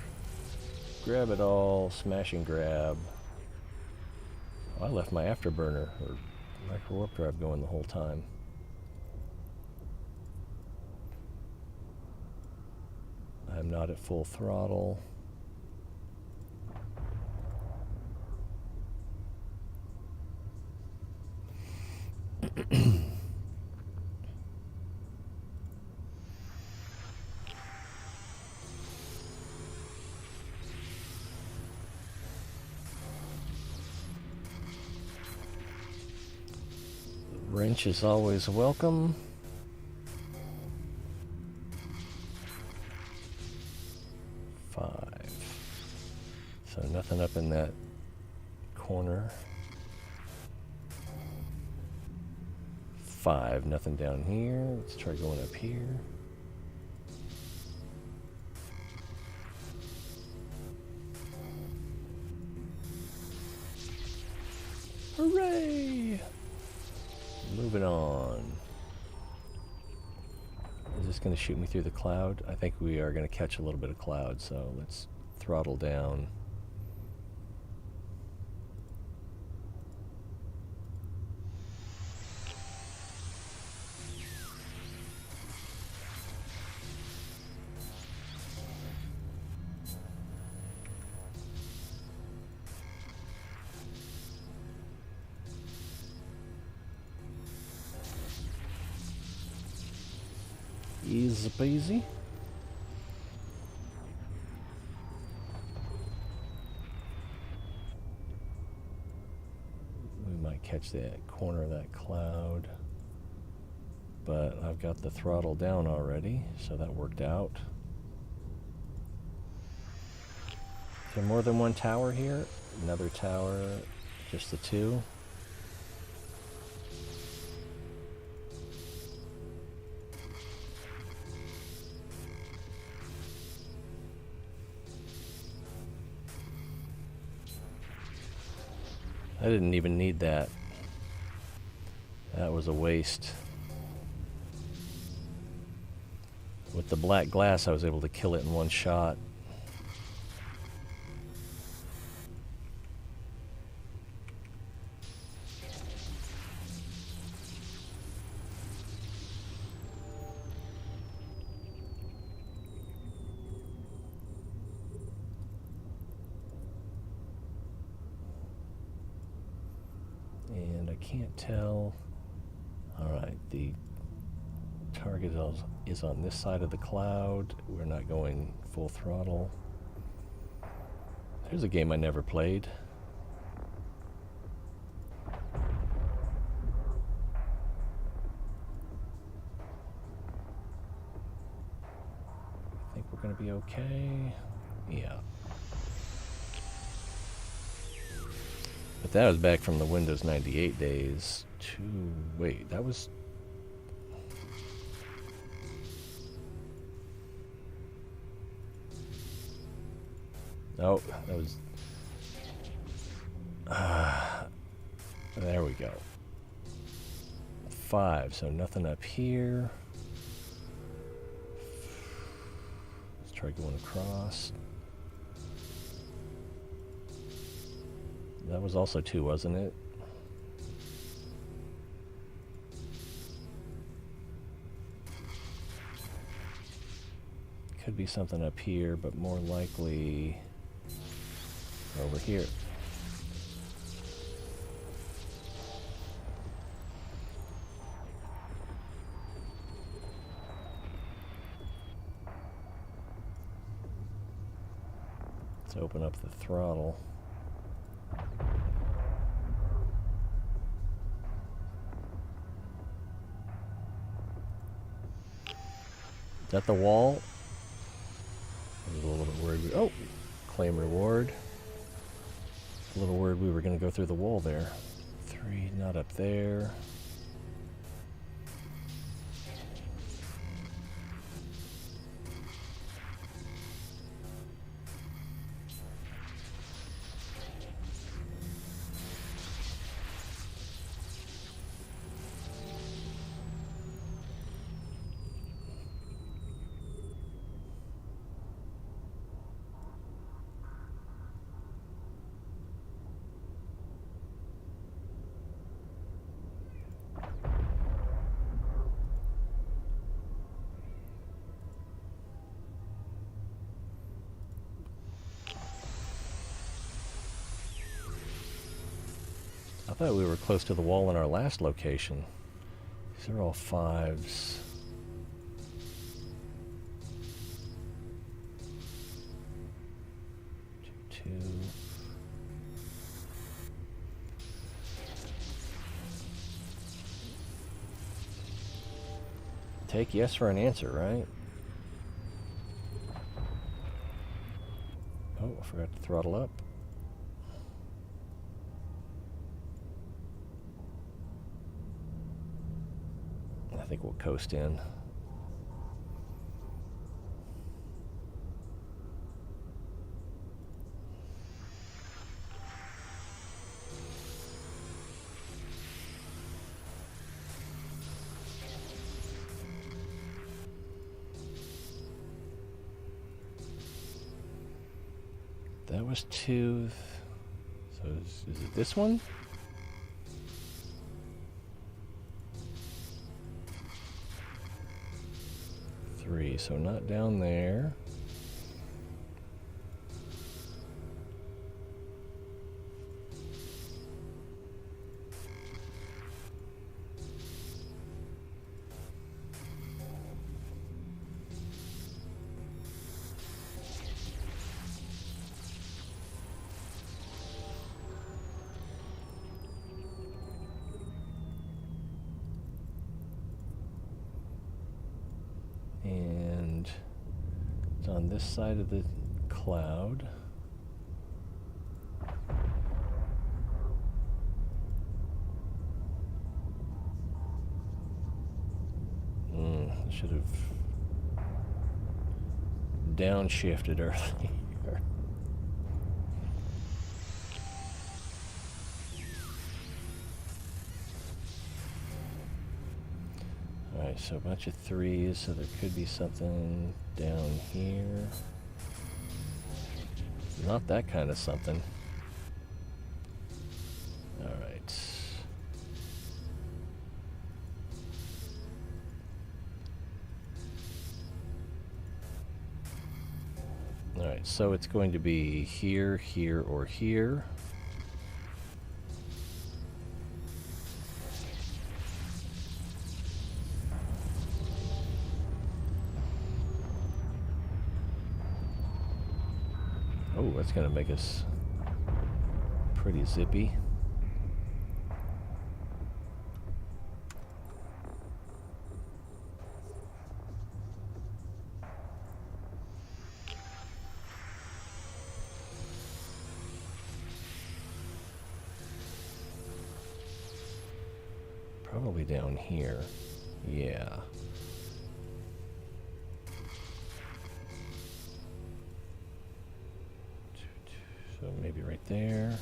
Grab it all, smash and grab. Oh, I left my afterburner or micro warp drive going the whole time. I'm not at full throttle. Wrench is always welcome. So nothing up in that corner. 5, nothing down here. Let's try going up here. Hooray! Moving on. Is this going to shoot me through the cloud? I think we are going to catch a little bit of cloud, so let's throttle down. Easy peasy. We might catch that corner of that cloud, but I've got the throttle down already, so that worked out. Is there more than one tower here? Another tower, just the 2. I didn't even need that. That was a waste. With the black glass, I was able to kill it in one shot. Can't tell. Alright, the target is on this side of the cloud. We're not going full throttle. Here's a game I never played. I think we're going to be okay. Yeah. But that was back from the Windows 98 days to... Wait, that was... Oh, that was... there we go. 5, so nothing up here. Let's try going across. That was also 2, wasn't it? Could be something up here, but more likely over here. Let's open up the throttle. Is that the wall? I was a little bit worried. Oh, claim reward. A little worried we were going to go through the wall there. 3, not up there. I thought we were close to the wall in our last location. These are all 5s. 2, 2. Take yes for an answer, right? Oh, I forgot to throttle up. I think we'll coast in. That was 2. So is it this one? So not down there. And it's on this side of the cloud. Should have downshifted earlier. Alright, so a bunch of 3s, so there could be something down here. Not that kind of something. Alright. Alright, so it's going to be here, here, or here. Oh, that's going to make us pretty zippy. Probably down here. Yeah. So maybe right there.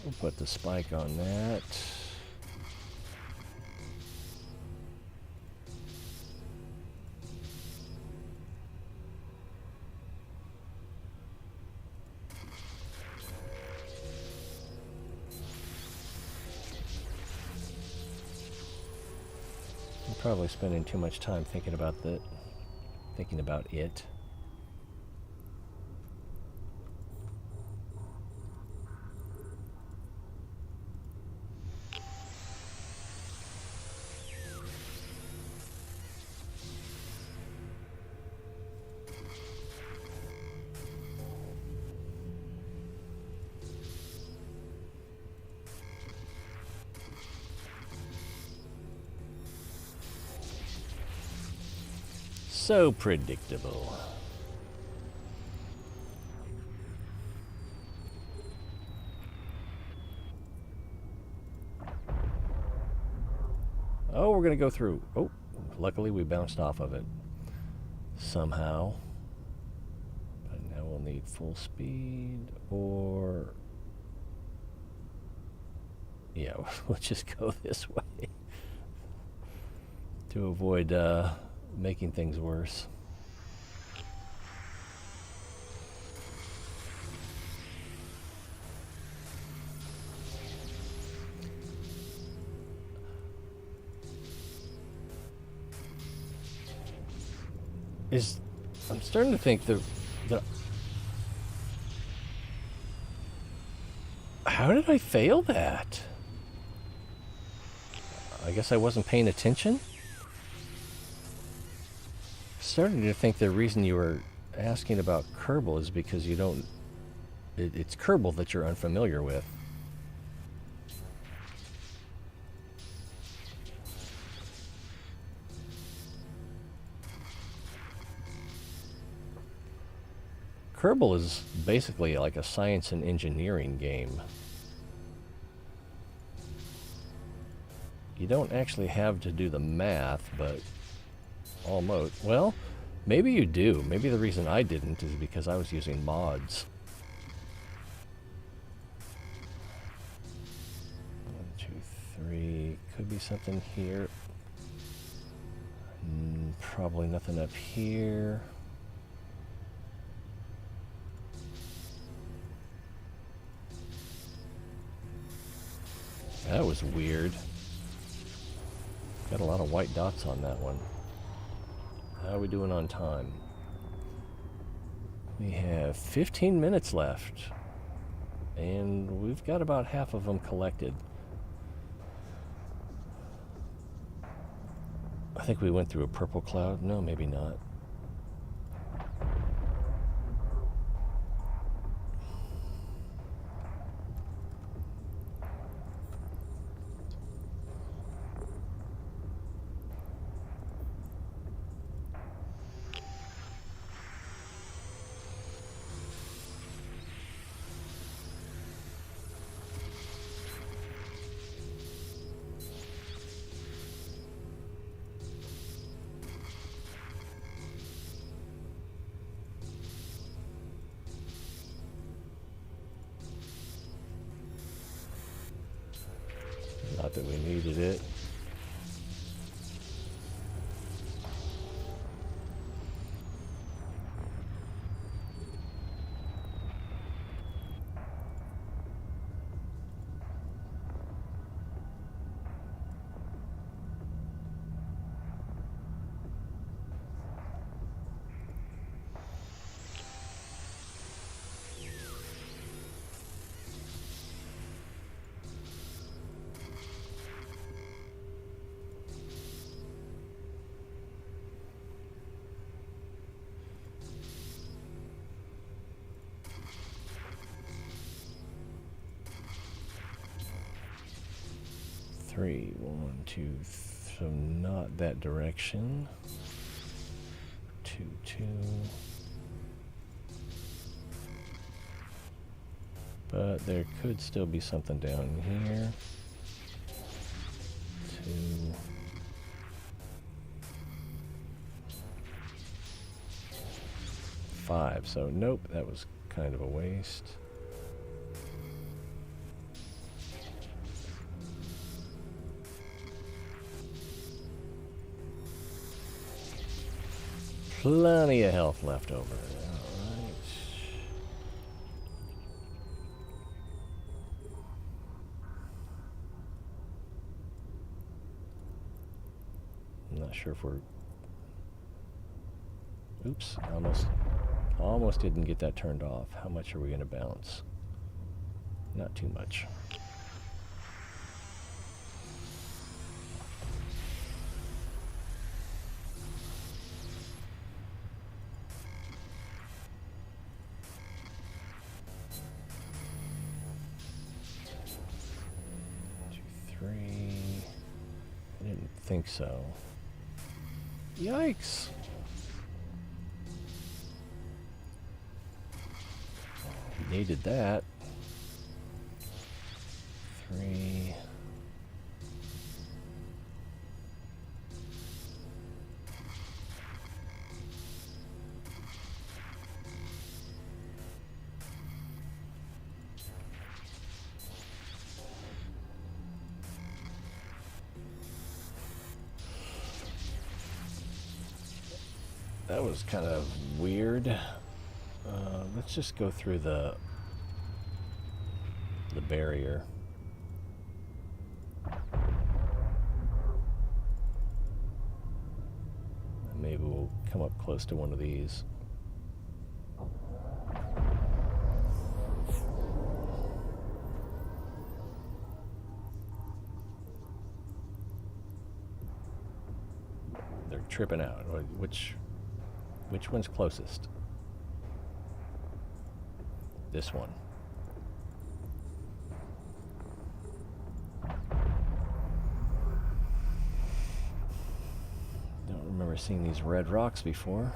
We'll put the spike on that. Probably spending too much time thinking about it. So predictable. Oh, we're gonna go through. Oh, luckily we bounced off of it somehow. But now we'll need full speed, or yeah, we'll just go this way to avoid making things worse. I'm starting to think the how did I fail that? I guess I wasn't paying attention. Starting to think the reason you were asking about Kerbal is because you don't. It's Kerbal that you're unfamiliar with. Kerbal is basically like a science and engineering game. You don't actually have to do the math, but almost. Well, maybe you do. Maybe the reason I didn't is because I was using mods. 1, 2, 3. Could be something here. Probably nothing up here. That was weird. Got a lot of white dots on that one. How are we doing on time? We have 15 minutes left. And we've got about half of them collected. I think we went through a purple cloud. No, maybe not. Not that we needed it. Three, 1, 2, so not that direction. 2, 2. But there could still be something down here. 2. 5, so nope, that was kind of a waste. Plenty of health left over. Alright. I'm not sure if we're... Oops, almost didn't get that turned off. How much are we going to bounce? Not too much. Think so. Yikes! Needed that. 3. That was kind of weird. Let's just go through the barrier. Maybe we'll come up close to one of these. They're tripping out. Which one's closest? This one. Don't remember seeing these red rocks before.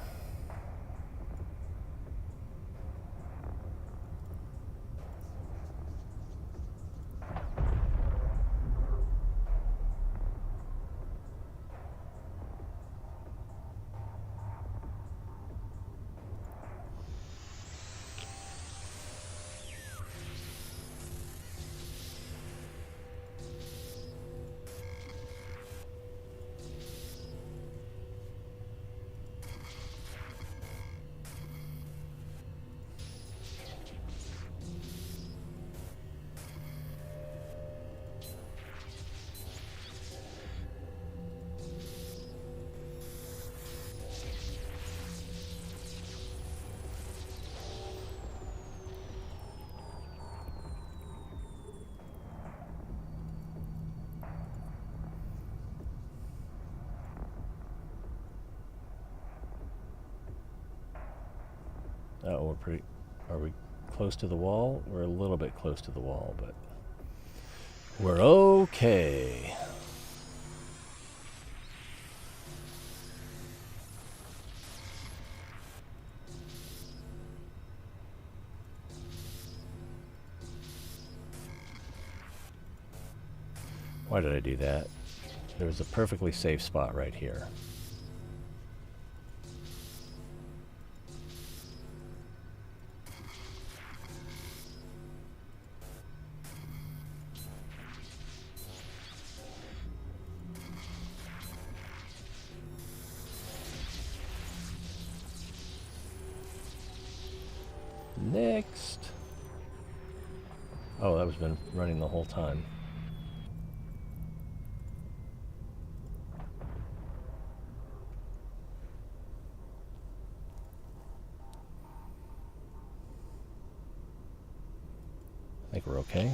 Oh, are we close to the wall? We're a little bit close to the wall, but we're okay. Why did I do that? There was a perfectly safe spot right here. Next. Oh, that was been running the whole time. I think we're okay.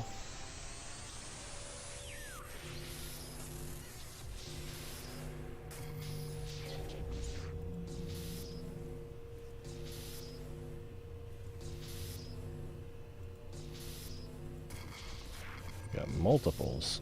Got multiples.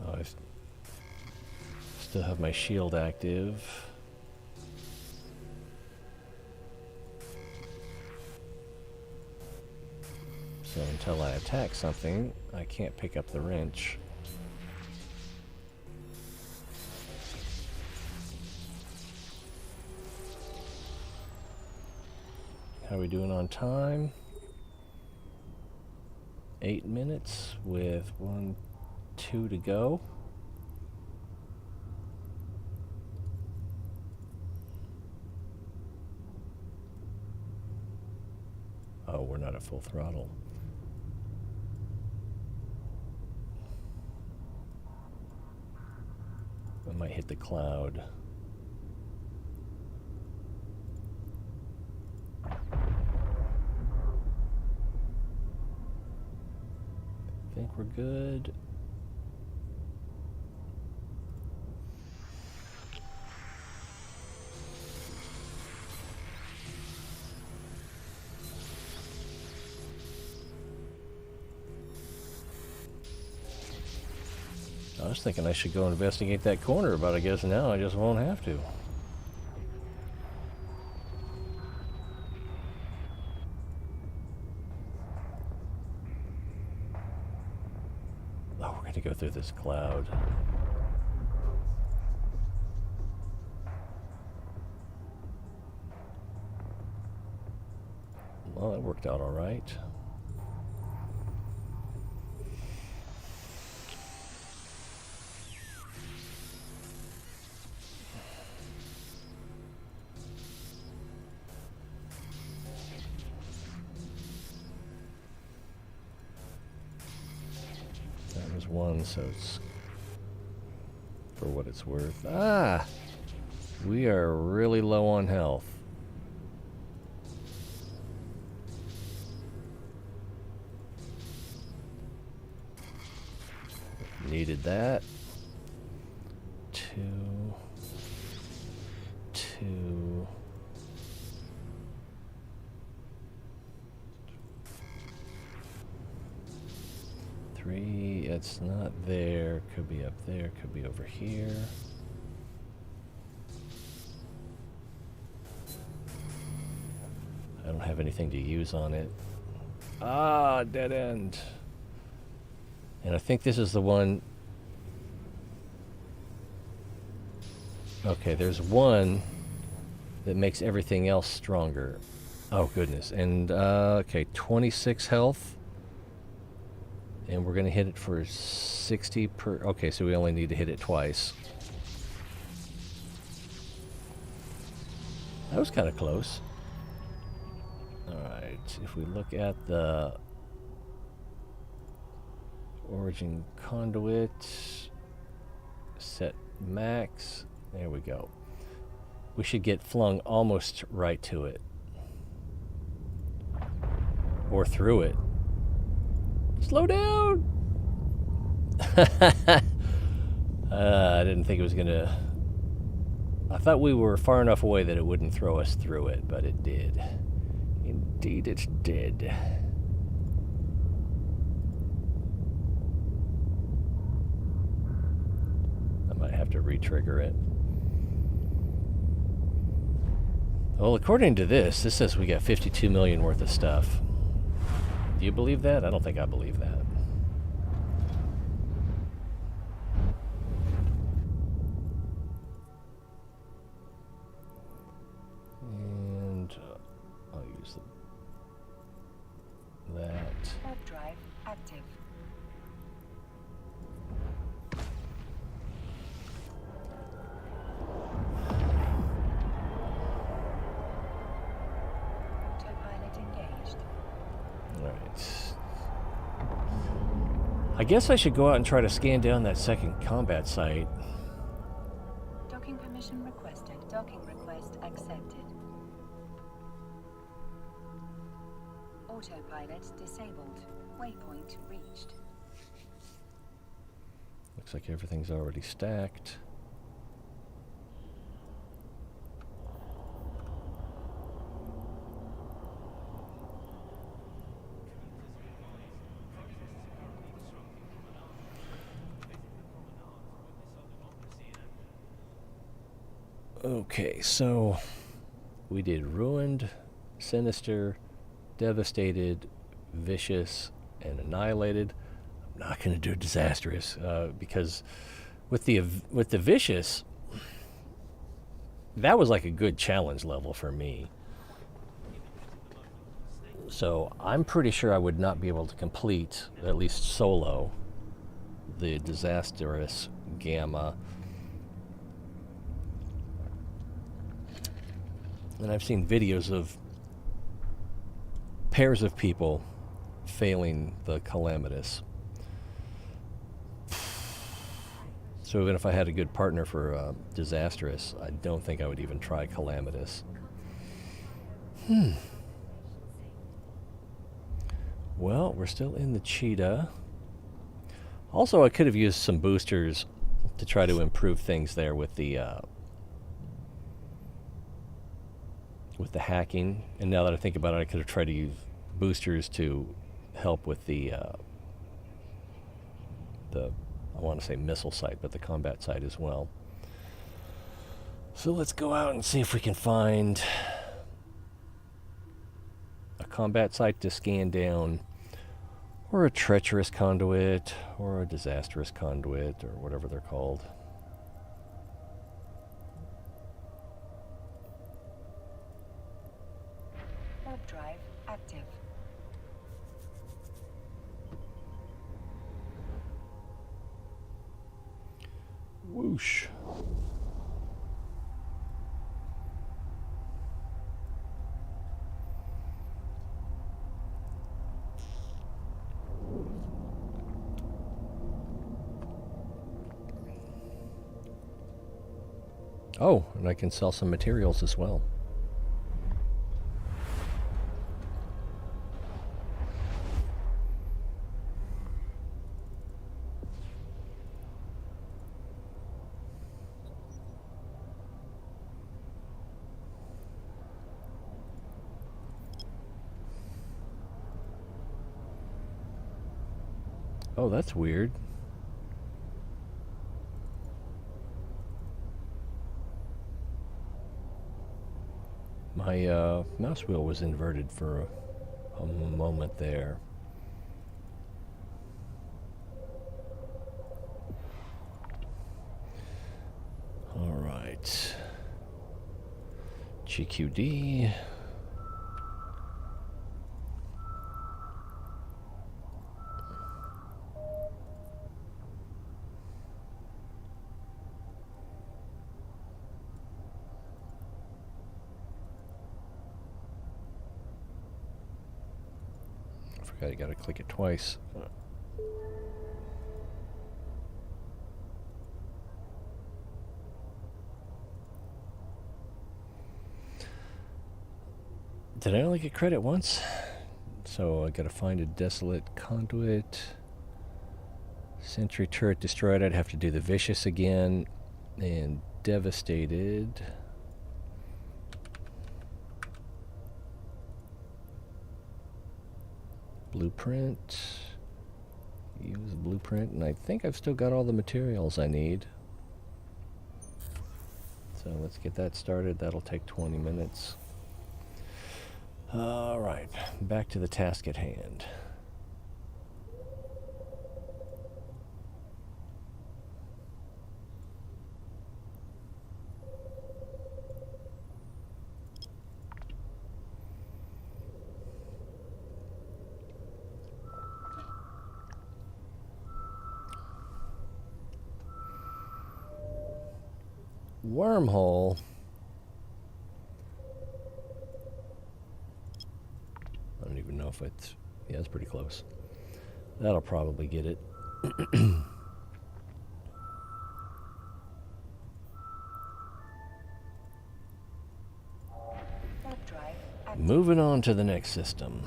Oh, I still have my shield active. So until I attack something, I can't pick up the wrench. How are we doing on time? 8 minutes with 1, 2 to go. Oh, we're not at full throttle. I might hit the cloud. I think we're good. I was thinking I should go investigate that corner, but I guess now I just won't have to. Oh, we're going to go through this cloud. Well, that worked out all right. That was one, so it's for what it's worth. Ah! We are really low on health. Needed that. 2, 2. 3, it's not there. Could be up there, could be over here. I don't have anything to use on it. Ah, dead end. And I think this is the one. Okay, there's one that makes everything else stronger. Oh, goodness. And, okay, 26 health. And we're going to hit it for 60 per... Okay, so we only need to hit it twice. That was kind of close. Alright, if we look at the origin conduit, set max, there we go. We should get flung almost right to it. Or through it. Slow down! I didn't think it was gonna... I thought we were far enough away that it wouldn't throw us through it, but it did. Indeed it did. I might have to re-trigger it. Well, according to this says we got 52 million worth of stuff. Do you believe that? I don't think I believe that. And I'll use that. Warp drive active. Autopilot engaged. Alright. I guess I should go out and try to scan down that second combat site. Docking permission requested. Docking request accepted. Autopilot disabled. Waypoint reached. Looks like everything's already stacked. Okay, so we did Ruined, Sinister, Devastated, Vicious, and Annihilated. I'm not going to do Disastrous because with the Vicious, that was like a good challenge level for me. So I'm pretty sure I would not be able to complete, at least solo, the Disastrous Gamma. And I've seen videos of pairs of people failing the Calamitous. So even if I had a good partner for Disastrous, I don't think I would even try Calamitous. Well, we're still in the Cheetah. Also, I could have used some boosters to try to improve things there with the hacking. And now that I think about it, I could have tried to use boosters to help with the want to say missile site, but the combat site as well. So let's go out and see if we can find a combat site to scan down, or a treacherous conduit, or a disastrous conduit, or whatever they're called. Warp drive active. Whoosh. Oh, and I can sell some materials as well. Oh, that's weird. My mouse wheel was inverted for a moment there. All right. GQD. I gotta click it twice. Did I only get credit once? So I gotta find a Desolate conduit. Sentry turret destroyed. I'd have to do the Vicious again. And Devastated. Blueprint. Use blueprint, and I think I've still got all the materials I need. So let's get that started. That'll take 20 minutes. Alright, back to the task at hand. Wormhole. I don't even know if it's... Yeah, it's pretty close. That'll probably get it. Moving on to the next system.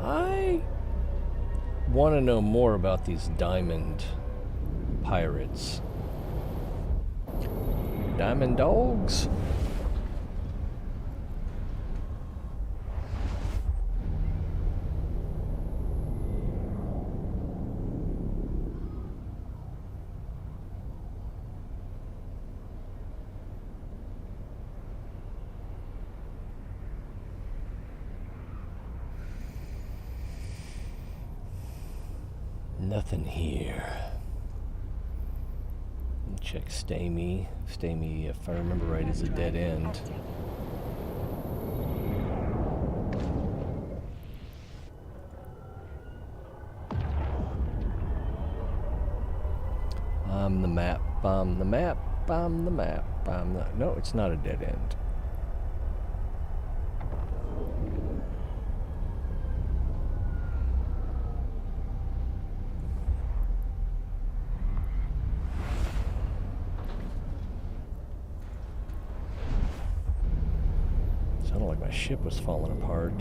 I want to know more about these diamond pirates. Diamond dogs? Nothing here. Check Stamy. Stamy, if I remember right, is a dead end. The map. The map. The map. No, it's not a dead end. Sounded like my ship was falling apart.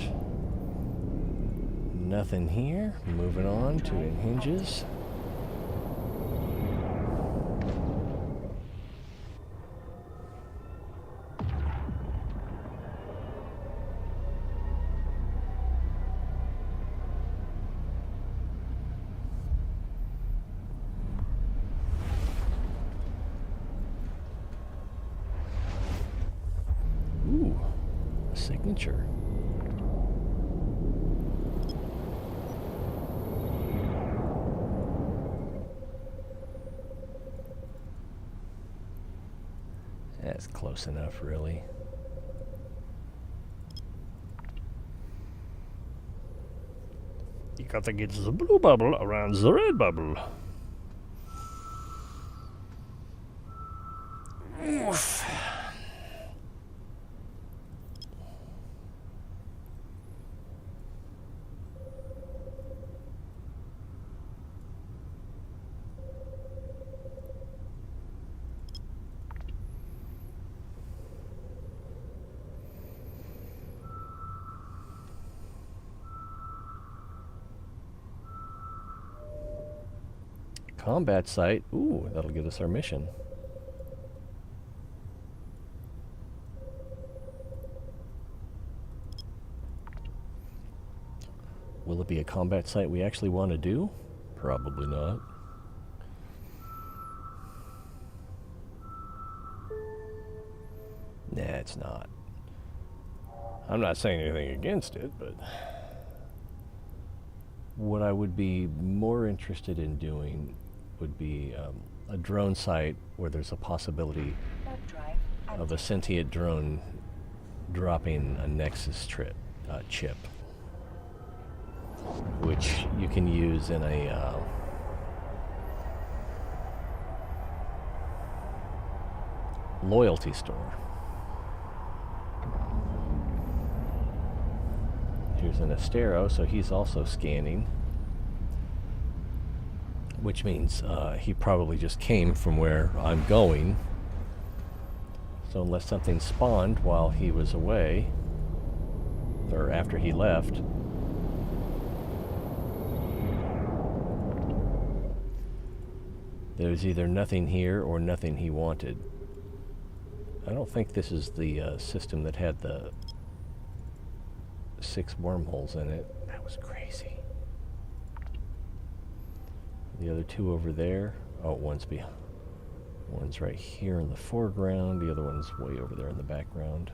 Nothing here. Moving on to it hinges. Signature. That's close enough, really. You gotta get the blue bubble around the red bubble. Oof. Combat site. Ooh, that'll get us our mission. Will it be a combat site we actually want to do? Probably not. Nah, it's not. I'm not saying anything against it, but what I would be more interested in doing would be a drone site where there's a possibility of a sentient drone dropping a Nexus chip, which you can use in a loyalty store. Here's an Astero, so he's also scanning, which means he probably just came from where I'm going. So unless something spawned while he was away, or after he left, there's either nothing here or nothing he wanted. I don't think this is the system that had the 6 wormholes in it. That was crazy. The other 2 over there. Oh, one's right here in the foreground. The other one's way over there in the background.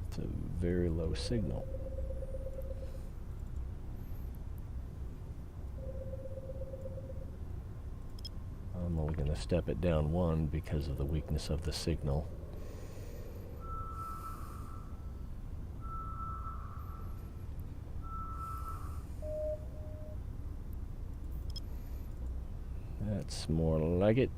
It's a very low signal. I'm only going to step it down 1 because of the weakness of the signal. That's more like it.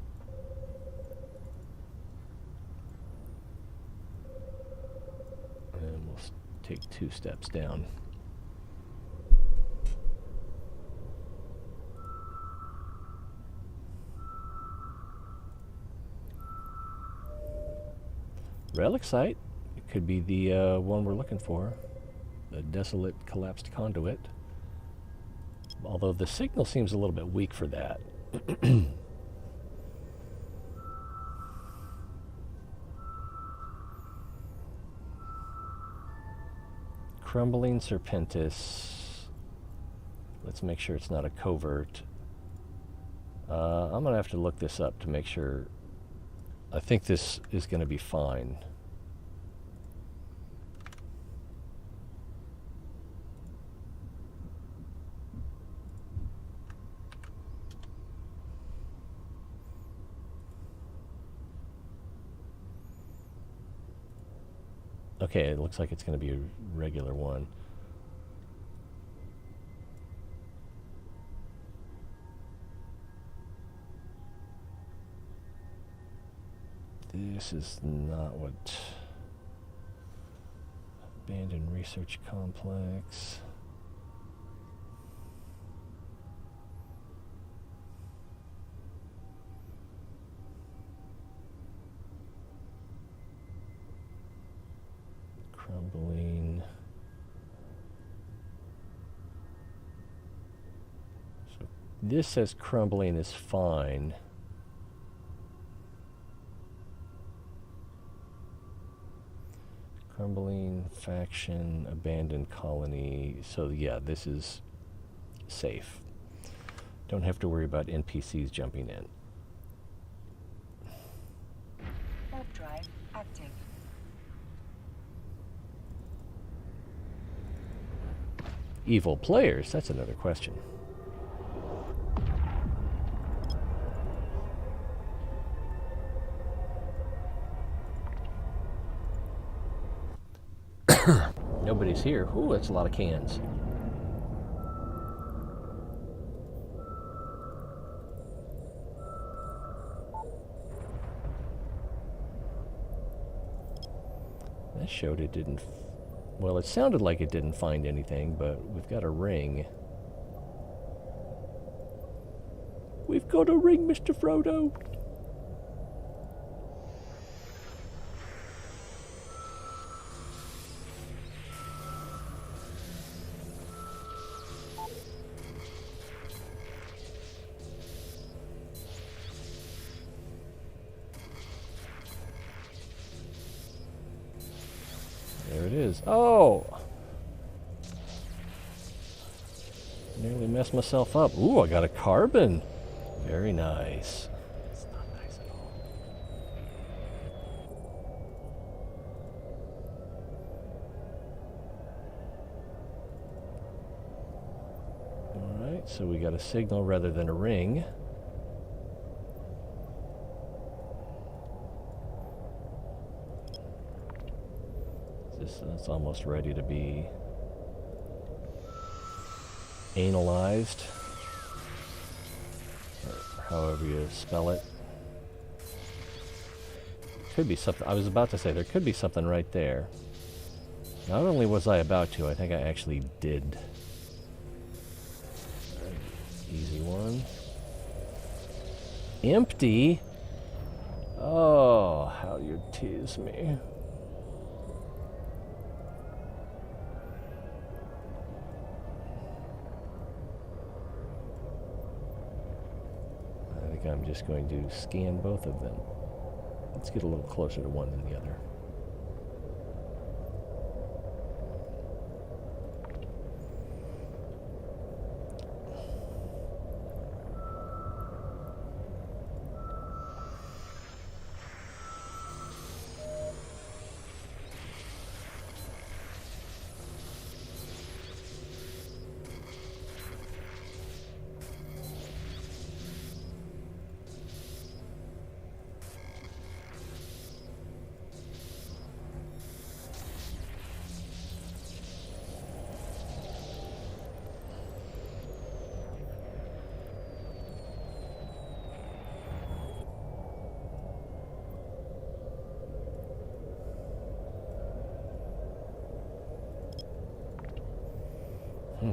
And we'll take 2 steps down. Relic site. It could be the one we're looking for. The Desolate collapsed conduit. Although the signal seems a little bit weak for that. Crumbling Serpentis. Let's make sure it's not a covert. I'm going to have to look this up to make sure. I think this is going to be fine. Okay, it looks like it's going to be a regular one. This is not what... Abandoned research complex. Crumbling. So this says crumbling is fine. Crumbling, faction, abandoned colony. So yeah, this is safe. Don't have to worry about NPCs jumping in. Warp drive active. Evil players? That's another question. Nobody's here. Ooh, that's a lot of cans. That showed it didn't... Well, it sounded like it didn't find anything, but we've got a ring. We've got a ring, Mr. Frodo! There it is. Oh! Nearly messed myself up. Ooh, I got a carbon. Very nice. It's not nice at all. Alright, so we got a signal rather than a ring. It's almost ready to be analyzed, or however you spell it. Could be something. I was about to say there could be something right there. Not only was I about to, I think I actually did. Easy one. Empty? Oh, how you tease me. I'm just going to scan both of them. Let's get a little closer to one than the other.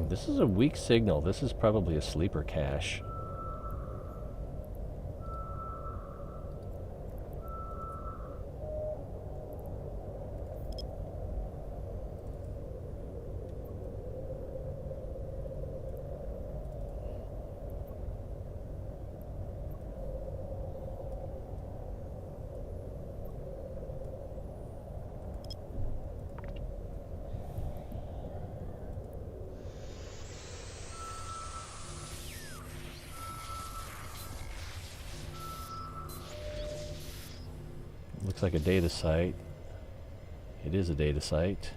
This is a weak signal. This is probably a sleeper cache. Looks like a data site. It is a data site.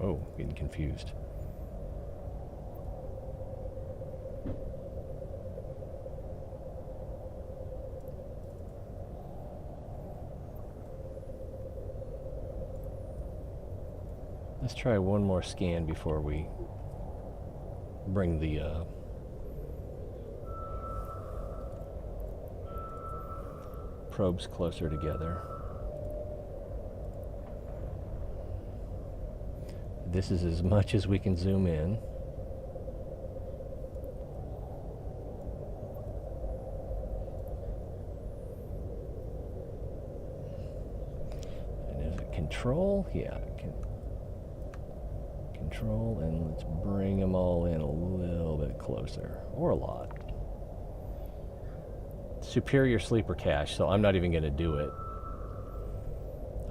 Oh, getting confused. Let's try one more scan before we bring the probes closer together. This is as much as we can zoom in. And is it control? Yeah, control, and let's bring them all in a little bit closer, or a lot. Superior sleeper cache, so I'm not even going to do it.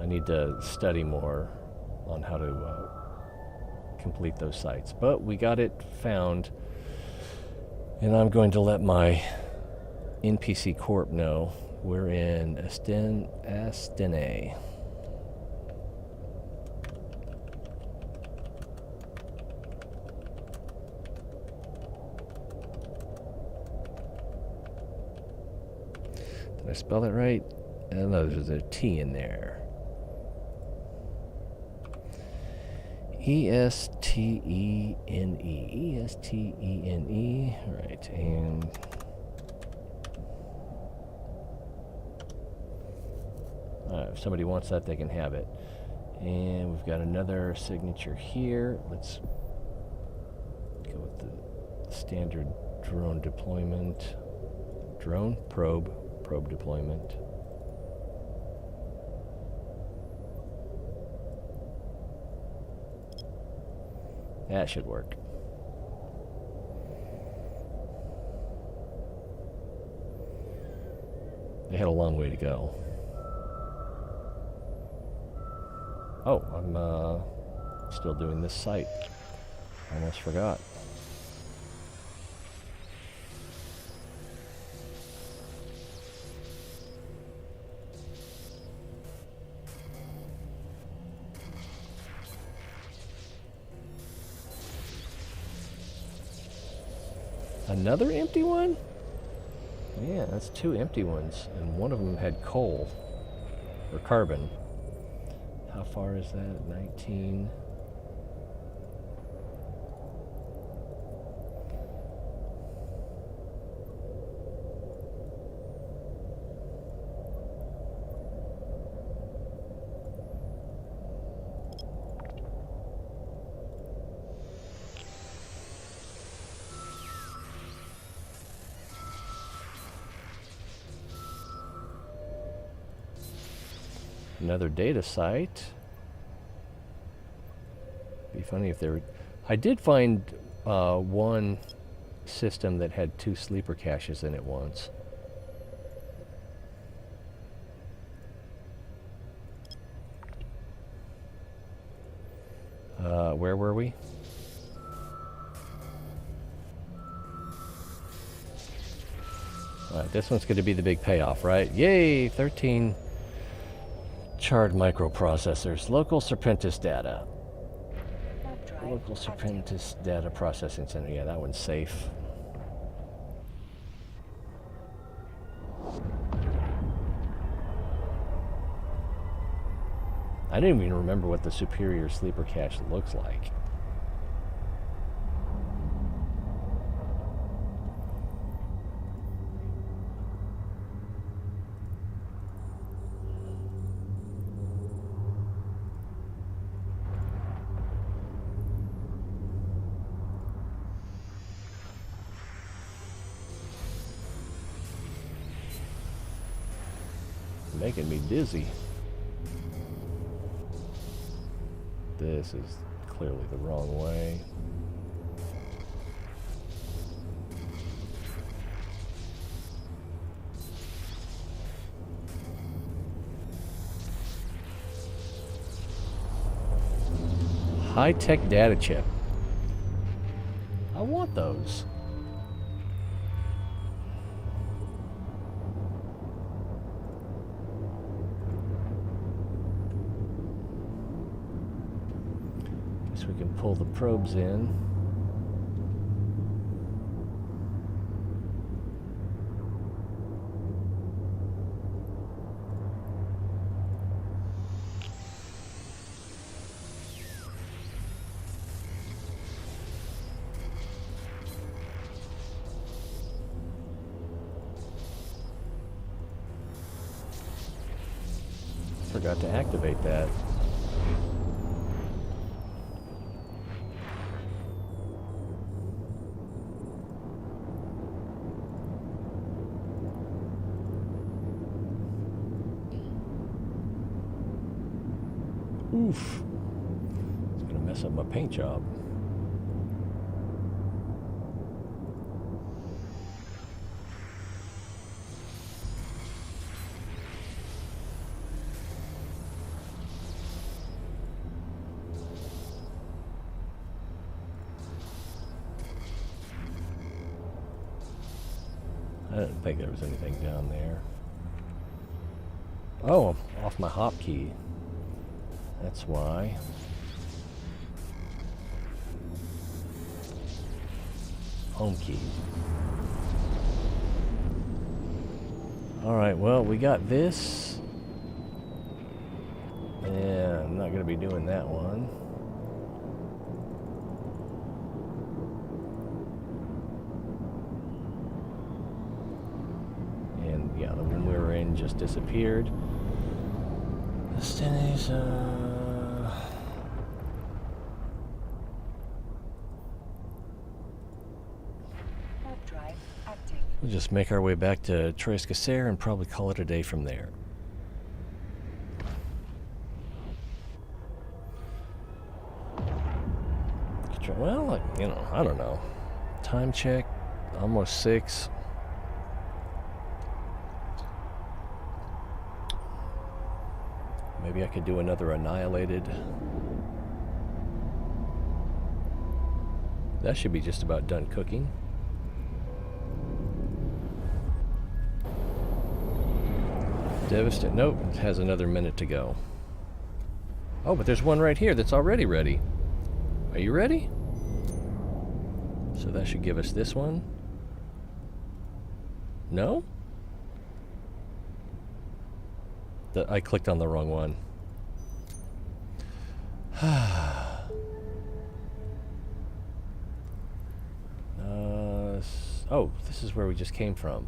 I need to study more on how to complete those sites. But we got it found, and I'm going to let my NPC Corp know we're in Astene. Did I spell it right? No, there's a T in there. Estene. Estene. Right, and if somebody wants that, they can have it. And we've got another signature here. Let's go with the standard drone deployment. Drone? Probe deployment. That should work. They had a long way to go. Oh, I'm still doing this site. I almost forgot. Another empty one? Yeah, that's 2 empty ones, and one of them had coal, or carbon. How far is that? 19. Another data site. Be funny if there were... I did find one system that had 2 sleeper caches in it once. Where were we? Alright, this one's going to be the big payoff, right? Yay! 13 charred microprocessors. Local Serpentis data. Local Serpentis data processing center. Yeah, that one's safe. I didn't even remember what the superior sleeper cache looks like. Making me dizzy. This is clearly the wrong way. High-tech data chip. I want those. We can pull the probes in. Forgot to activate that. Oof. It's gonna mess mess up my paint job. I didn't think there was anything down there. Oh, I'm off my hotkey. That's why. Home key. Alright, well, we got this. Yeah, I'm not going to be doing that one. And yeah, the one we were in just disappeared. Destination. Drive active. We'll just make our way back to Treacherous and probably call it a day from there. Well, like, you know, I don't know. Time check, almost 6. Maybe I could do another Annihilated. That should be just about done cooking. Devastate. Nope, it has another minute to go. Oh, but there's one right here that's already ready. Are you ready? So that should give us this one. No? I clicked on the wrong one. Oh, this is where we just came from.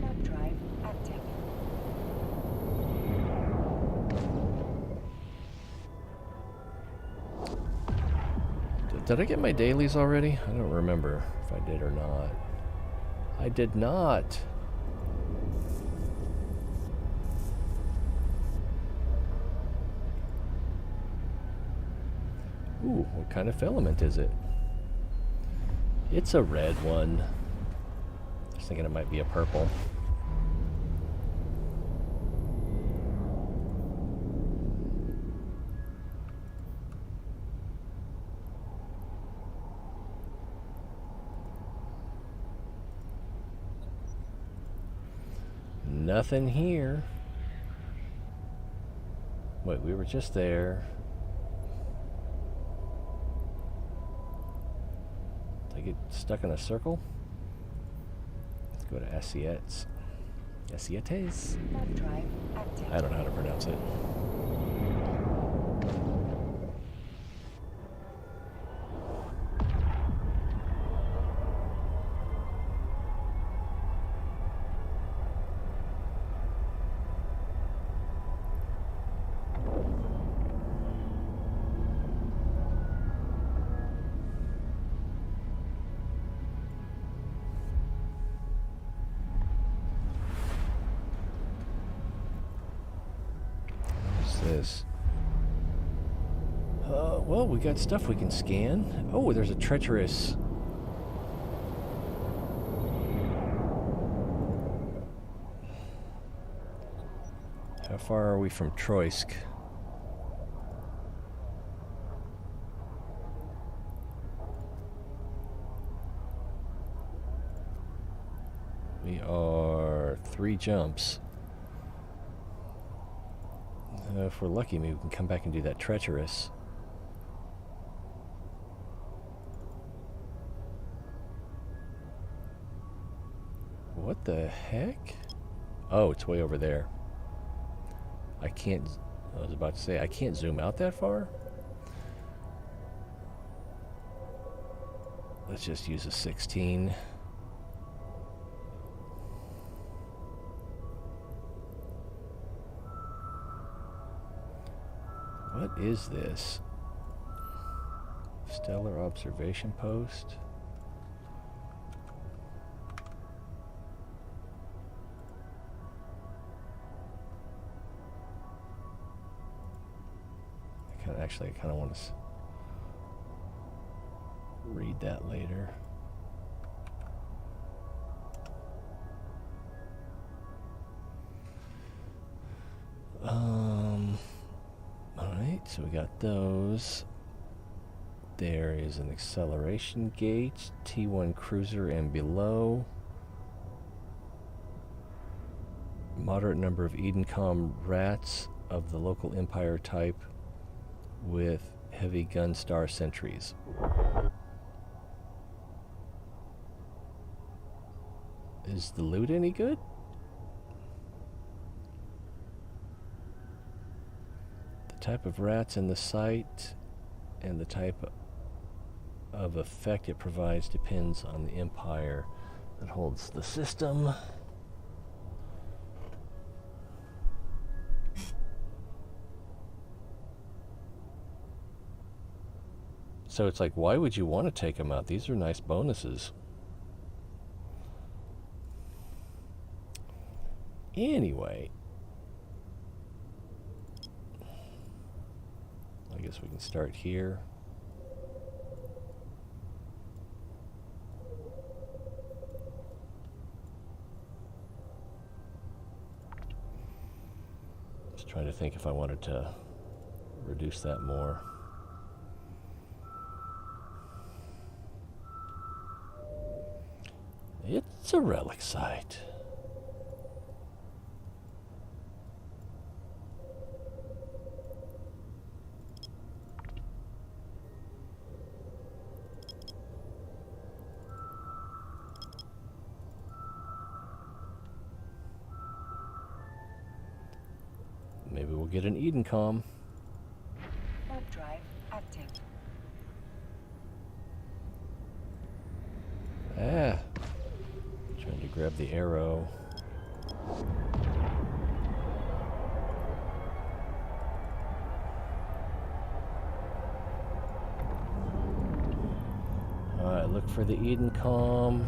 Warp drive active. Did I get my dailies already? I don't remember if I did or not. I did not. Ooh, what kind of filament is it? It's a red one. I was thinking it might be a purple. Nothing here. Wait, we were just there. Did I get stuck in a circle? Let's go to Assiettes. Assiettes? Warp drive active. I don't know how to pronounce it. This. Well, we got stuff we can scan. Oh, there's a Treacherous. How far are we from Troisk? We are 3 jumps. If we're lucky, maybe we can come back and do that Treacherous. What the heck? Oh, it's way over there. I can't... I was about to say, I can't zoom out that far? Let's just use a 16. What is this? Stellar observation post? I kind of want to read that later. Alright, so we got those. There is an acceleration gate, T1 cruiser and below. Moderate number of Edencom rats of the local Empire type with heavy gun star sentries. Is the loot any good? The type of rats in the site and the type of effect it provides depends on the Empire that holds the system. So it's like, why would you want to take them out? These are nice bonuses. Anyway, I guess we can start here. Just trying to think if I wanted to reduce that more. It's a relic site. Maybe we'll get an Edencom. Warp drive active. Ah. Trying to grab the arrow. Alright, look for the Edencom.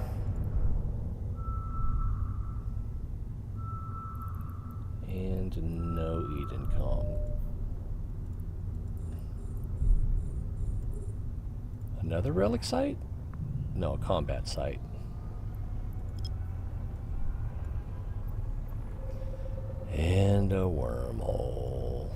And no Edencom. Another relic site? No, a combat site. And a wormhole.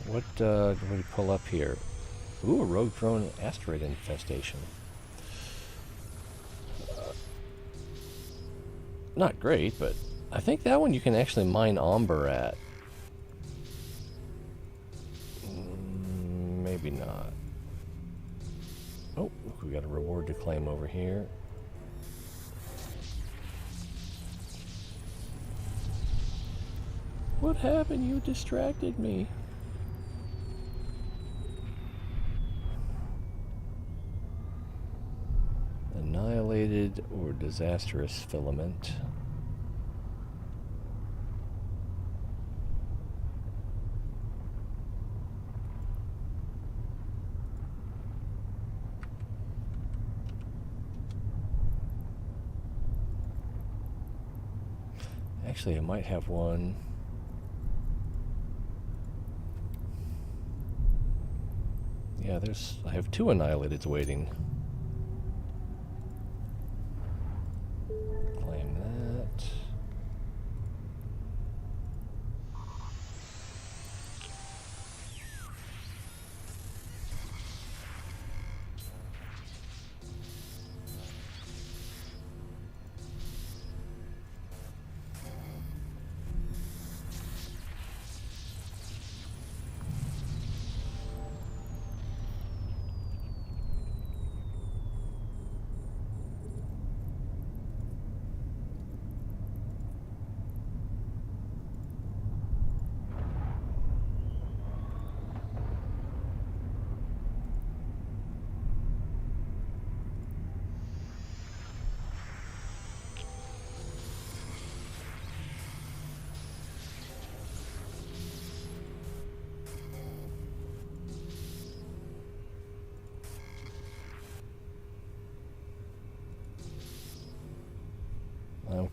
What do we pull up here? Ooh, a rogue drone asteroid infestation. Not great, but I think that one you can actually mine amber at. Maybe not. Oh, look, we got a reward to claim over here. What happened? You distracted me. Annihilated or disastrous filament. Actually, I might have one. Yeah, I have 2 Annihilateds waiting. Claim that.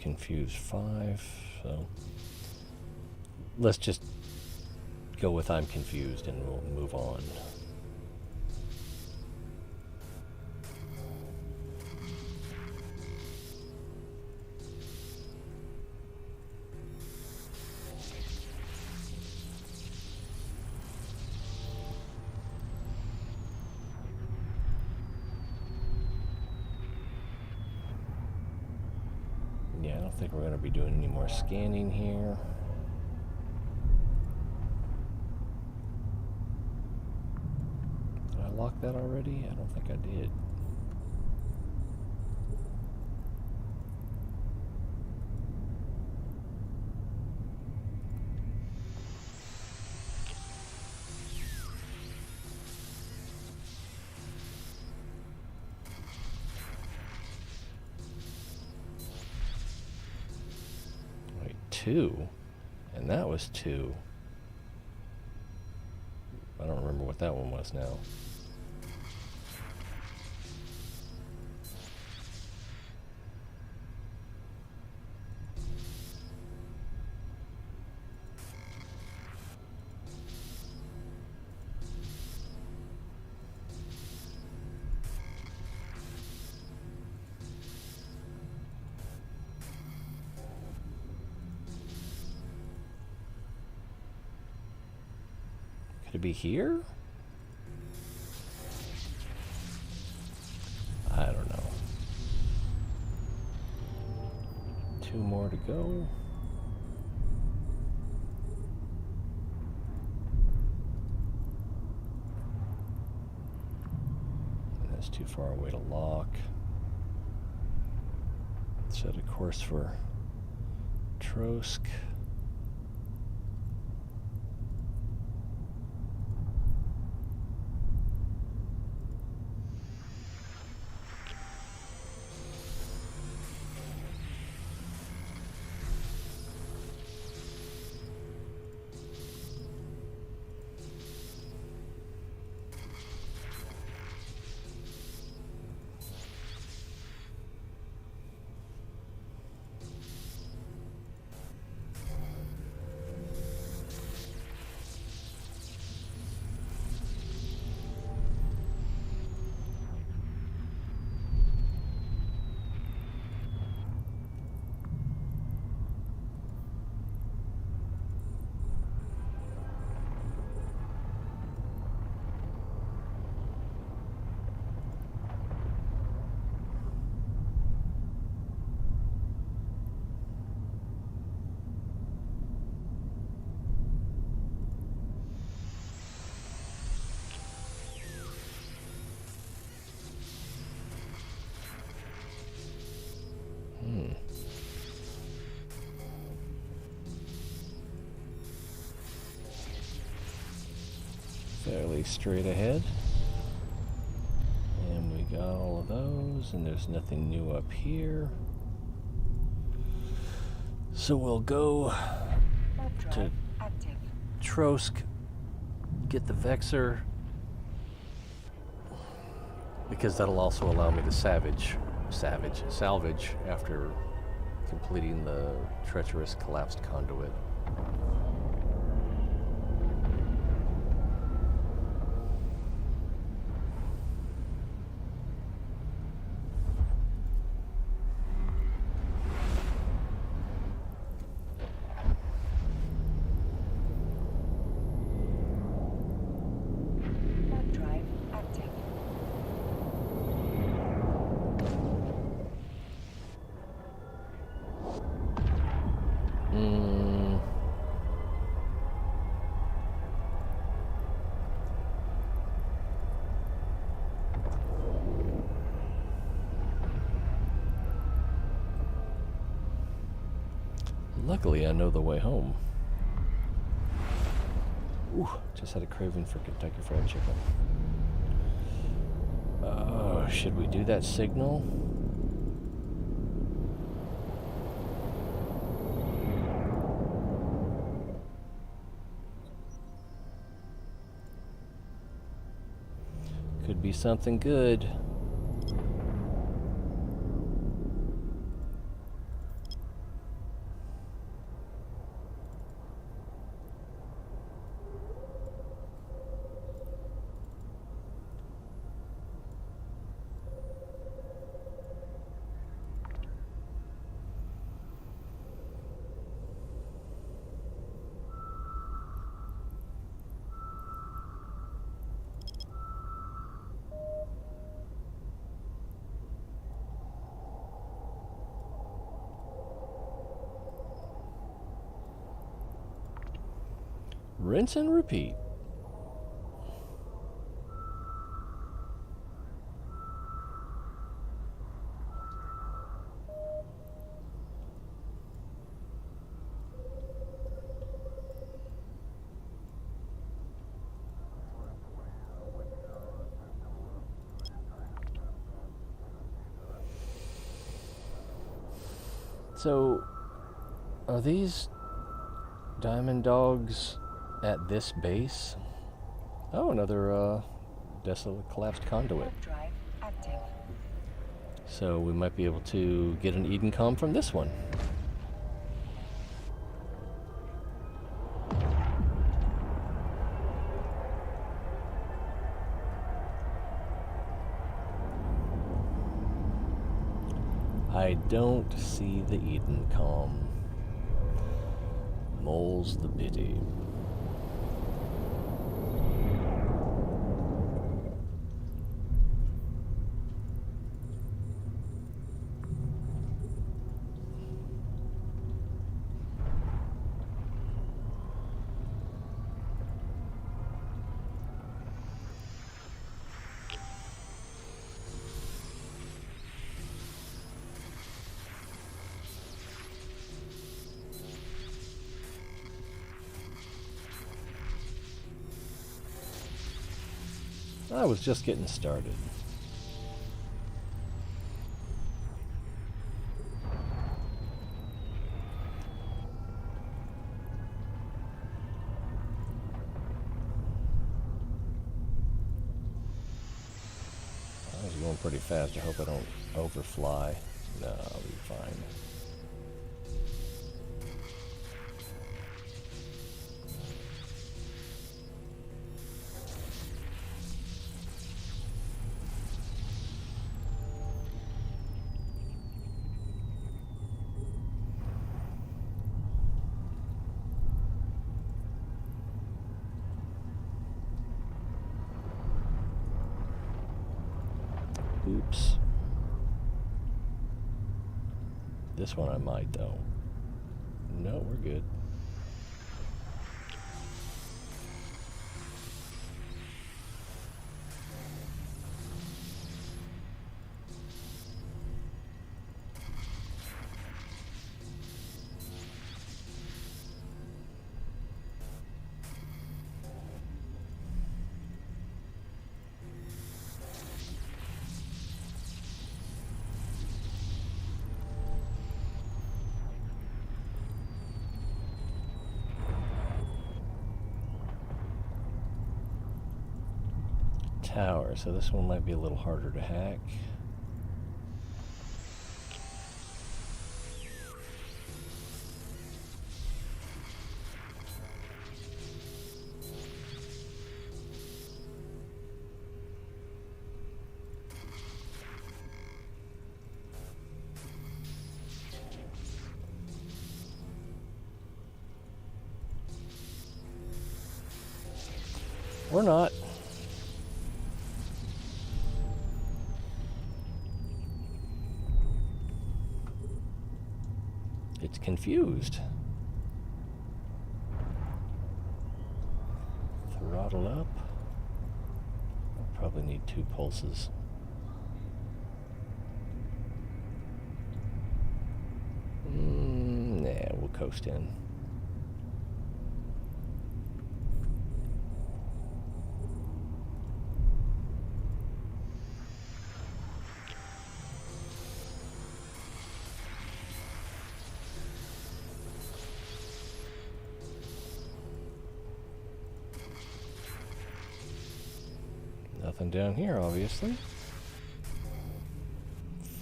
confused 5, so let's just go with I'm confused and we'll move on. Yeah, I don't think we're going to be doing any more scanning here. Did I lock that already? I don't think I did. Wait, 2? And that was 2. I don't remember what that one was now. Could it be here? I don't know. 2 more to go. And that's too far away to lock. Set a course for Trosk. Fairly straight ahead. And we got all of those, and there's nothing new up here. So we'll go to Trosk, get the Vexor, because that'll also allow me to salvage after completing the Treacherous collapsed Conduit. Luckily, I know the way home. Ooh, just had a craving for Kentucky Fried Chicken. Should we do that signal? Could be something good. Rinse and repeat. So, are these diamond dogs at this base? Oh, another Desolate collapsed conduit. Warp drive active. So we might be able to get an Eden comm from this one. I don't see the Eden comm. Mole's the pity. I was just getting started. I was going pretty fast. I hope I don't overfly. No, I'll be fine. Oops. This one I might, though. No, we're good. Tower, so this one might be a little harder to hack. Or not. It's confused. Throttle up. I'll probably need 2 pulses. Nah, we'll coast in. Nothing down here, obviously.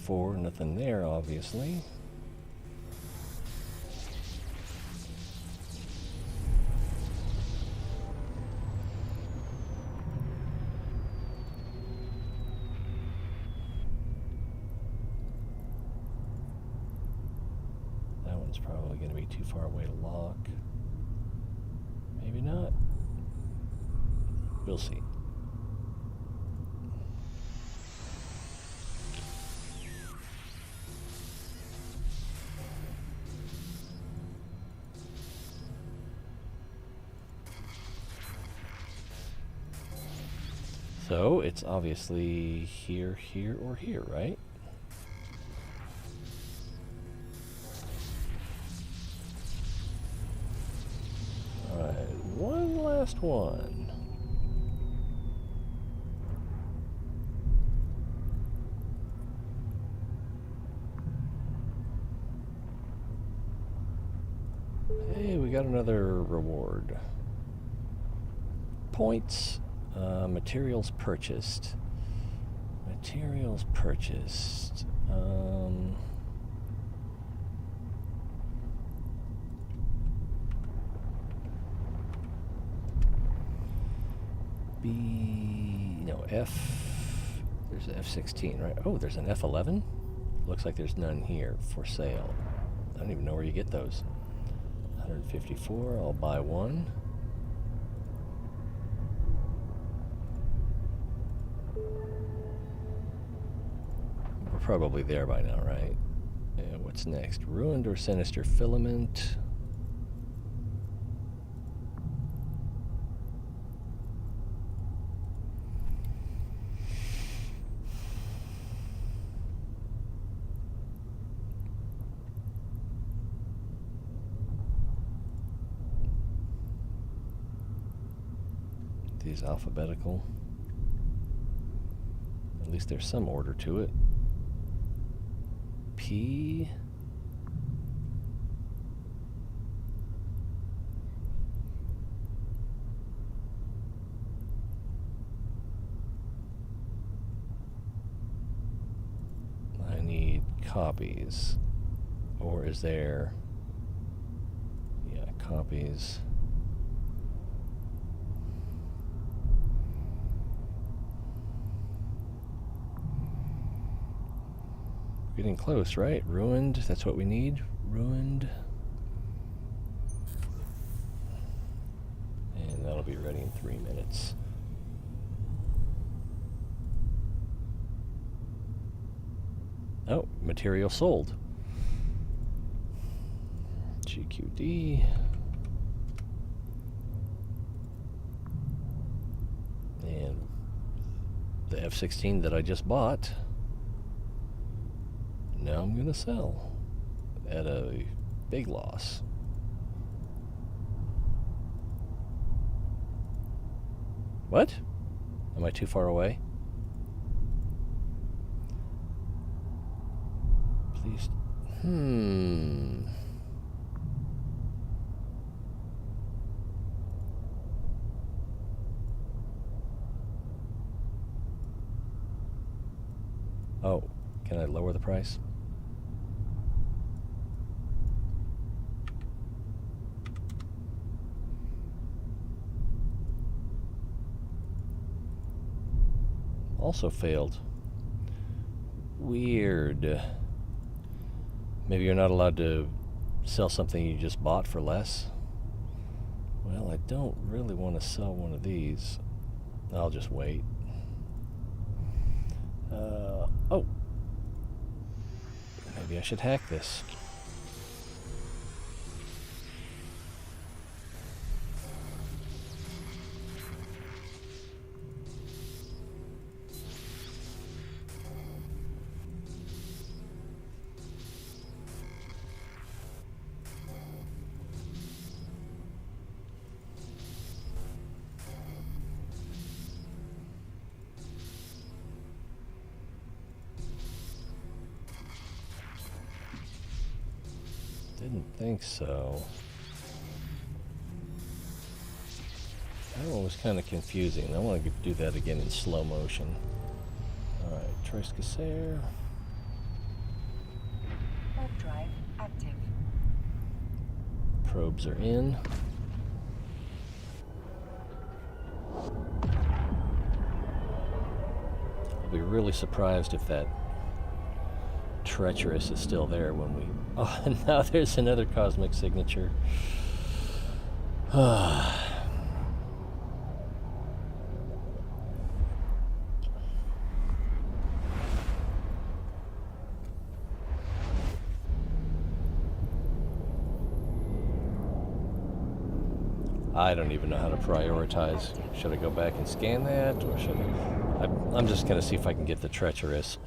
4, nothing there, obviously. That one's probably going to be too far away to lock. Maybe not. We'll see. So it's obviously here, here, or here, right? Alright, one last one. Hey, we got another reward. Points. Materials purchased. Materials purchased. F. There's an F-16, right? Oh, there's an F-11? Looks like there's none here for sale. I don't even know where you get those. 154, I'll buy one. We're probably there by now, right? Yeah, what's next? Ruined or Sinister Filament? These alphabetical. At least there's some order to it. P. I need copies. Or is there... Yeah, copies. Getting close, right? Ruined, that's what we need. Ruined. And that'll be ready in 3 minutes. Oh, material sold. GQD. And the F-16 that I just bought. Now I'm gonna sell at a big loss. What? Am I too far away? Please. Oh, can I lower the price? Also failed. Weird. Maybe you're not allowed to sell something you just bought for less. Well, I don't really want to sell one of these. I'll just wait. Oh. Maybe I should hack this. Didn't think so. That one was kind of confusing. I want to do that again in slow motion. Alright, Trace Cassair. Warp drive active. Probes are in. I'll be really surprised if that Treacherous is still there when we... Oh, and now there's another cosmic signature. I don't even know how to prioritize. Should I go back and scan that, or should I... I'm just going to see if I can get the Treacherous.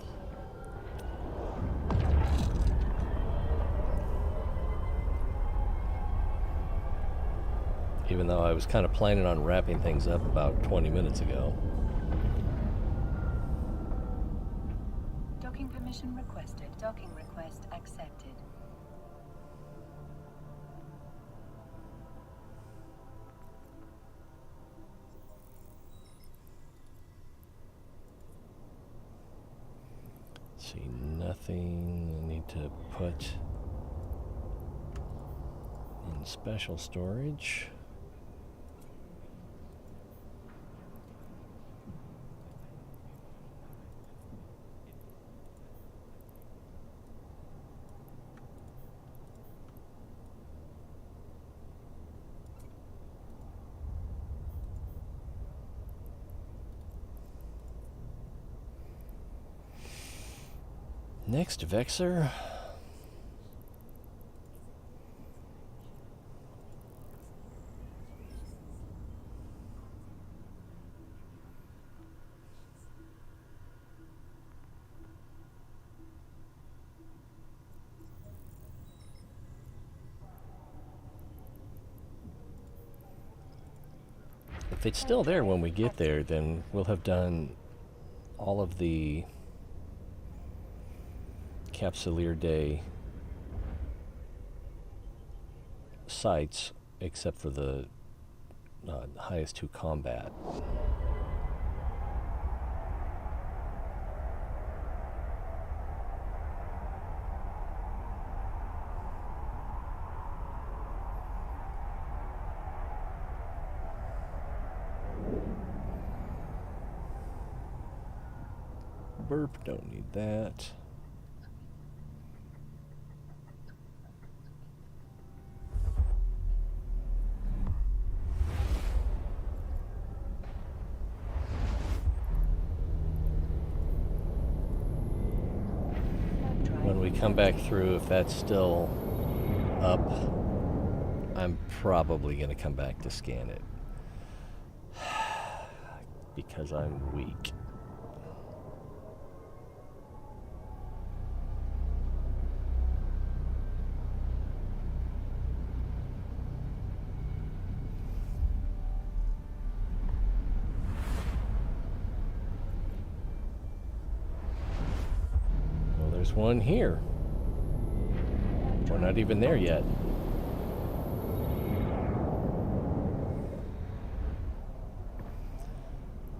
Even though I was kind of planning on wrapping things up about 20 minutes ago. Docking permission requested. Docking request accepted. See, nothing I need to put in special storage. Next, Vexor. If it's still there when we get there, then we'll have done all of the Capsuleer Day sites except for the highest 2 combat. Burp, don't need that. When we come back through, if that's still up, I'm probably going to come back to scan it. Because I'm weak. There's one here. We're not even there yet.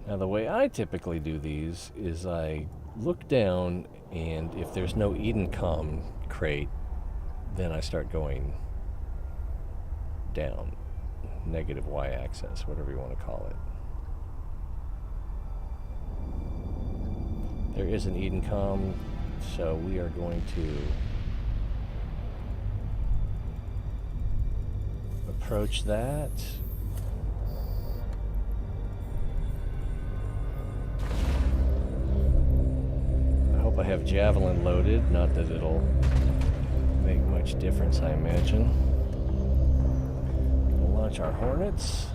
Now the way I typically do these is I look down, and if there's no Edencom crate, then I start going down. Negative y-axis, whatever you want to call it. There is an Edencom. So we are going to approach that. I hope I have Javelin loaded, not that it'll make much difference, I imagine. We'll launch our Hornets.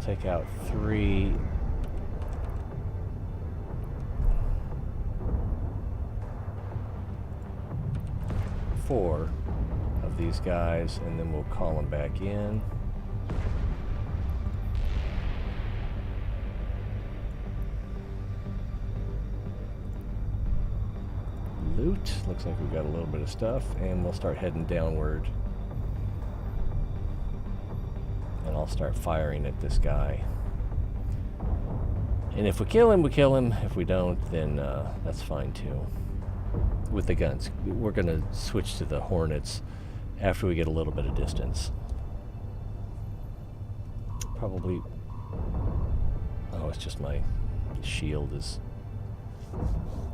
Take out 3 4 of these guys, and then we'll call them back in. Loot. Looks like we've got a little bit of stuff, and we'll start heading downward. I'll start firing at this guy. And if we kill him, we kill him. If we don't, then that's fine too. With the guns. We're going to switch to the Hornets after we get a little bit of distance. Probably... Oh, it's just my shield is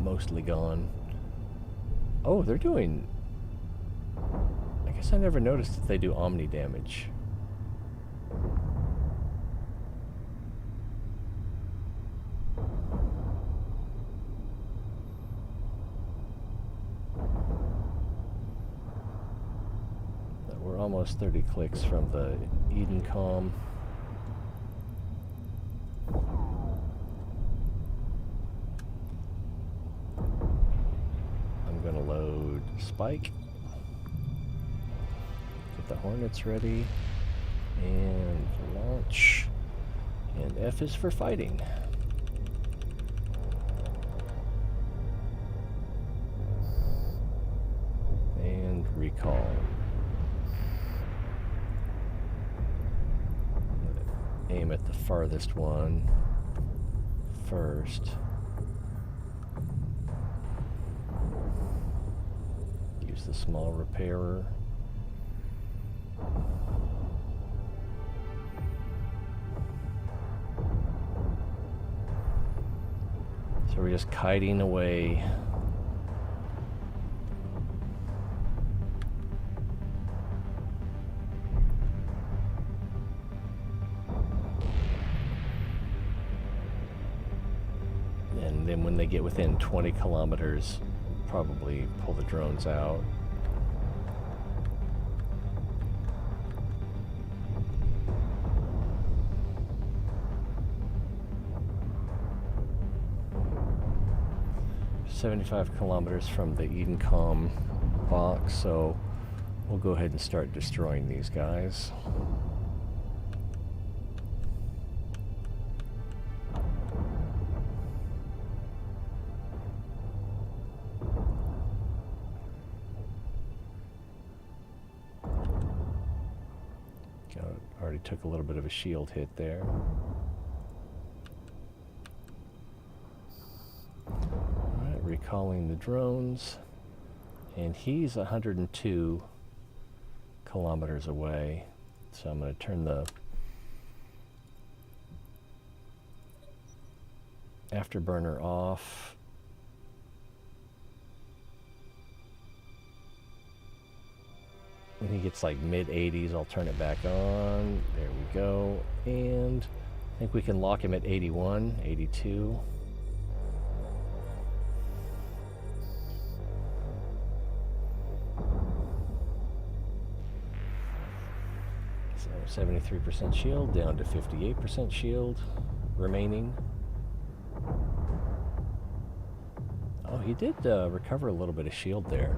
mostly gone. Oh, they're doing... I guess I never noticed that they do omni damage. almost 30 clicks from the Eden Calm. I'm going to load Spike. Get the Hornets ready. And launch. And F is for fighting. And recall. Aim at the farthest one first. Use the small repairer. So we're just kiting away. And then when they get within 20 kilometers, probably pull the drones out. .75 kilometers from the Eden Calm box, so we'll go ahead and start destroying these guys. Already took a little bit of a shield hit there. Alright, recalling the drones. And he's 102 kilometers away. So I'm going to turn the afterburner off. When he gets like mid 80s, I'll turn it back on. There we go. And I think we can lock him at 81, 82. So 73% shield down to 58% shield remaining. Oh, he did recover a little bit of shield there.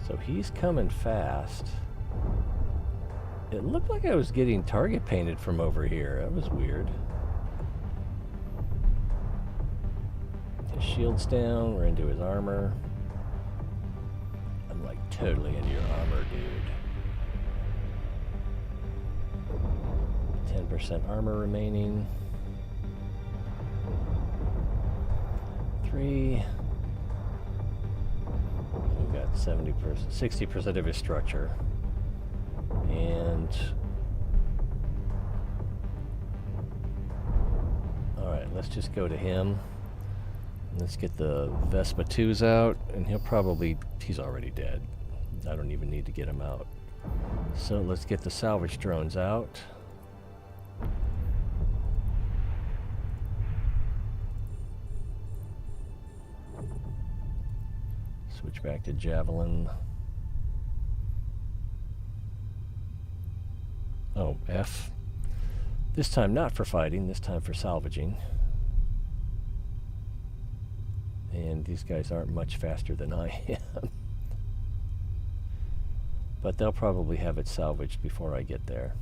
So he's coming fast. It looked like I was getting target painted from over here. That was weird. His shield's down. We're into his armor. I'm like totally into your armor, dude. 10% armor remaining. 3. 70%, 60% of his structure. And alright, let's just go to him. Let's get the Vespa 2s out, and he's already dead. I don't even need to get him out. So let's get the salvage drones out. Switch back to Javelin. Oh, F. This time not for fighting, this time for salvaging. And these guys aren't much faster than I am. But they'll probably have it salvaged before I get there.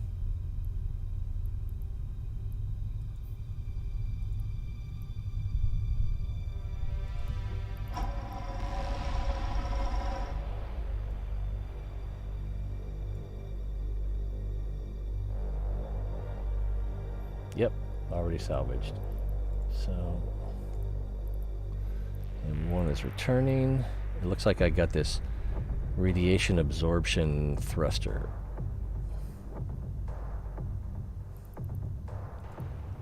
Yep, already salvaged. So, and one is returning. It looks like I got this radiation absorption thruster.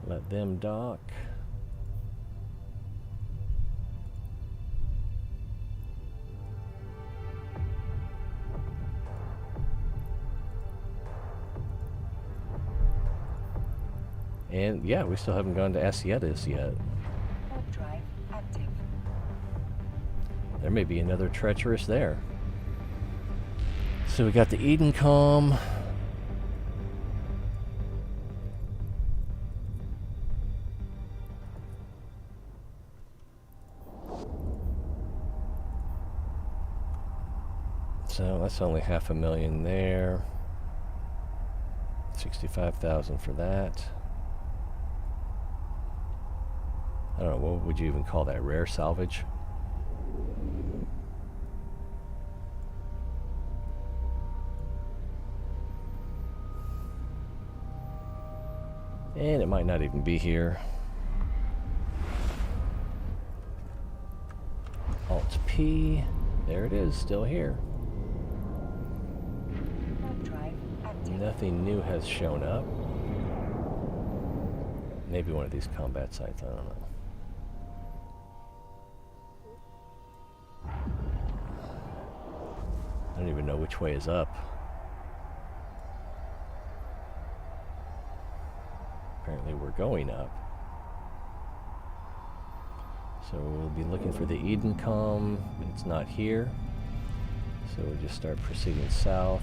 Let them dock. And yeah, we still haven't gone to Asietas yet. Warp drive active. There may be another Treacherous there. So we got the Eden Calm. So that's only $500,000 there. 65,000 for that. I don't know, what would you even call that? Rare salvage? And it might not even be here. Alt P. There it is, still here. Nothing new has shown up. Maybe one of these combat sites, I don't know. I don't even know which way is up. Apparently we're going up. So we'll be looking for the Eden Calm. It's not here. So we'll just start proceeding south.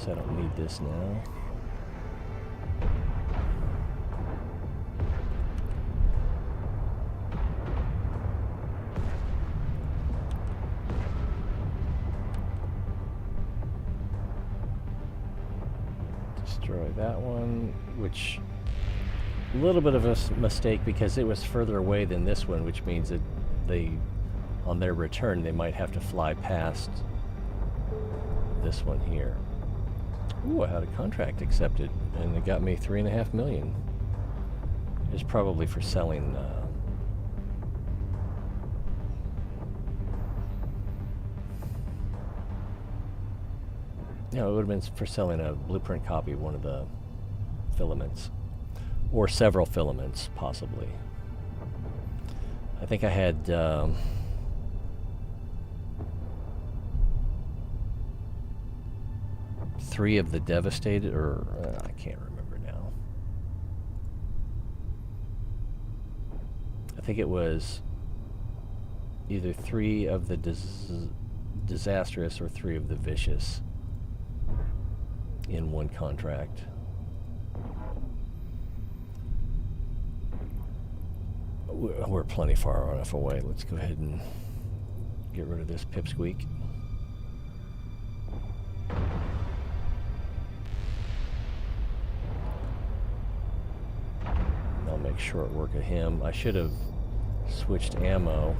I don't need this now. Destroy that one, which a little bit of a mistake because it was further away than this one, which means that they, on their return, they might have to fly past this one here. Ooh, I had a contract accepted, and it got me $3.5 million. It's probably for selling. No, it would have been for selling a blueprint copy of one of the filaments, or several filaments, possibly. I think I had. 3 of the Devastated, or I can't remember now. I think it was either 3 of the Disastrous or 3 of the Vicious in one contract. We're plenty far enough away. Let's go ahead and get rid of this pipsqueak. Make short work of him. I should have switched ammo.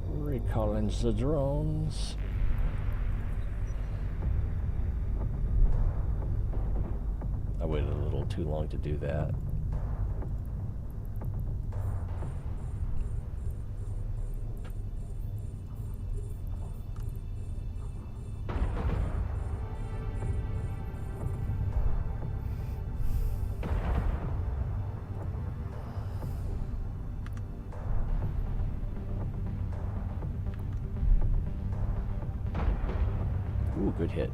Recalling the drones. I waited a little too long to do that. Ooh, good hit.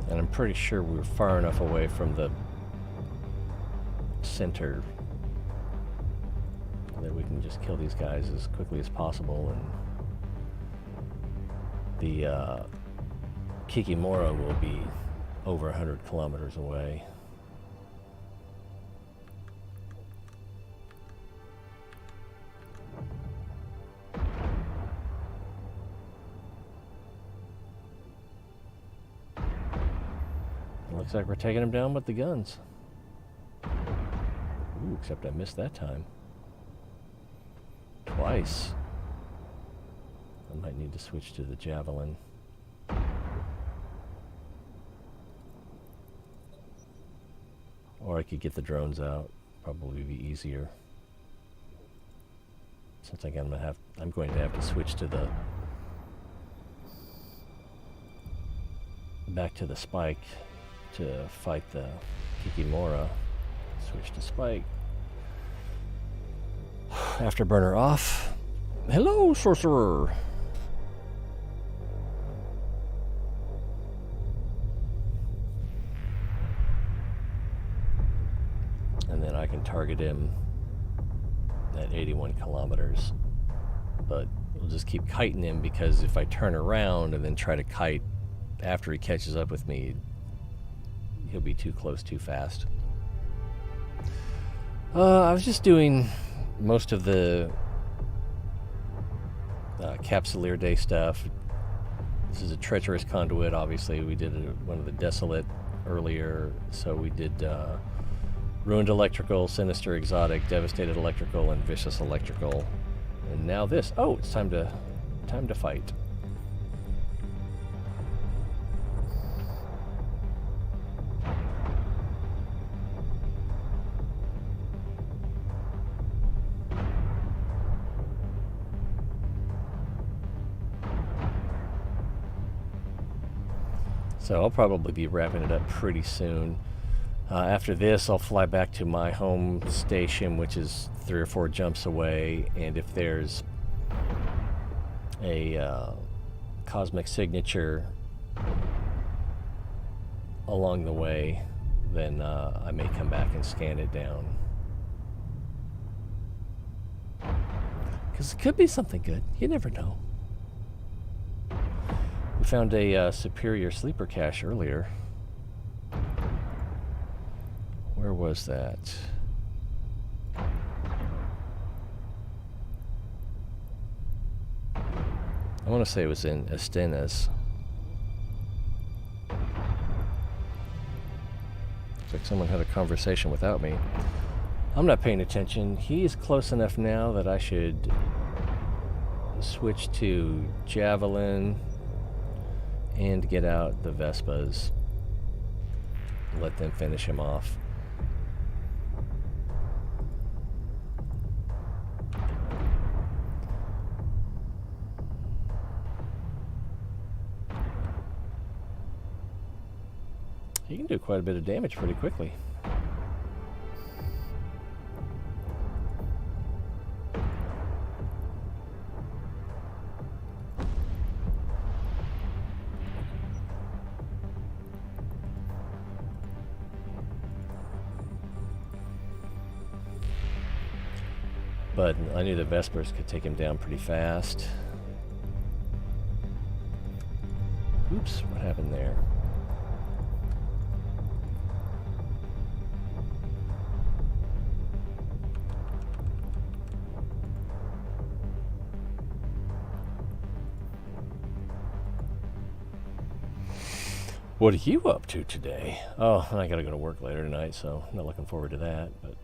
And I'm pretty sure we were far enough away from the center that we can just kill these guys as quickly as possible, and the Kikimora will be over 100 kilometers away. Looks like we're taking them down with the guns. Ooh, except I missed that time. Twice. I might need to switch to the javelin. Or I could get the drones out. Probably be easier. Since I'm going to have to switch to the back to the spike to fight the Kikimora. Switch to spike. Afterburner off. Hello, sorcerer. And then I can target him at 81 kilometers. But we'll just keep kiting him, because if I turn around and then try to kite after he catches up with me, he'll be too close too fast. I was just doing most of the Capsuleer Day stuff. This is a Treacherous Conduit, obviously. We did one of the Desolate earlier, so we did Ruined Electrical, Sinister Exotic, Devastated Electrical, and Vicious Electrical. And now this. Oh, it's time to fight. So I'll probably be wrapping it up pretty soon. After this, I'll fly back to my home station, which is 3 or 4 jumps away, and if there's a cosmic signature along the way, then I may come back and scan it down. Because it could be something good. You never know. We found a superior sleeper cache earlier. Where was that? I want to say it was in Estenas. Looks like someone had a conversation without me. I'm not paying attention. He's close enough now that I should switch to Javelin and get out the Vespas. Let them finish him off. He can do quite a bit of damage pretty quickly. But I knew the Vespers could take him down pretty fast. Oops, what happened there? What are you up to today? Oh, I gotta go to work later tonight, so I'm not looking forward to that, but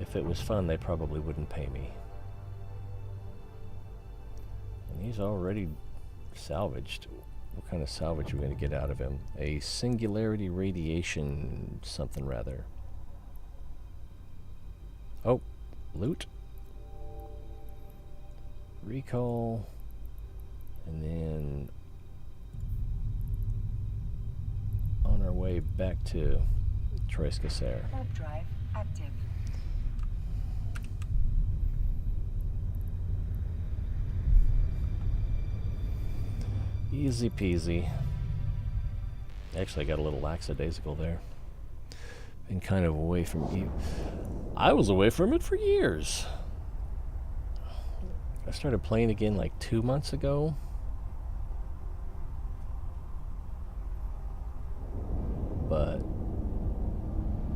if it was fun, they probably wouldn't pay me. And he's already salvaged. What kind of salvage are we going to get out of him? A singularity radiation something rather. Oh, loot. Recall. And then on our way back to Troyskasser. Warp drive active. Easy peasy. Actually, I got a little lackadaisical there. Been kind of away from you. I was away from it for years. I started playing again like 2 months ago. But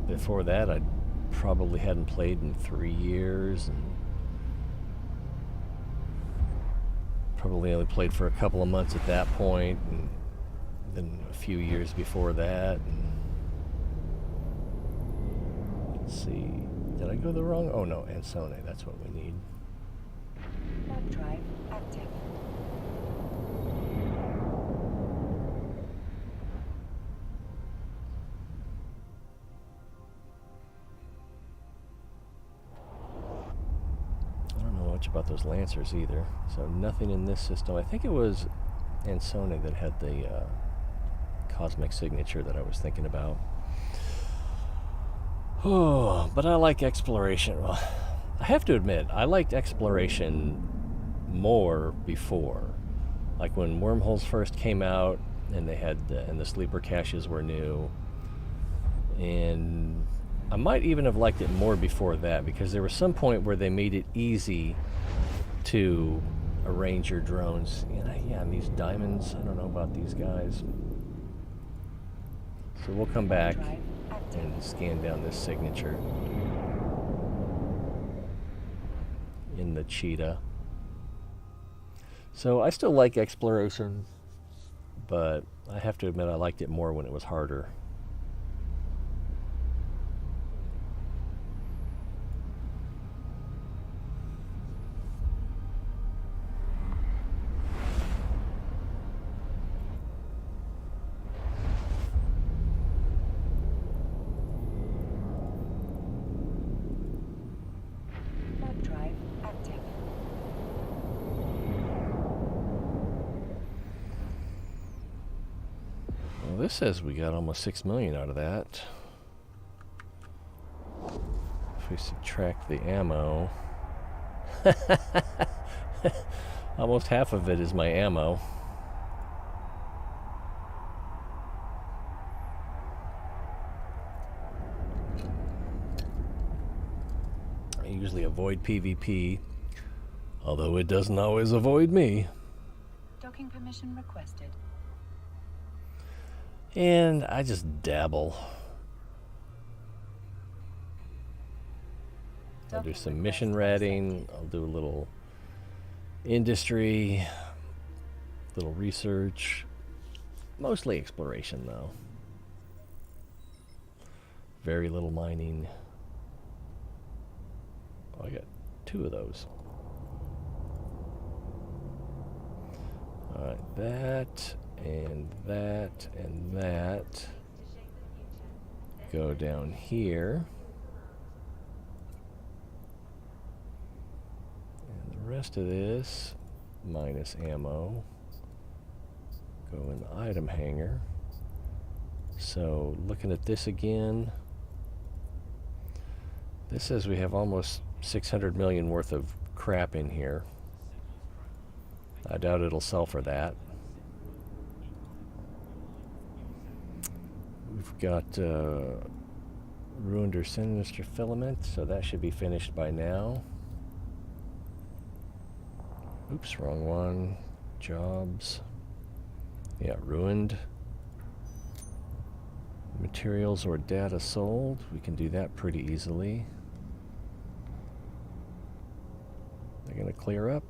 before that, I probably hadn't played in 3 years, and probably only played for a couple of months at that point, and then a few years before that. And let's see, did I go the wrong? Oh no, Ansone, that's what we need. Warp drive active. much about those Lancers either. So nothing in this system. I think it was Ansone that had the cosmic signature that I was thinking about. Oh, but I like exploration. Well, I have to admit, I liked exploration more before. Like when wormholes first came out, and they had and the sleeper caches were new. And I might even have liked it more before that, because there was some point where they made it easy to arrange your drones. Yeah, and these diamonds, I don't know about these guys. So we'll come back and scan down this signature in the cheetah. So I still like exploration, but I have to admit I liked it more when it was harder. This says we got almost 6 million out of that. If we subtract the ammo, almost half of it is my ammo. I usually avoid PvP, although it doesn't always avoid me. Docking permission requested. And I just dabble. I'll do some mission ratting. I'll do a little industry, little research. Mostly exploration, though. Very little mining. Oh, I got 2 of those. Alright, that. And that, and that go down here. And the rest of this, minus ammo, go in the item hanger. So, looking at this again, this says we have almost 600 million worth of crap in here. I doubt it'll sell for that. We've got ruined or Sinister Filament, so that should be finished by now. Oops, wrong one. Jobs. Yeah, ruined. Materials or data sold. We can do that pretty easily. They're going to clear up.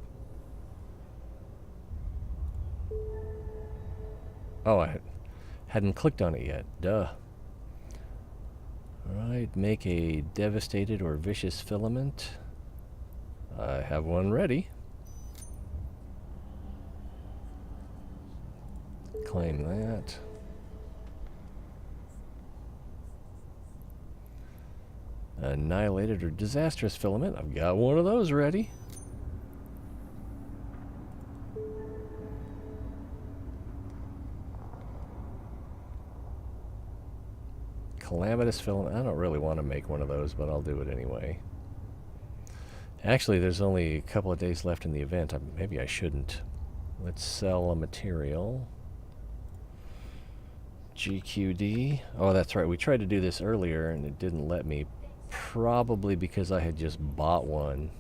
Oh, I hadn't clicked on it yet. Duh. Alright, make a devastated or vicious filament. I have one ready. Claim that. Annihilated or disastrous filament. I've got one of those ready. Calamitous filament. I don't really want to make one of those, but I'll do it anyway. Actually, there's only a couple of days left in the event. Maybe I shouldn't. Let's sell a material. GQD. Oh, that's right. We tried to do this earlier, and it didn't let me. Probably because I had just bought one.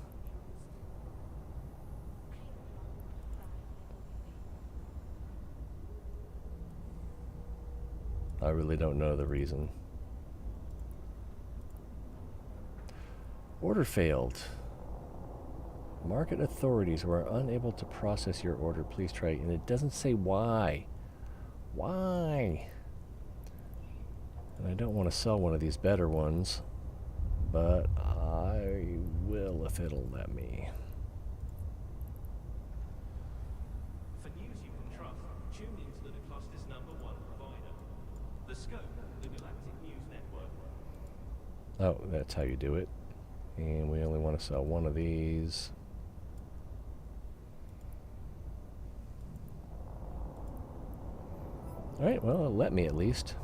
I really don't know the reason. Order failed. Market authorities were unable to process your order. Please try. And it doesn't say why. Why? And I don't want to sell one of these better ones, but I will if it'll let me. For news you can trust, tune into the cluster's #1 provider. The Scope, the Galactic News Network. Oh, that's how you do it. And we only want to sell one of these. Alright, well, it'll let me at least.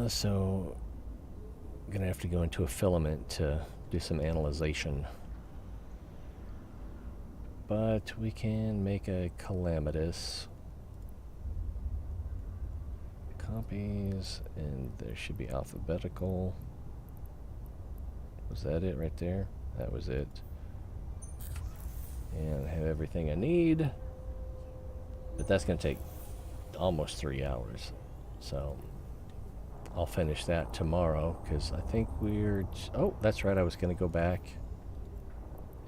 So, I'm going to have to go into a filament to do some analyzation. But we can make a calamitous. Copies, and there should be alphabetical. Was that it right there? That was it. And I have everything I need. But that's going to take almost 3 hours. So I'll finish that tomorrow because I think we're... Oh, that's right. I was going to go back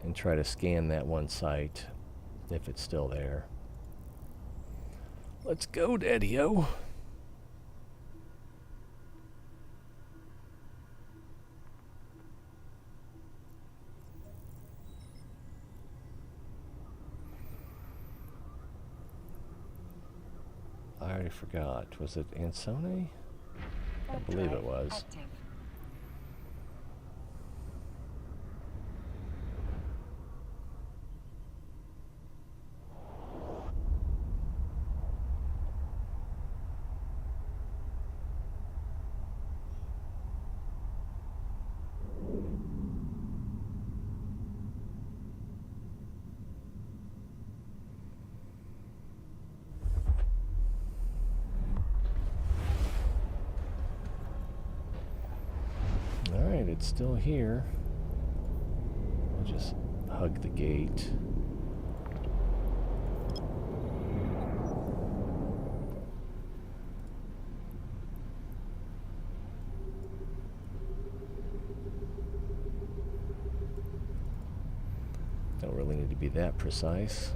and try to scan that one site if it's still there. Let's go, Daddy-o. I already forgot. Was it Ansone? I believe it was. Active. Alright, it's still here. I'll just hug the gate. Don't really need to be that precise.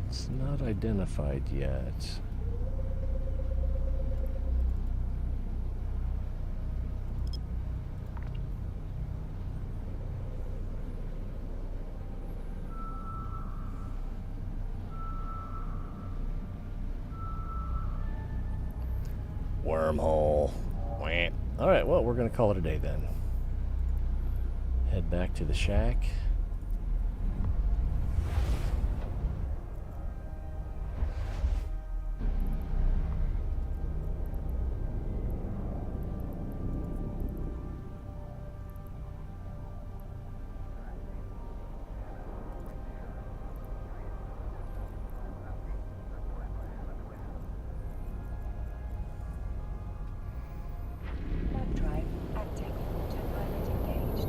It's not identified yet. Wormhole. Wah. All right, well, we're going to call it a day then. Head back to the shack. Drive active. Autopilot engaged.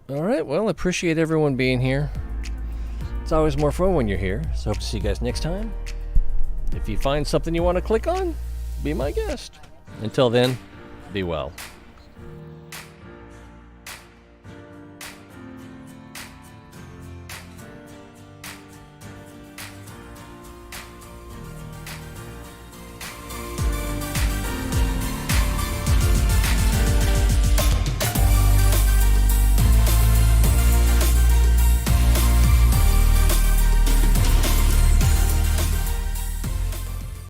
All right, well, appreciate everyone being here. It's always more fun when you're here, so hope to see you guys next time. If you find something you want to click on, be my guest. Until then, be well.